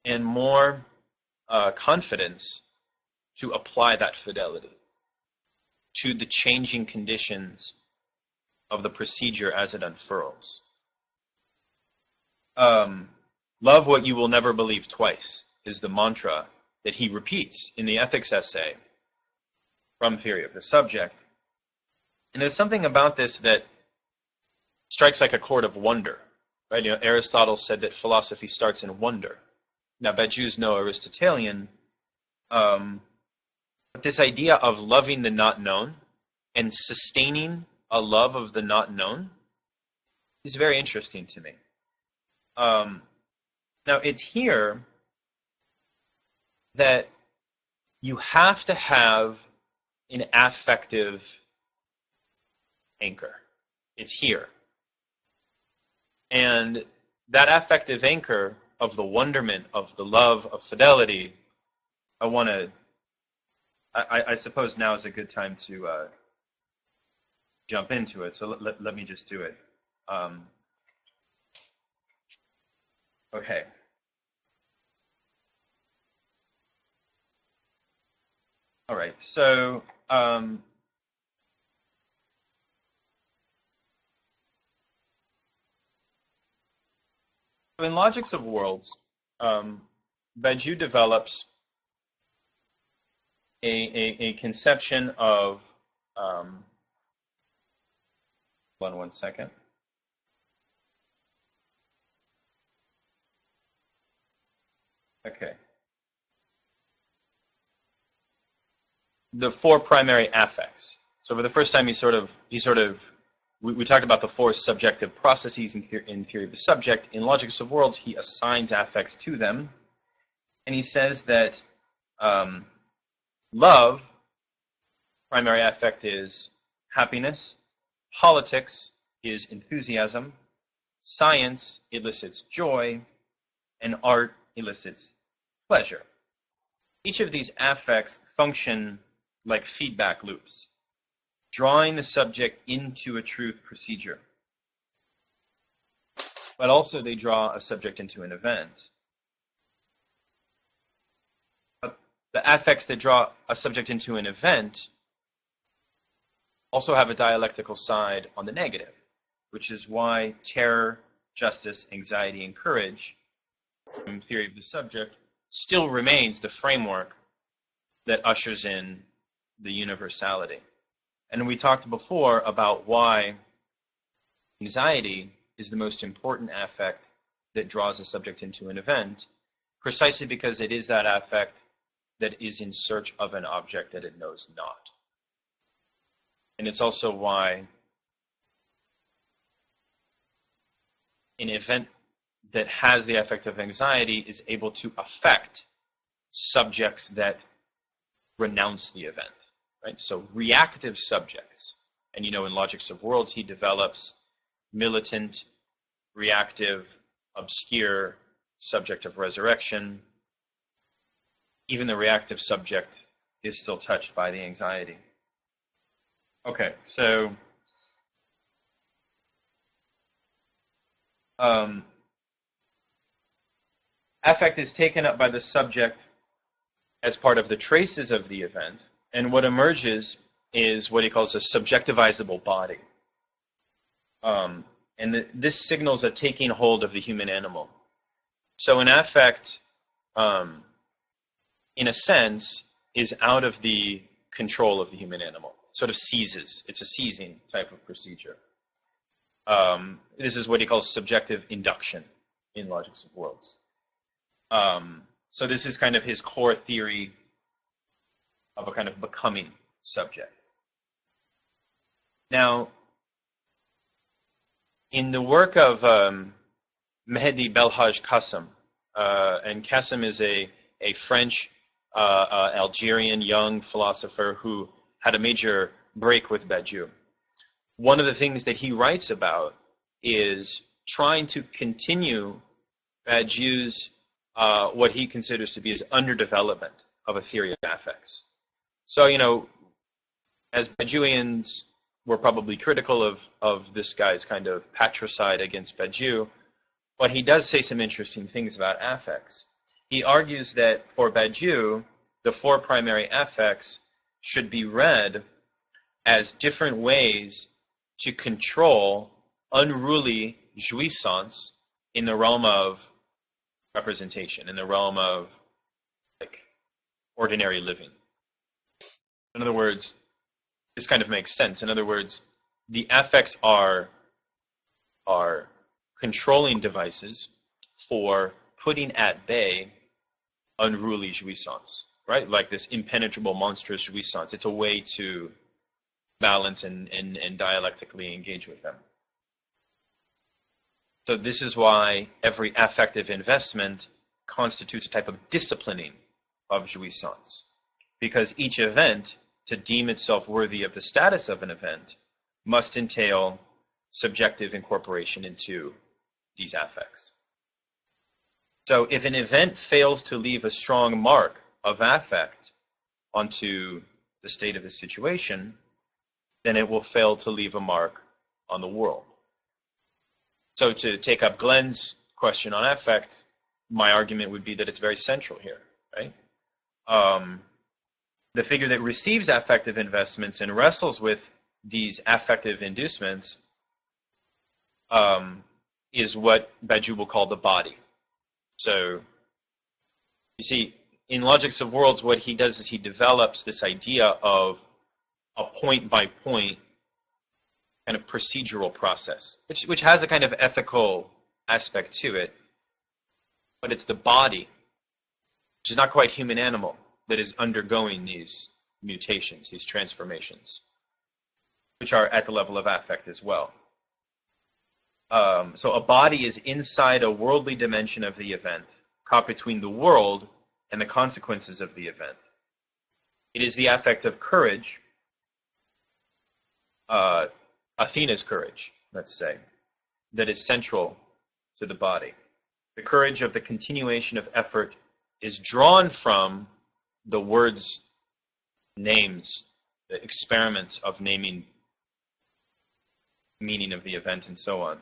and more confidence to apply that fidelity to the changing conditions of the procedure as it unfurls. Love what you will never believe twice is the mantra that he repeats in the ethics essay from Theory of the Subject. And there's something about this that strikes like a chord of wonder. Right? You know, Aristotle said that philosophy starts in wonder. Now, Badiou's no Aristotelian, but this idea of loving the not known and sustaining a love of the not known is very interesting to me. Now, it's here that you have to have an affective anchor. It's here. And that affective anchor of the wonderment, of the love, of fidelity, I suppose now is a good time to jump into it. So let me just do it. Okay. All right. So in Logics of Worlds, Badiou develops a conception of hold on one second. Okay. The four primary affects. So for the first time, we talked about the four subjective processes in Theory of the Subject. In Logics of Worlds, he assigns affects to them. And he says that love, primary affect is happiness. Politics is enthusiasm. Science elicits joy. And art elicits pleasure. Each of these affects function like feedback loops, drawing the subject into a truth procedure. But also they draw a subject into an event. But the affects that draw a subject into an event also have a dialectical side on the negative, which is why terror, justice, anxiety, and courage from Theory of the Subject still remains the framework that ushers in the universality. And we talked before about why anxiety is the most important affect that draws a subject into an event, precisely because it is that affect that is in search of an object that it knows not. And it's also why an event that has the affect of anxiety is able to affect subjects that renounce the event, right? So reactive subjects, and in Logics of Worlds, he develops militant, reactive, obscure subject of resurrection. Even the reactive subject is still touched by the anxiety. Okay, so affect is taken up by the subject as part of the traces of the event, and what emerges is what he calls a subjectivizable body. And this signals a taking hold of the human animal. So an affect, in a sense, is out of the control of the human animal. It sort of seizes. It's a seizing type of procedure. This is what he calls subjective induction in Logics of Worlds. So this is kind of his core theory of a kind of becoming subject. Now, in the work of Mehdi Belhaj Qasim, and Qasim is a French Algerian young philosopher who had a major break with Badiou. One of the things that he writes about is trying to continue Badiou's what he considers to be his underdevelopment of a theory of affects. So, you know, as Badiouians were probably critical of this guy's kind of patricide against Badiou, but he does say some interesting things about affects. He argues that for Badiou, the four primary affects should be read as different ways to control unruly jouissance in the realm of representation, in the realm of like ordinary living. In other words, this kind of makes sense. In other words, the affects are controlling devices for putting at bay unruly jouissance, right? Like this impenetrable, monstrous jouissance. It's a way to balance and dialectically engage with them. So this is why every affective investment constitutes a type of disciplining of jouissance, because each event, to deem itself worthy of the status of an event, must entail subjective incorporation into these affects. So if an event fails to leave a strong mark of affect onto the state of the situation, then it will fail to leave a mark on the world. So to take up Glenn's question on affect, my argument would be that it's very central here, right? The figure that receives affective investments and wrestles with these affective inducements is what Badiou will call the body. So, you see, in Logics of Worlds, what he does is he develops this idea of a point-by-point kind of procedural process, which has a kind of ethical aspect to it, but it's the body, which is not quite human-animal, that is undergoing these mutations, these transformations, which are at the level of affect as well. So a body is inside a worldly dimension of the event, caught between the world and the consequences of the event. It is the affect of courage, Athena's courage, let's say, that is central to the body. The courage of the continuation of effort is drawn from the words, names, the experiments of naming meaning of the event and so on.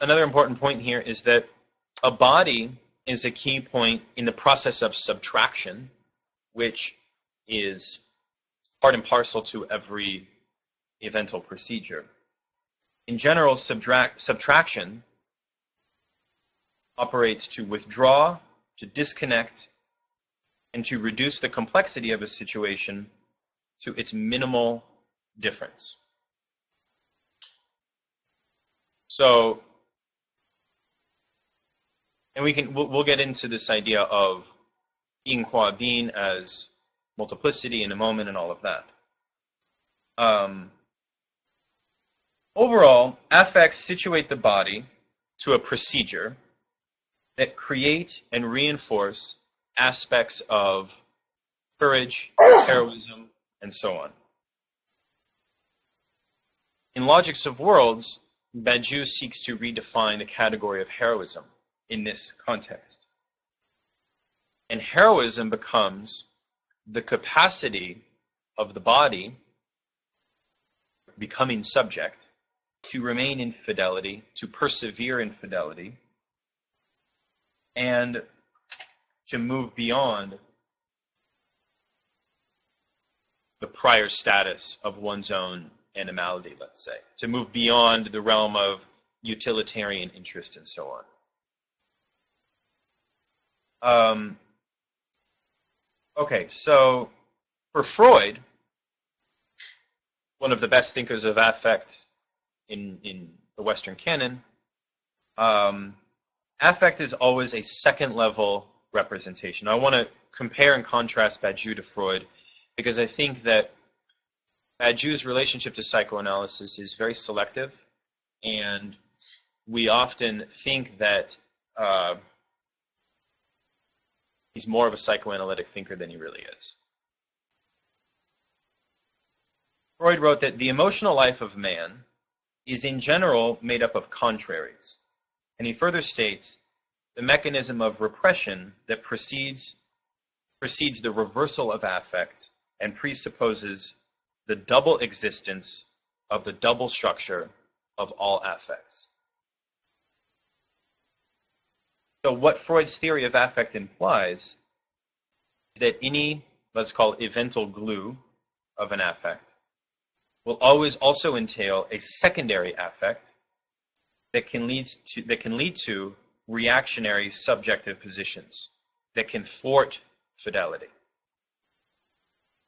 Another important point here is that a body is a key point in the process of subtraction, which is part and parcel to every evental procedure. In general, subtraction operates to withdraw, to disconnect, and to reduce the complexity of a situation to its minimal difference. So, and we'll get into this idea of being qua being as multiplicity in a moment and all of that. Overall, affects situate the body to a procedure that create and reinforce aspects of courage, heroism, and so on. In Logics of Worlds, Badiou seeks to redefine the category of heroism in this context. And heroism becomes the capacity of the body, becoming subject, to remain in fidelity, to persevere in fidelity, and to move beyond the prior status of one's own animality, let's say, to move beyond the realm of utilitarian interest and so on. Okay, so for Freud, one of the best thinkers of affect in the Western canon, affect is always a second-level representation. I want to compare and contrast Badiou to Freud because I think that Badiou's relationship to psychoanalysis is very selective, and we often think that he's more of a psychoanalytic thinker than he really is. Freud wrote that the emotional life of man is in general made up of contraries. And he further states the mechanism of repression that precedes the reversal of affect and presupposes the double existence of the double structure of all affects. So what Freud's theory of affect implies is that any, let's call it evental glue of an affect, will always also entail a secondary affect that can lead to reactionary subjective positions that can thwart fidelity.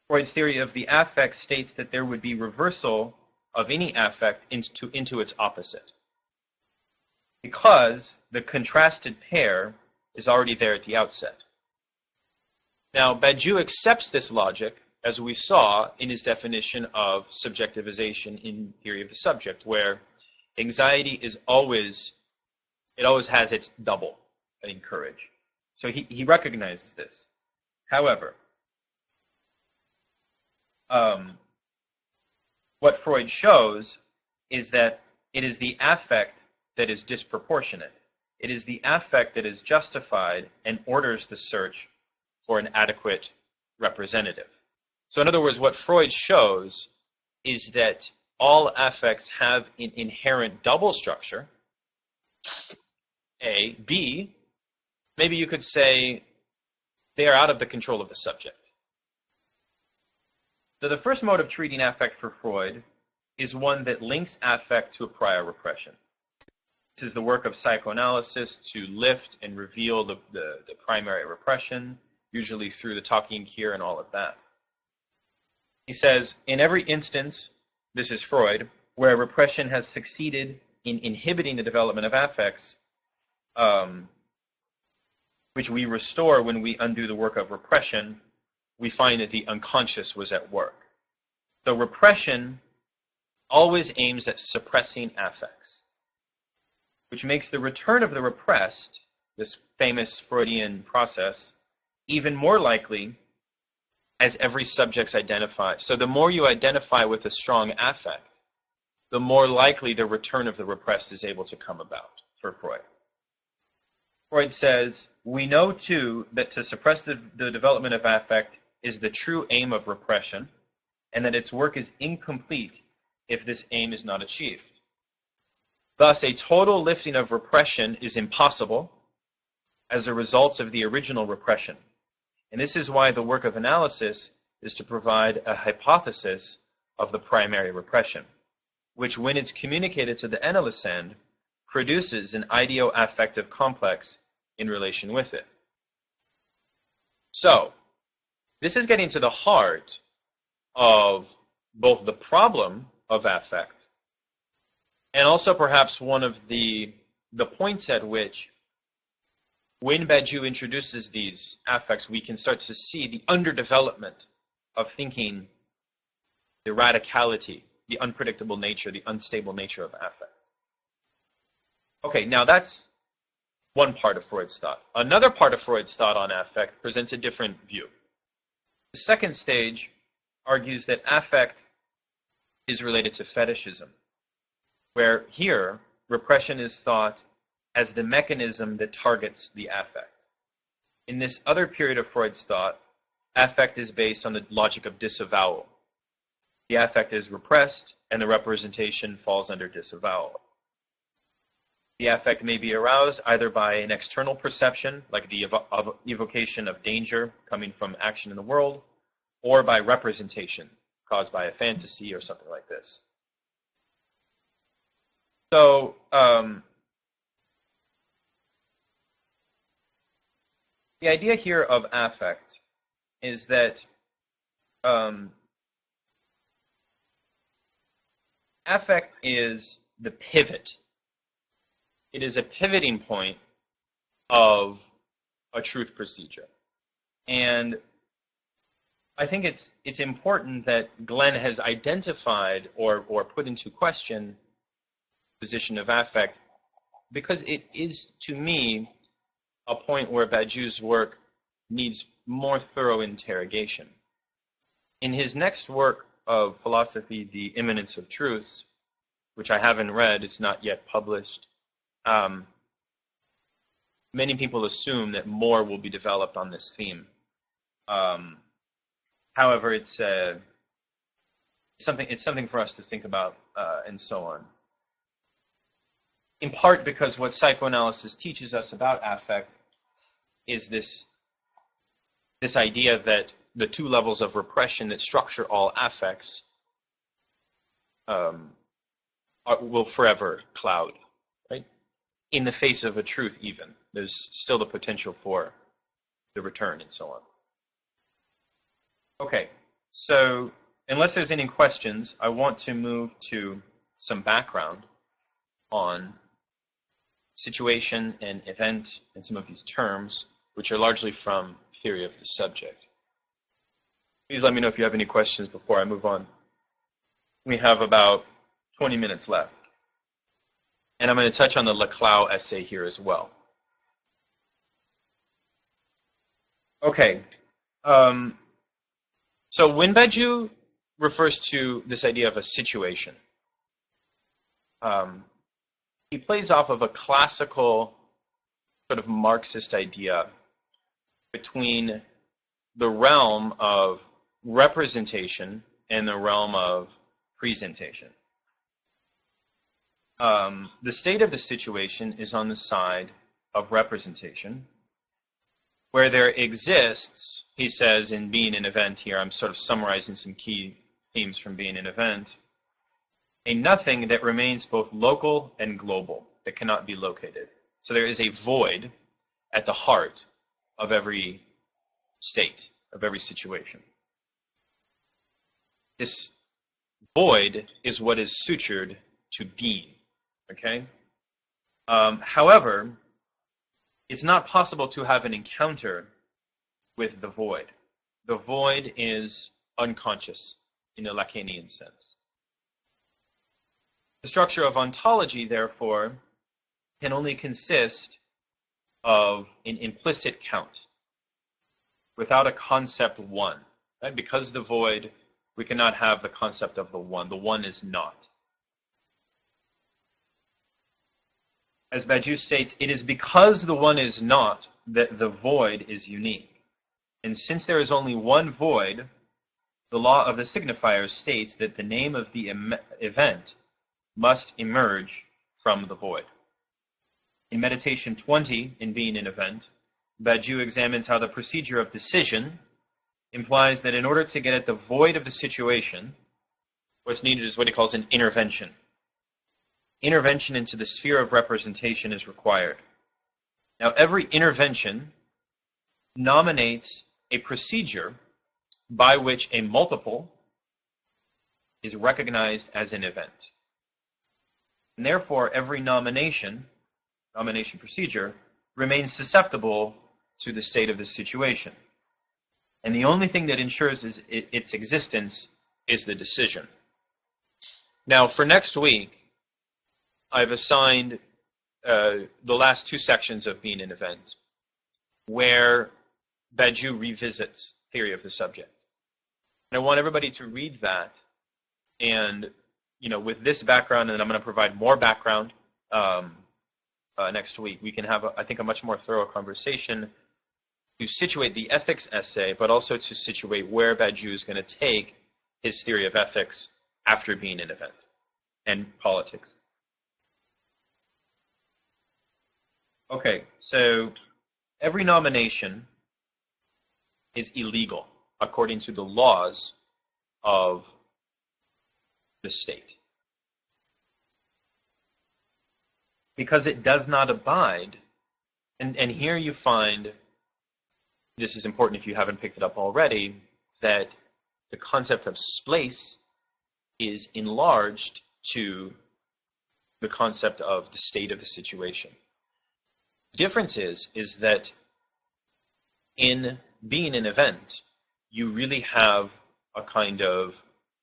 Freud's theory of the affect states that there would be reversal of any affect into its opposite, because the contrasted pair is already there at the outset. Now, Badiou accepts this logic, as we saw in his definition of subjectivization in theory of the subject, where anxiety is always has its double in courage. So he recognizes this. However, what Freud shows is that it is the affect that is disproportionate. It is the affect that is justified and orders the search for an adequate representative. So in other words, what Freud shows is that all affects have an inherent double structure, A. B, maybe you could say they are out of the control of the subject. So the first mode of treating affect for Freud is one that links affect to a prior repression. This is the work of psychoanalysis to lift and reveal the primary repression, usually through the talking cure and all of that. He says, in every instance, this is Freud, where repression has succeeded in inhibiting the development of affects, which we restore when we undo the work of repression, we find that the unconscious was at work. So repression always aims at suppressing affects, which makes the return of the repressed, this famous Freudian process, even more likely as every subject's identified. So the more you identify with a strong affect, the more likely the return of the repressed is able to come about for Freud. Freud says, we know too that to suppress the development of affect is the true aim of repression, and that its work is incomplete if this aim is not achieved. Thus, a total lifting of repression is impossible as a result of the original repression. And this is why the work of analysis is to provide a hypothesis of the primary repression, which, when it's communicated to the analysand, produces an ideo-affective complex in relation with it. So, this is getting to the heart of both the problem of affect and also perhaps one of the points at which, when Badiou introduces these affects, we can start to see the underdevelopment of thinking, the radicality, the unpredictable nature, the unstable nature of affect. Okay, now that's one part of Freud's thought. Another part of Freud's thought on affect presents a different view. The second stage argues that affect is related to fetishism, where here repression is thought as the mechanism that targets the affect. In this other period of Freud's thought, affect is based on the logic of disavowal. The affect is repressed, and the representation falls under disavowal. The affect may be aroused either by an external perception, like the evocation of danger coming from action in the world, or by representation caused by a fantasy or something like this. So, The idea here of affect is that affect is the pivot. It is a pivoting point of a truth procedure. And I think it's important that Glenn has identified or put into question the position of affect, because it is, to me, a point where Badiou's work needs more thorough interrogation. In his next work of philosophy, The Immanence of Truths, which I haven't read, it's not yet published, many people assume that more will be developed on this theme. However, it's something for us to think about, and so on. In part because what psychoanalysis teaches us about affect is this idea that the two levels of repression that structure all affects will forever cloud, right? In the face of a truth, even. There's still the potential for the return and so on. Okay, so unless there's any questions, I want to move to some background on situation and event and some of these terms, which are largely from theory of the subject. Please let me know if you have any questions before I move on. We have about 20 minutes left. And I'm going to touch on the Laclau essay here as well. Okay. So when Badiou refers to this idea of a situation, he plays off of a classical sort of Marxist idea between the realm of representation and the realm of presentation. The state of the situation is on the side of representation, where there exists, he says, in Being an Event here, I'm sort of summarizing some key themes from Being an Event, a nothing that remains both local and global, that cannot be located. So there is a void at the heart of every state, of every situation. This void is what is sutured to be, okay? However, it's not possible to have an encounter with the void. The void is unconscious in a Lacanian sense. The structure of ontology, therefore, can only consist of an implicit count without a concept one. Right? Because the void, we cannot have the concept of the one. The one is not. As Badiou states, it is because the one is not that the void is unique. And since there is only one void, the law of the signifier states that the name of the event must emerge from the void. In Meditation 20, in Being an Event, Badiou examines how the procedure of decision implies that in order to get at the void of the situation, what's needed is what he calls an intervention. Intervention into the sphere of representation is required. Now, every intervention nominates a procedure by which a multiple is recognized as an event. And therefore, every nomination procedure, remains susceptible to the state of the situation. And the only thing that ensures its existence is the decision. Now, for next week, I've assigned the last two sections of Being an Event, where Badiou revisits theory of the subject. And I want everybody to read that, and with this background, and I'm going to provide more background next week, we can have, I think, a much more thorough conversation to situate the ethics essay, but also to situate where Badiou is going to take his theory of ethics after Being an Event and politics. Okay, so every nomination is illegal according to the laws of the state, because it does not abide, and here you find this is important if you haven't picked it up already, that the concept of space is enlarged to the concept of the state of the situation. The difference is that in being an event, you really have a kind of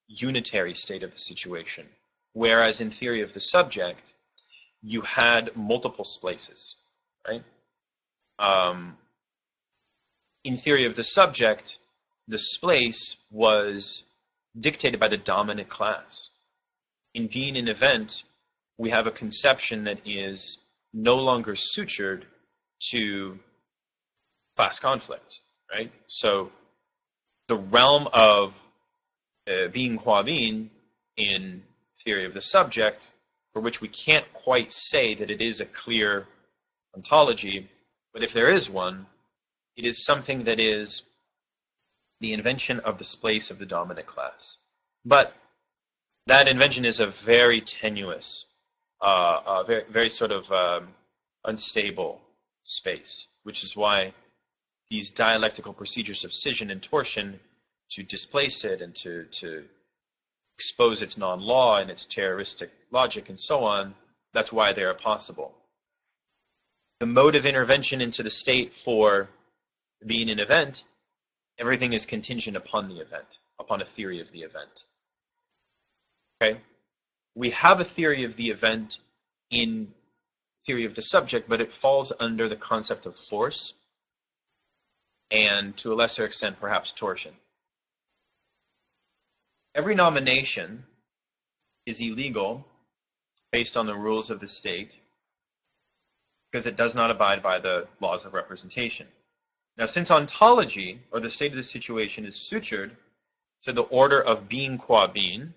unitary state of the situation, whereas in theory of the subject, you had multiple spaces, right? In theory of the subject, the space was dictated by the dominant class. In being an event, we have a conception that is no longer sutured to class conflict, right? So the realm of being qua being in theory of the subject, for which we can't quite say that it is a clear ontology, but if there is one, it is something that is the invention of the space of the dominant class. But that invention is a very tenuous, very sort of unstable space, which is why these dialectical procedures of scission and torsion to displace it and to expose its non-law and its terroristic logic and so on, that's why they are possible. The mode of intervention into the state for being an event, everything is contingent upon the event, upon a theory of the event. Okay? We have a theory of the event in theory of the subject, but it falls under the concept of force and, to a lesser extent, perhaps torsion. Every nomination is illegal based on the rules of the state because it does not abide by the laws of representation. Now, since ontology, or the state of the situation, is sutured to the order of being qua being,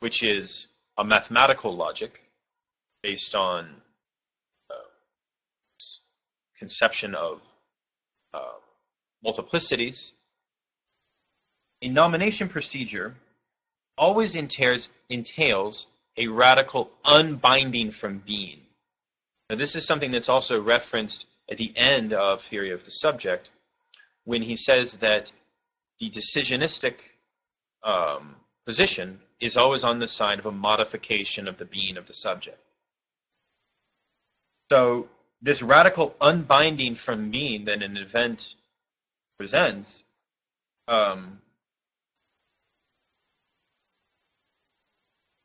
which is a mathematical logic based on conception of multiplicities, a nomination procedure always entails a radical unbinding from being. Now, this is something that's also referenced at the end of theory of the subject, when he says that the decisionistic position is always on the side of a modification of the being of the subject. So this radical unbinding from being that an event presents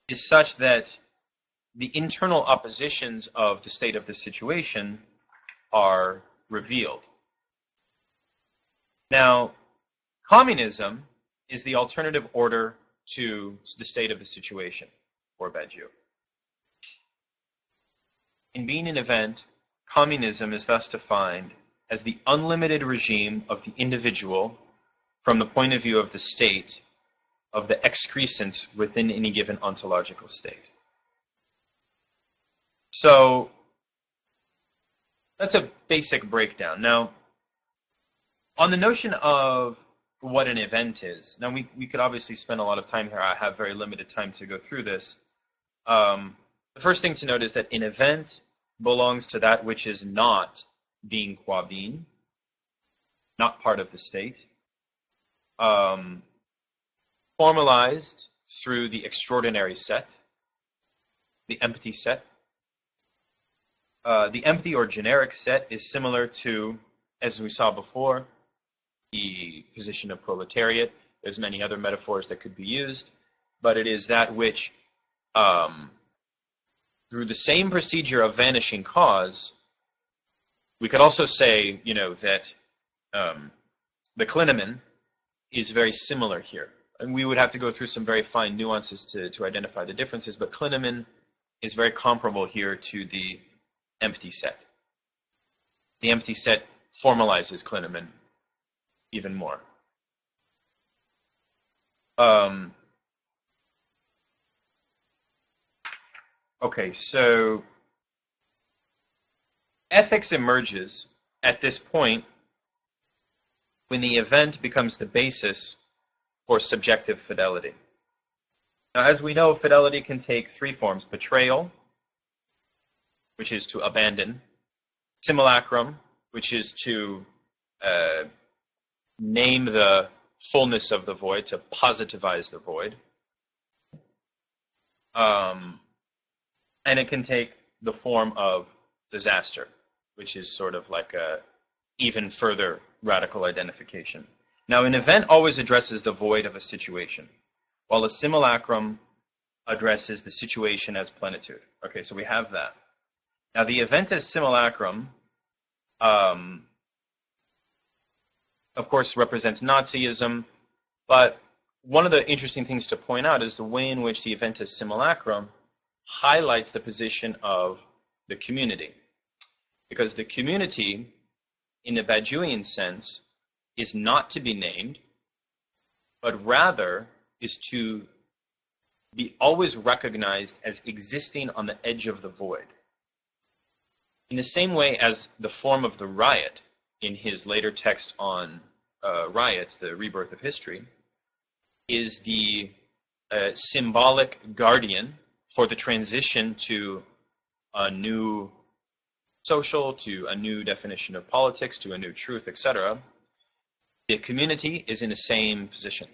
is such that the internal oppositions of the state of the situation are revealed. Now, communism is the alternative order to the state of the situation for Badiou. In being an event, communism is thus defined as the unlimited regime of the individual from the point of view of the state of the excrescence within any given ontological state. So that's a basic breakdown. Now, on the notion of what an event is, now we could obviously spend a lot of time here. I have very limited time to go through this. The first thing to note is that an event belongs to that which is not being qua being, not part of the state, formalized through the extraordinary set, the empty set. The empty or generic set is similar to, as we saw before, the position of proletariat. There's many other metaphors that could be used, but it is that which, through the same procedure of vanishing cause, we could also say, that the clinamen is very similar here. And we would have to go through some very fine nuances to identify the differences, but clinamen is very comparable here to the empty set. The empty set formalizes clinamen even more. Okay, so ethics emerges at this point when the event becomes the basis for subjective fidelity. Now, as we know, fidelity can take three forms: betrayal, which is to abandon; simulacrum, which is to name the fullness of the void, to positivize the void. And it can take the form of disaster, which is sort of like a even further radical identification. Now, an event always addresses the void of a situation, while a simulacrum addresses the situation as plenitude. Okay, so we have that. Now, the event as simulacrum, of course, represents Nazism, but one of the interesting things to point out is the way in which the event as simulacrum highlights the position of the community. Because the community, in the Badiouian sense, is not to be named, but rather is to be always recognized as existing on the edge of the void. In the same way as the form of the riot in his later text on riots, The Rebirth of History, is the symbolic guardian for the transition to a new social, to a new definition of politics, to a new truth, etc. The community is in the same position,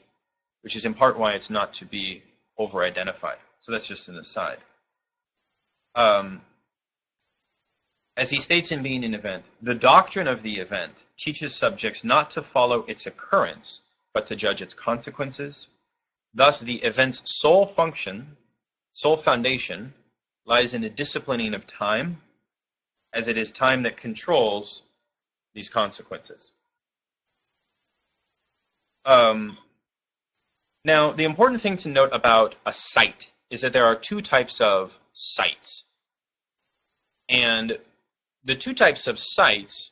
which is in part why it's not to be over-identified. So that's just an aside. As he states in Being an Event, the doctrine of the event teaches subjects not to follow its occurrence, but to judge its consequences. Thus, the event's sole function, sole foundation, lies in the disciplining of time, as it is time that controls these consequences. Now, the important thing to note about a site is that there are two types of sites. And the two types of sites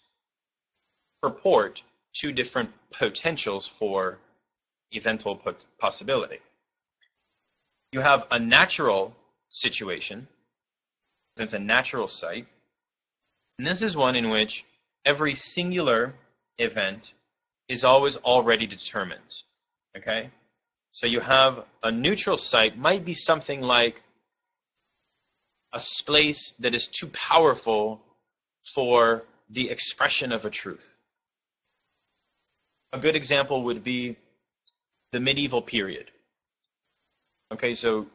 purport two different potentials for eventual possibility. You have a natural situation, it's a natural site, and this is one in which every singular event is always already determined, okay? So you have a neutral site, might be something like a space that is too powerful for the expression of a truth. A good example would be the medieval period. Okay, so,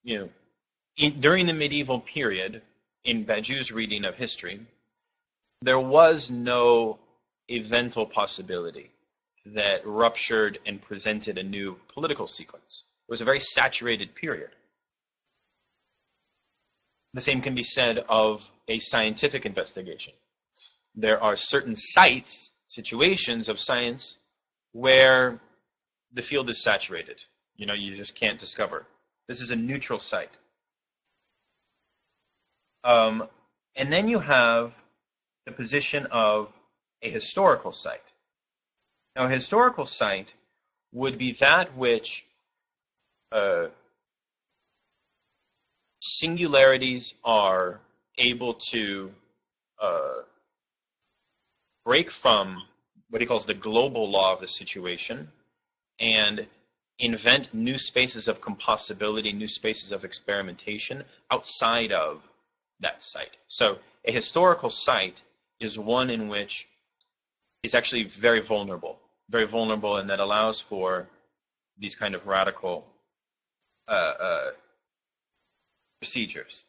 during the medieval period, in Badiou's reading of history, there was no eventual possibility that ruptured and presented a new political sequence. It was a very saturated period. The same can be said of a scientific investigation. There are certain sites, situations of science, where the field is saturated. You just can't discover. This is a neutral site. And then you have the position of a historical site. Now, a historical site would be that which singularities are able to break from what he calls the global law of the situation and invent new spaces of compossibility, new spaces of experimentation outside of that site. So a historical site is one in which is actually very vulnerable, and that allows for these kind of radical procedures.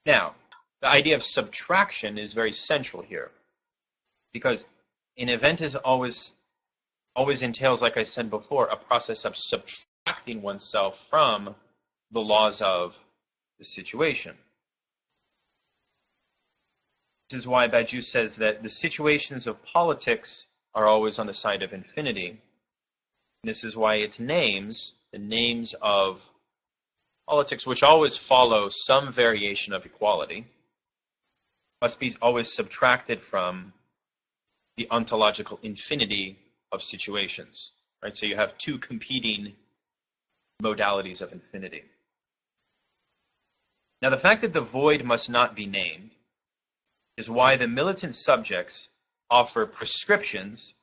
Now, the idea of subtraction is very central here, because an event is always entails, like I said before, a process of subtracting oneself from the laws of the situation. This is why Badiou says that the situations of politics are always on the side of infinity. And this is why its names, the names of politics, which always follow some variation of equality, must be always subtracted from the ontological infinity of situations, right? So you have two competing modalities of infinity. Now, the fact that the void must not be named is why the militant subjects offer prescriptions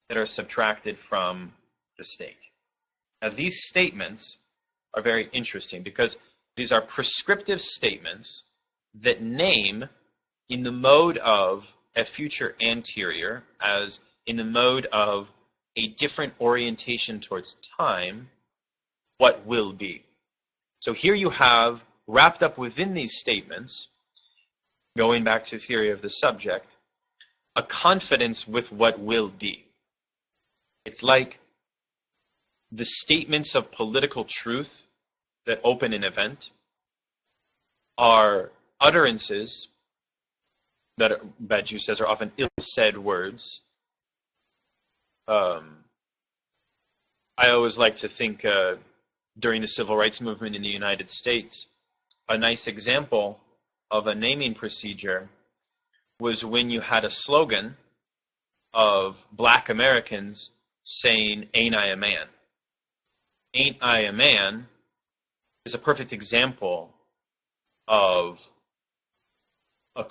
that are subtracted from the state. Now, these statements are very interesting because these are prescriptive statements that name in the mode of a future anterior as in the mode of a different orientation towards time, what will be. So here you have, wrapped up within these statements, going back to theory of the subject, a confidence with what will be. It's like the statements of political truth that open an event are utterances that Badiou says are often ill-said words. I always like to think during the civil rights movement in the United States, a nice example of a naming procedure was when you had a slogan of Black Americans saying, "Ain't I a man?" "Ain't I a man" is a perfect example of a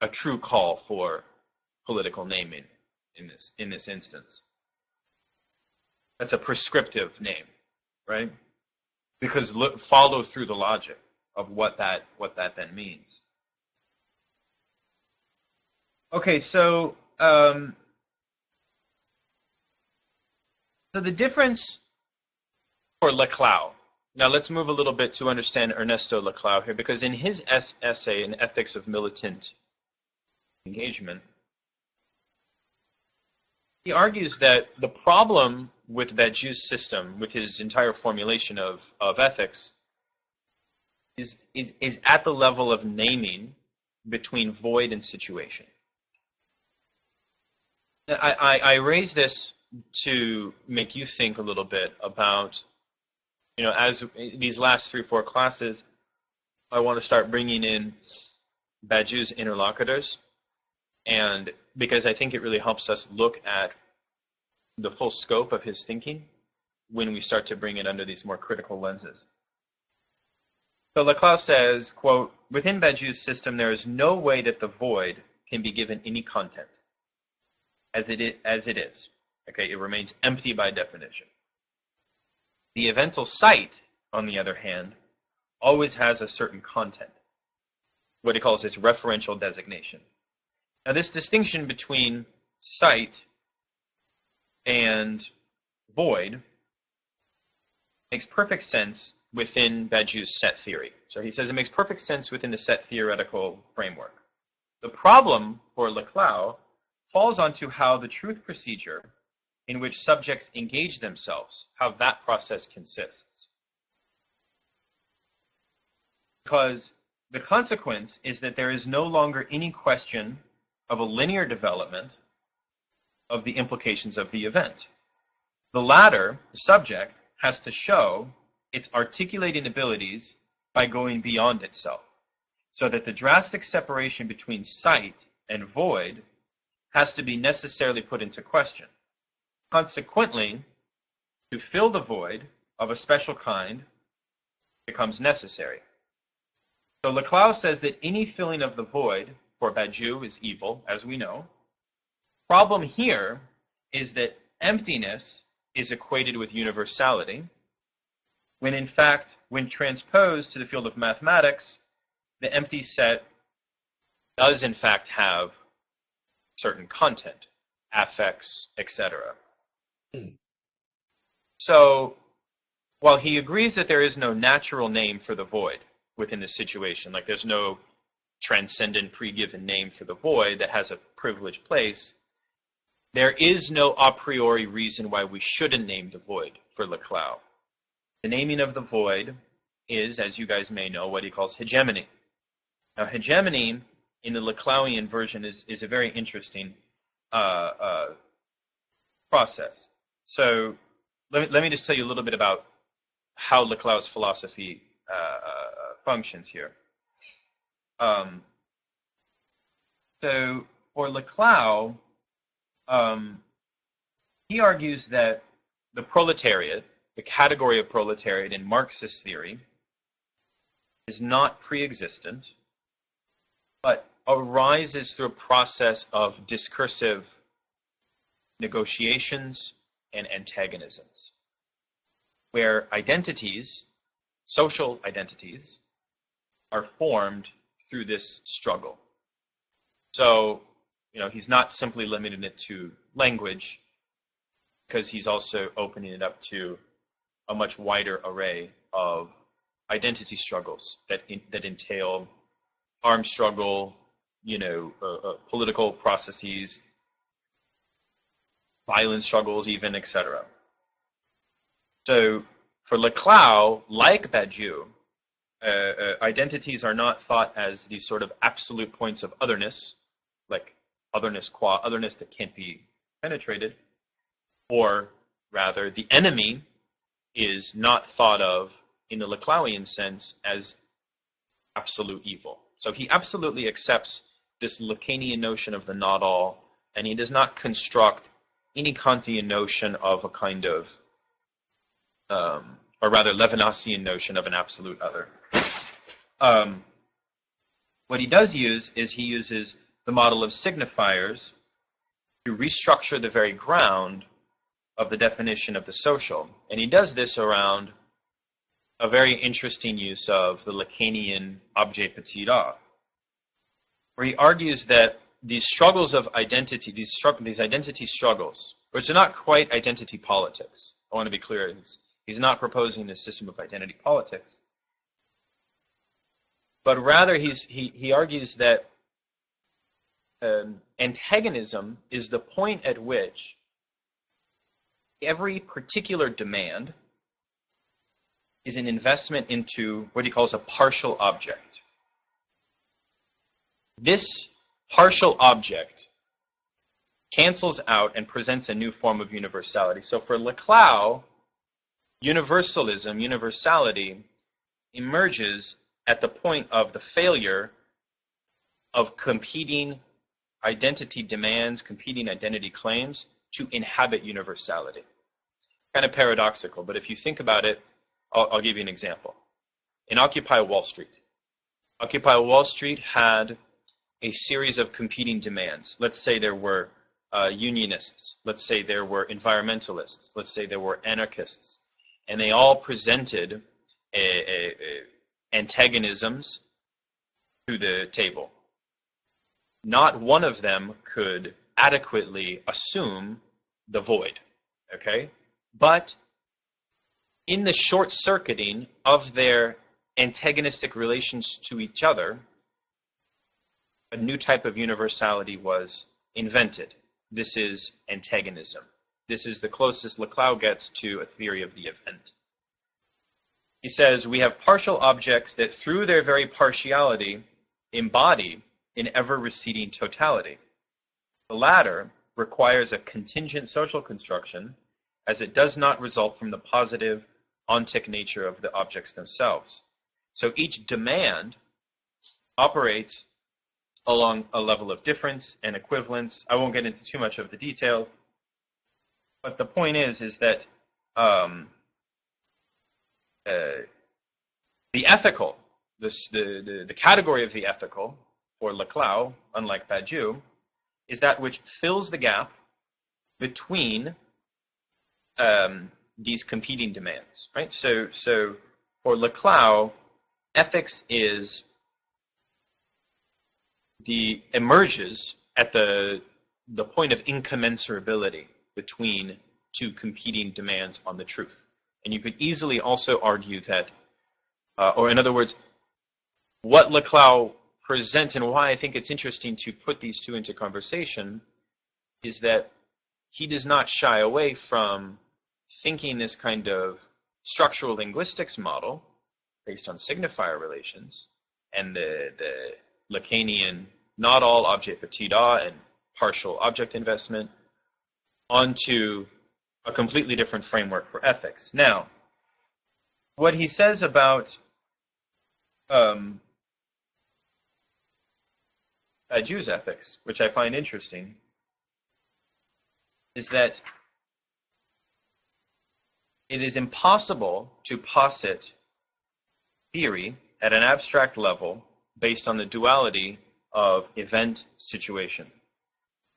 true call for political naming in this instance. That's a prescriptive name, right? Because follow through the logic of what that then means. Okay, so the difference for Laclau. Now let's move a little bit to understand Ernesto Laclau here, because in his essay in Ethics of Militant Engagement, he argues that the problem with Badiou's system, with his entire formulation of ethics, is at the level of naming between void and situation. I raise this to make you think a little bit about, as these last 3-4 classes, I want to start bringing in Badiou's interlocutors, and because I think it really helps us look at the full scope of his thinking when we start to bring it under these more critical lenses. So Laclau says, quote, "Within Badiou's system, there is no way that the void can be given any content as it is. Okay, it remains empty by definition. The evental site, on the other hand, always has a certain content, what he calls its referential designation. Now, this distinction between site and void makes perfect sense within Badiou's set theory. So he says it makes perfect sense within the set theoretical framework. The problem for Laclau falls onto how the truth procedure in which subjects engage themselves, how that process consists. Because the consequence is that there is no longer any question of a linear development of the implications of the event. The latter, the subject, has to show its articulating abilities by going beyond itself, so that the drastic separation between sight and void has to be necessarily put into question. Consequently, to fill the void of a special kind becomes necessary. So Laclau says that any filling of the void for Badiou is evil, as we know. Problem here is that emptiness is equated with universality, when in fact, when transposed to the field of mathematics, the empty set does in fact have certain content, affects, etc. So, while he agrees that there is no natural name for the void within the situation, like there's no transcendent pre-given name for the void that has a privileged place, there is no a priori reason why we shouldn't name the void for Laclau. The naming of the void is, as you guys may know, what he calls hegemony. Now, hegemony in the Laclauian version is a very interesting process. So let me just tell you a little bit about how Laclau's philosophy functions here. So for Laclau, he argues that the proletariat, the category of proletariat in Marxist theory, is not pre-existent, but arises through a process of discursive negotiations and antagonisms, where identities, social identities, are formed through this struggle. So, he's not simply limiting it to language, because he's also opening it up to a much wider array of identity struggles that entail armed struggle, political processes, violent struggles even, etc. So for Laclau, like Badiou, identities are not thought as these sort of absolute points of otherness, like otherness qua otherness that can't be penetrated, or rather the enemy is not thought of in the Laclauian sense as absolute evil. So he absolutely accepts this Lacanian notion of the not-all, and he does not construct any Kantian notion of a kind of, or rather Levinasian notion of an absolute other. What he does use is he uses the model of signifiers to restructure the very ground of the definition of the social. And he does this around a very interesting use of the Lacanian objet petit a, where he argues that these struggles of identity, these identity struggles, which are not quite identity politics. I want to be clear. He's not proposing a system of identity politics. But rather, he argues that antagonism is the point at which every particular demand is an investment into what he calls a partial object. This partial object cancels out and presents a new form of universality. So for Laclau, universalism, universality, emerges at the point of the failure of competing identity demands, competing identity claims to inhabit universality. Kind of paradoxical, but if you think about it, I'll give you an example. In Occupy Wall Street, Occupy Wall Street had a series of competing demands. Let's say there were unionists. Let's say there were environmentalists. Let's say there were anarchists. And they all presented antagonisms to the table. Not one of them could adequately assume the void, okay? But in the short-circuiting of their antagonistic relations to each other, a new type of universality was invented. This is antagonism. This is the closest Laclau gets to a theory of the event. He says, we have partial objects that through their very partiality embody an ever-receding totality. The latter requires a contingent social construction, as it does not result from the positive ontic nature of the objects themselves. So each demand operates along a level of difference and equivalence. I won't get into too much of the details, but the point is that the ethical, the category of the ethical for Laclau, unlike Badiou, is that which fills the gap between these competing demands, right? So for Laclau, ethics emerges at the point of incommensurability between two competing demands on the truth. And you could easily also argue that, or in other words, what Laclau presents and why I think it's interesting to put these two into conversation is that he does not shy away from thinking this kind of structural linguistics model based on signifier relations and the Lacanian not all objet petit a and partial object investment onto a completely different framework for ethics. Now, what he says about Badiou's ethics, which I find interesting, is that it is impossible to posit theory at an abstract level based on the duality of event-situation.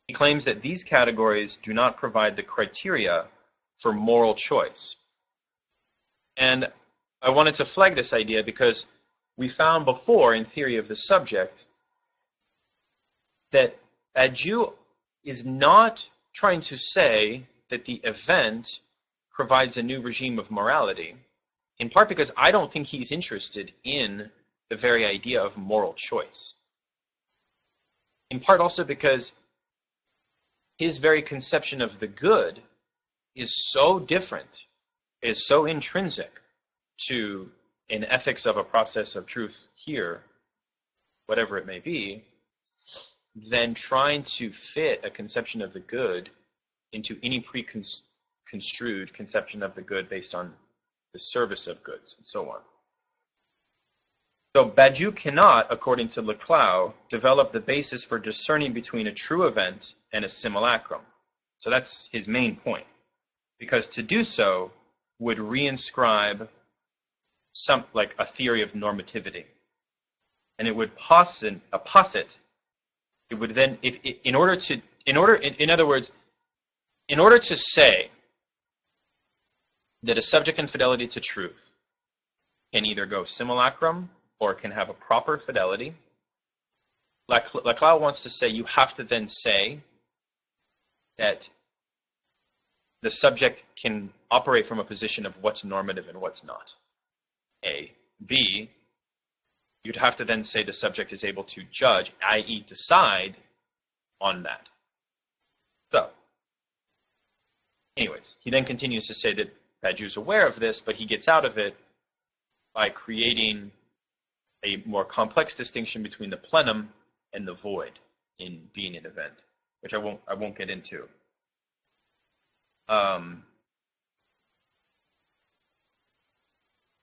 He claims that these categories do not provide the criteria for moral choice. And I wanted to flag this idea because we found before in theory of the subject that Badiou is not trying to say that the event provides a new regime of morality, in part because I don't think he's interested in the very idea of moral choice. In part also because his very conception of the good is so different, is so intrinsic to an ethics of a process of truth here, whatever it may be, than trying to fit a conception of the good into any preconstrued conception of the good based on the service of goods and so on. So Badiou cannot, according to Laclau, develop the basis for discerning between a true event and a simulacrum. So that's his main point, because to do so would reinscribe like a theory of normativity, and it would posit. It would then, in order to say that a subject infidelity to truth can either go simulacrum or can have a proper fidelity, Laclau wants to say you have to then say that the subject can operate from a position of what's normative and what's not. A. B, you'd have to then say the subject is able to judge, i.e. decide on that. So, anyways, he then continues to say that Badiou's aware of this, but he gets out of it by creating a more complex distinction between the plenum and the void in being an event, which I won't get into.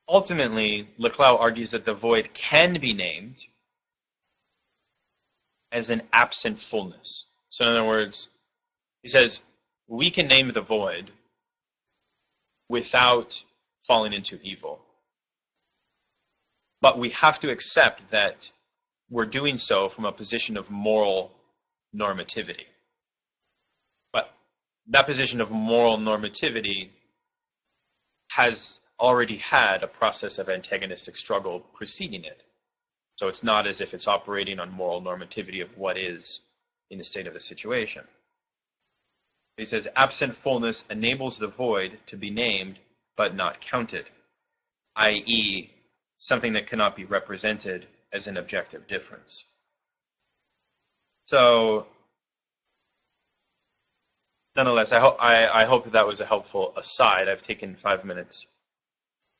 Ultimately, Laclau argues that the void can be named as an absent fullness. So in other words, he says, we can name the void without falling into evil. But we have to accept that we're doing so from a position of moral normativity. But that position of moral normativity has already had a process of antagonistic struggle preceding it. So it's not as if it's operating on moral normativity of what is in the state of the situation. He says, absent fullness enables the void to be named but not counted, i.e., something that cannot be represented as an objective difference. So, nonetheless, I hope that was a helpful aside. I've taken 5 minutes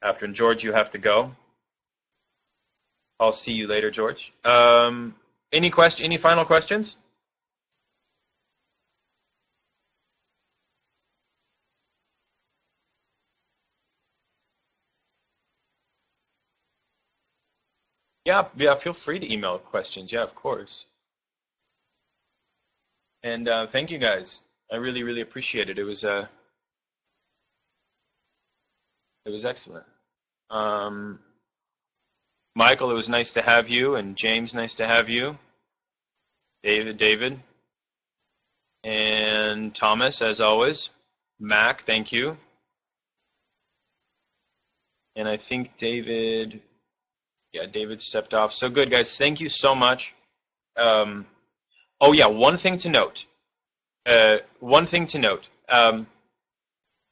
after. And George, you have to go. I'll see you later, George. Any final questions? Yeah, feel free to email questions. Yeah, of course. And thank you guys. I really, really appreciate it. It was excellent. Michael, it was nice to have you, and James, nice to have you. David, and Thomas, as always. Mac, thank you. And I think David stepped off. So good, guys. Thank you so much. Oh yeah, one thing to note.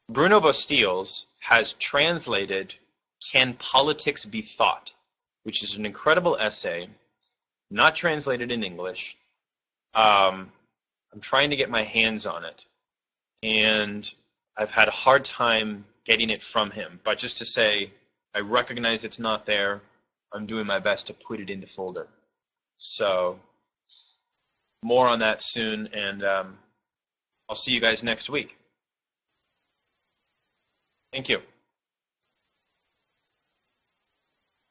Bruno Bostiels has translated "Can Politics Be Thought?", which is an incredible essay, not translated in English. I'm trying to get my hands on it, and I've had a hard time getting it from him. But just to say, I recognize it's not there. I'm doing my best to put it in the folder. So, more on that soon, and I'll see you guys next week. Thank you.